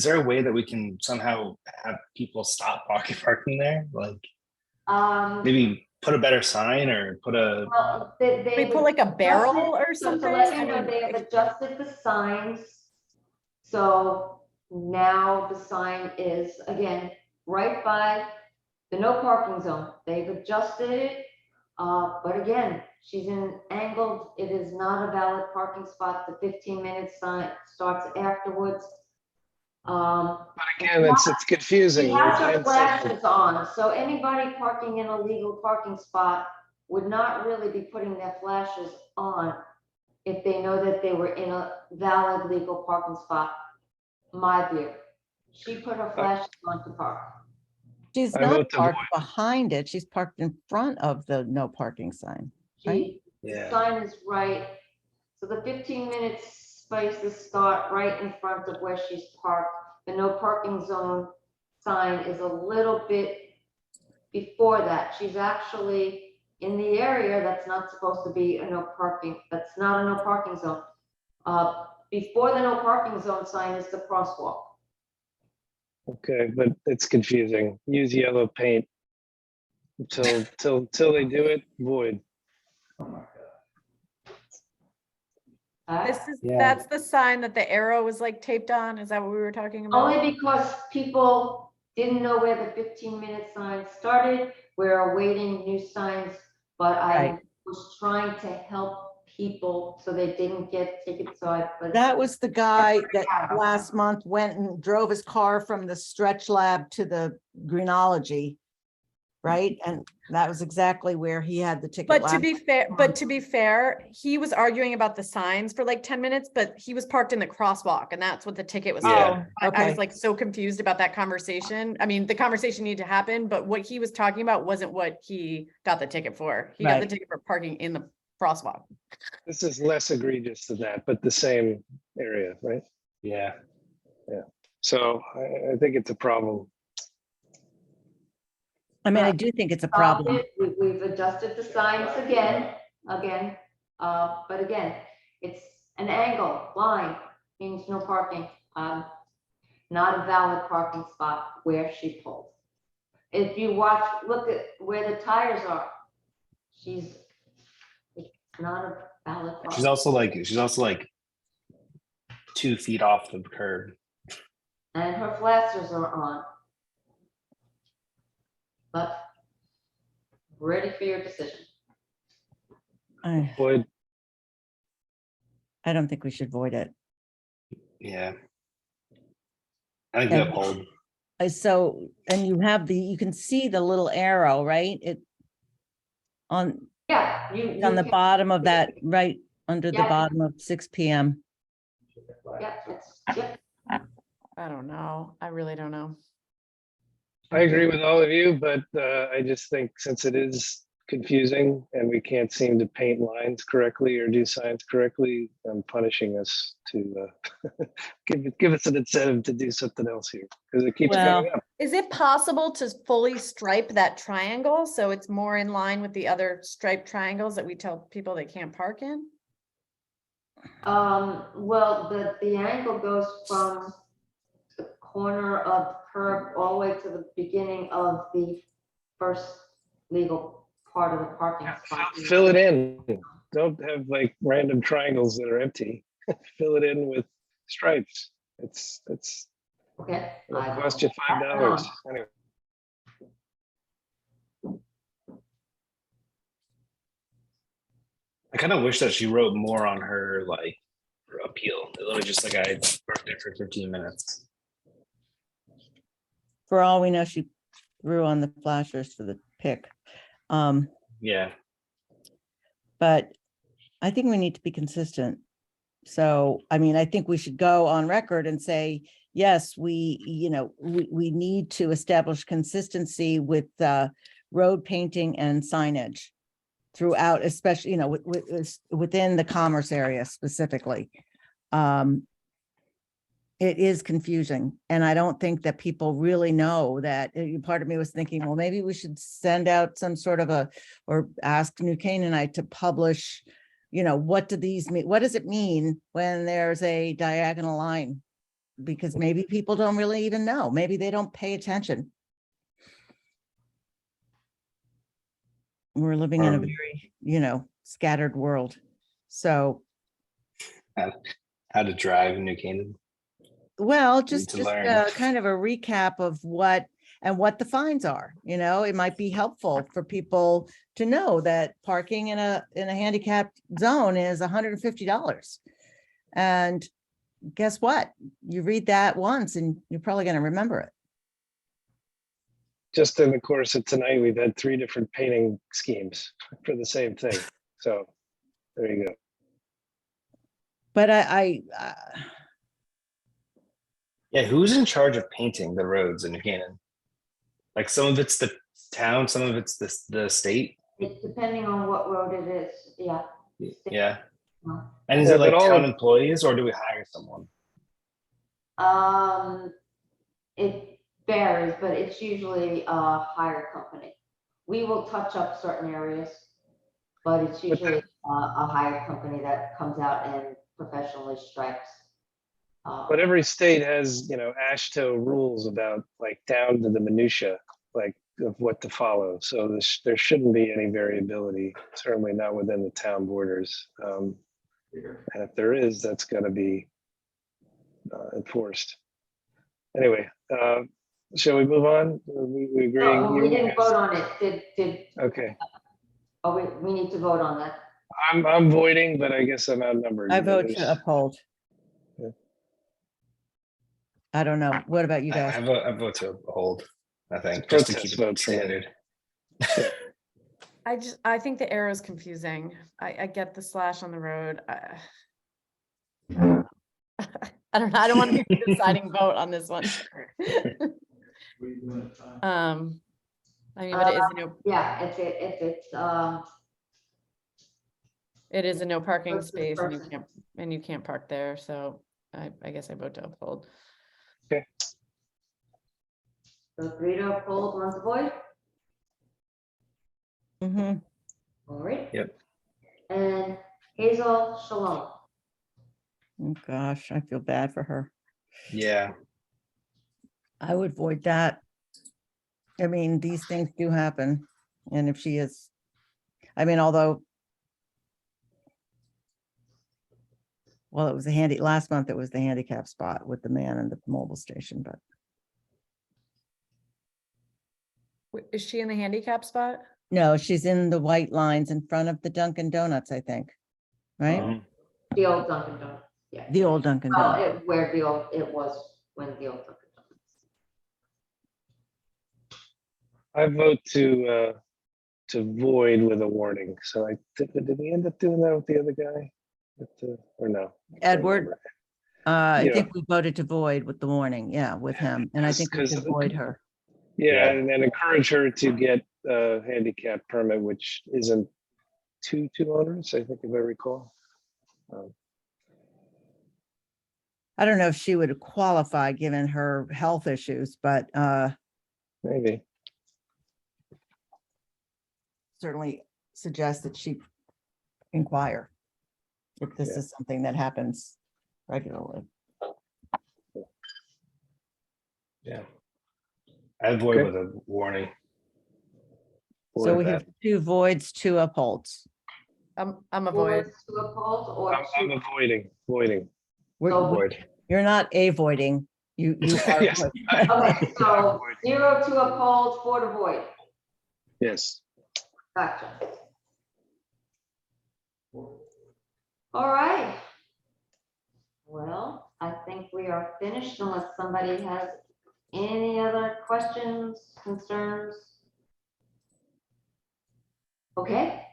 [SPEAKER 8] there a way that we can somehow have people stop parking there? Like maybe put a better sign or put a,
[SPEAKER 1] Well, they
[SPEAKER 5] We put like a barrel or
[SPEAKER 1] So
[SPEAKER 5] something?
[SPEAKER 1] to let
[SPEAKER 5] I
[SPEAKER 1] you know,
[SPEAKER 5] mean,
[SPEAKER 1] they have adjusted the signs. So now the sign is, again, right by the no parking zone. They've adjusted it. But again, she's in angled, it is not a valid parking spot. The 15-minute sign starts afterwards.
[SPEAKER 3] But again, it's confusing.
[SPEAKER 1] She
[SPEAKER 3] You
[SPEAKER 1] has her
[SPEAKER 3] can say-
[SPEAKER 1] flashes on, so anybody parking in a legal parking spot would not really be putting their flashes on if they know that they were in a valid legal parking spot, my view. She put her flashes on to park.
[SPEAKER 4] she's
[SPEAKER 3] I
[SPEAKER 4] not
[SPEAKER 3] vote to
[SPEAKER 4] parked behind it. She's parked in front of the no parking sign.
[SPEAKER 1] She, the
[SPEAKER 8] yeah.
[SPEAKER 1] sign is right, so the 15-minute spaces start right in front of where she's parked. The no parking zone sign is a little bit before that. She's actually in the area that's not supposed to be a no parking, that's not a no parking zone. Before the no parking zone sign is the crosswalk.
[SPEAKER 3] Okay, but it's confusing. Use yellow paint. Till they do it, void.
[SPEAKER 2] Oh my God.
[SPEAKER 1] Alright?
[SPEAKER 8] Yeah.
[SPEAKER 5] That's the sign that the arrow was like taped on. Is that what we were talking about?
[SPEAKER 1] Only because people didn't know where the 15-minute sign started. We're awaiting new signs, but I
[SPEAKER 4] Right.
[SPEAKER 1] was trying to help people so they didn't get tickets, so I put.
[SPEAKER 4] That was the guy that last month went and drove his car from the Stretch Lab to the Greenology. Right? And that was exactly where he had the ticket.
[SPEAKER 5] But to
[SPEAKER 4] last-
[SPEAKER 5] be fair, he was arguing about the signs for like 10 minutes, but he was parked in the crosswalk and that's what the ticket was.
[SPEAKER 8] Yeah.
[SPEAKER 5] for. I
[SPEAKER 4] Okay.
[SPEAKER 5] was like so confused about that conversation. I mean, the conversation needed to happen, but what he was talking about wasn't what he got the ticket for. He got the
[SPEAKER 4] Right.
[SPEAKER 5] ticket for parking in the crosswalk.
[SPEAKER 3] This is less egregious than that, but the same area, right?
[SPEAKER 8] Yeah.
[SPEAKER 3] So I think it's a problem.
[SPEAKER 4] I mean, I do think it's a
[SPEAKER 1] Solved
[SPEAKER 4] problem.
[SPEAKER 1] it. We've adjusted the signs again, but again, it's an angle, line, means no parking. Not a valid parking spot where she pulled. If you watch, look at where the tires are. It's not a valid.
[SPEAKER 8] She's
[SPEAKER 1] parking.
[SPEAKER 8] also like 2 feet off the curb.
[SPEAKER 1] And her flashers are on. But ready for your decision.
[SPEAKER 4] I
[SPEAKER 3] Void.
[SPEAKER 4] don't think we should void it.
[SPEAKER 8] Yeah. I think we
[SPEAKER 4] And-
[SPEAKER 8] uphold.
[SPEAKER 4] So, and you have you can see the little arrow, right? It on
[SPEAKER 1] Yeah,
[SPEAKER 4] on the
[SPEAKER 1] can-
[SPEAKER 4] bottom of that, right under the
[SPEAKER 1] Yeah.
[SPEAKER 4] bottom of 6 PM.
[SPEAKER 1] Yeah, yep.
[SPEAKER 5] I don't know. I really don't know.
[SPEAKER 3] I agree with all of you, but I just think since it is confusing and we can't seem to paint lines correctly or do signs correctly, I'm punishing us to give us an incentive to do something else here because it keeps
[SPEAKER 4] Well,
[SPEAKER 3] coming up.
[SPEAKER 5] Is it possible to fully stripe that triangle so it's more in line with the other striped triangles that we tell people they can't park in?
[SPEAKER 1] Well, the angle goes from the corner of curb all the way to the beginning of the first legal part of the parking spot.
[SPEAKER 3] Fill it in. Don't have like random triangles that are empty. Fill it in with stripes. It's
[SPEAKER 1] Okay.
[SPEAKER 3] it'll
[SPEAKER 1] I
[SPEAKER 3] cost
[SPEAKER 1] will
[SPEAKER 3] you
[SPEAKER 1] pass that
[SPEAKER 3] $5.
[SPEAKER 1] on.
[SPEAKER 3] Anyway,
[SPEAKER 8] I kind of wish that she wrote more on her like her appeal. It literally just like I worked there for 15 minutes.
[SPEAKER 4] For all we know, she threw on the flashers for the pick.
[SPEAKER 8] Yeah.
[SPEAKER 4] But I think we need to be consistent. So, I mean, I think we should go on record and say, yes, we need to establish consistency with road painting and signage throughout, especially, within the commerce area specifically. It is confusing, and I don't think that people really know that. Part of me was thinking, well, maybe we should send out some sort of or ask New Canaanite to publish, what do these mean? What does it mean when there's a diagonal line? Because maybe people don't really even know. Maybe they don't pay attention. We're living in a very, scattered world. So,
[SPEAKER 8] How to drive in New Canaan.
[SPEAKER 4] well,
[SPEAKER 8] Need
[SPEAKER 4] just
[SPEAKER 8] to learn.
[SPEAKER 4] kind of a recap of what the fines are. It might be helpful for people to know that parking in a handicapped zone is $150. And guess what? You read that once and you're probably going to remember it.
[SPEAKER 3] just in the course of tonight, we've had 3 different painting schemes for the same thing. So there you go.
[SPEAKER 4] But
[SPEAKER 8] Yeah, who's in charge of painting the roads in New Canaan? Like some of it's the town, some of it's the state.
[SPEAKER 1] It's depending on what road it is, yeah.
[SPEAKER 8] Yeah.
[SPEAKER 1] No.
[SPEAKER 8] And is
[SPEAKER 3] Yeah,
[SPEAKER 8] it like
[SPEAKER 3] but all
[SPEAKER 8] town
[SPEAKER 3] of-
[SPEAKER 8] employees or do we hire someone?
[SPEAKER 1] It varies, but it's usually a hire company. We will touch up certain areas, but it's usually a hire company that comes out and professionally stripes.
[SPEAKER 3] But every state has, AASHTO rules about like down to the minutia, like of what to follow. So there shouldn't be any variability, certainly not within the town borders. And if there is, that's got to be enforced. Anyway, shall we move on? We agree.
[SPEAKER 1] No, we didn't vote on it.
[SPEAKER 3] Okay,
[SPEAKER 1] We need to vote on that.
[SPEAKER 3] I'm voiding, but I guess I'm outnumbered.
[SPEAKER 4] I vote to uphold.
[SPEAKER 3] Yeah.
[SPEAKER 4] I don't know. What about you guys?
[SPEAKER 8] I vote to hold, I think,
[SPEAKER 3] It's a
[SPEAKER 8] just to
[SPEAKER 3] protest
[SPEAKER 8] keep it
[SPEAKER 3] vote for me.
[SPEAKER 8] standard.
[SPEAKER 5] I think the arrow is confusing. I get the slash on the road. I don't know. I don't want to be the deciding vote on this one. I mean, but it is
[SPEAKER 1] Yeah,
[SPEAKER 5] it is a no parking
[SPEAKER 1] Goes to the
[SPEAKER 5] space
[SPEAKER 1] person.
[SPEAKER 5] and you can't park there. So I guess I vote to uphold.
[SPEAKER 1] so 3 to uphold, 1 to void.
[SPEAKER 4] Mhm.
[SPEAKER 1] All right.
[SPEAKER 8] Yep.
[SPEAKER 1] And Hazel Shalom.
[SPEAKER 4] Oh, gosh, I feel bad for her.
[SPEAKER 8] Yeah.
[SPEAKER 4] I would void that. I mean, these things do happen. And if she is, although, well, it was last month, it was the handicap spot with the man and the mobile station, but
[SPEAKER 5] Is she in the handicap spot?
[SPEAKER 4] no, she's in the white lines in front of the Dunkin' Donuts, I think. Right?
[SPEAKER 8] Mhm.
[SPEAKER 1] The old Dunkin' Donuts. Yeah.
[SPEAKER 4] The old Dunkin'
[SPEAKER 1] Well,
[SPEAKER 4] Donuts.
[SPEAKER 1] it was when the old Dunkin' Donuts.
[SPEAKER 3] I vote to void with a warning. So did we end up doing that with the other guy? Or no?
[SPEAKER 4] Edward, I
[SPEAKER 3] Yeah.
[SPEAKER 4] think we voted to void with the warning, yeah, with him. And I think we should void her.
[SPEAKER 3] Yeah,
[SPEAKER 8] Yeah.
[SPEAKER 3] and encourage her to get a handicap permit, which isn't two owners, I think, if I recall.
[SPEAKER 4] I don't know if she would qualify given her health issues, but
[SPEAKER 3] maybe.
[SPEAKER 4] Certainly suggest that she inquire if this
[SPEAKER 3] Yeah.
[SPEAKER 4] is something that happens regularly.
[SPEAKER 8] Yeah. I void
[SPEAKER 3] Okay.
[SPEAKER 8] with a warning.
[SPEAKER 4] So
[SPEAKER 3] Void
[SPEAKER 4] we
[SPEAKER 3] that.
[SPEAKER 4] have 2 voids, 2 upholds.
[SPEAKER 5] I'm a
[SPEAKER 1] Or
[SPEAKER 5] void.
[SPEAKER 1] to oppose or
[SPEAKER 3] I'm
[SPEAKER 1] to.
[SPEAKER 3] avoiding.
[SPEAKER 4] We're-
[SPEAKER 1] So-
[SPEAKER 3] Void.
[SPEAKER 4] You're not avoiding, you are.
[SPEAKER 3] Yes.
[SPEAKER 4] void.
[SPEAKER 1] Okay, so 0 to uphold, 4 to void.
[SPEAKER 3] Yes.
[SPEAKER 1] Gotcha. All right. Well, I think we are finished unless somebody has any other questions, concerns. Okay.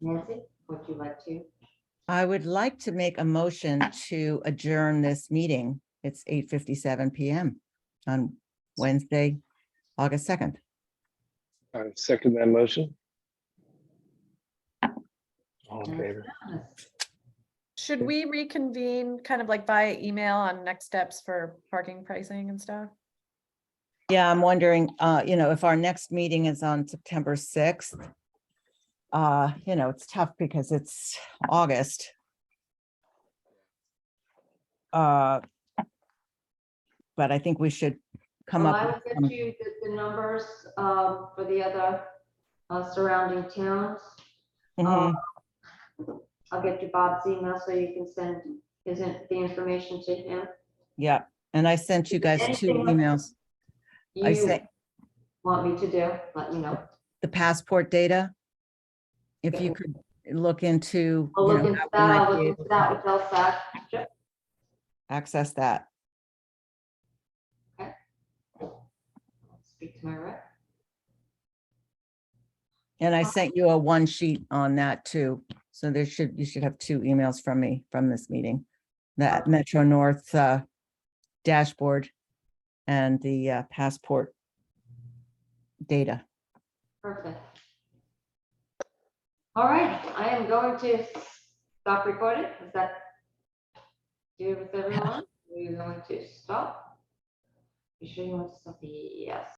[SPEAKER 1] Nancy, would you like to?
[SPEAKER 4] I would like to make a motion to adjourn this meeting. It's 8:57 PM on Wednesday, August 2nd.
[SPEAKER 3] I second that motion.
[SPEAKER 8] All in favor?
[SPEAKER 5] Should we reconvene kind of like via email on next steps for parking pricing and stuff?
[SPEAKER 4] Yeah, I'm wondering, if our next meeting is on September 6th. It's tough because it's August. But I think we should come
[SPEAKER 1] Well,
[SPEAKER 4] up.
[SPEAKER 1] I
[SPEAKER 4] with
[SPEAKER 1] will get
[SPEAKER 4] some-
[SPEAKER 1] you the numbers for the other surrounding towns.
[SPEAKER 4] Mhm.
[SPEAKER 1] I'll get you Bob's email so you can send the information to him.
[SPEAKER 4] Yeah, and I sent you guys 2
[SPEAKER 1] Anything else?
[SPEAKER 4] emails. I
[SPEAKER 1] You
[SPEAKER 4] sent
[SPEAKER 1] want me to do, let me know.
[SPEAKER 4] the passport data. If you could look into,
[SPEAKER 1] I'll look into
[SPEAKER 4] how we
[SPEAKER 1] that,
[SPEAKER 4] might
[SPEAKER 1] I'll
[SPEAKER 4] be
[SPEAKER 1] look
[SPEAKER 4] able
[SPEAKER 1] into that with LSAC.
[SPEAKER 4] to access that.
[SPEAKER 1] Speak to my rep.
[SPEAKER 4] And I sent you a 1 sheet on that too. So you should have 2 emails from me from this meeting. That Metro North dashboard and the passport data.
[SPEAKER 1] Perfect. All right, I am going to stop recording. Is that good with everyone? We're going to stop. You sure you want to stop? Yes.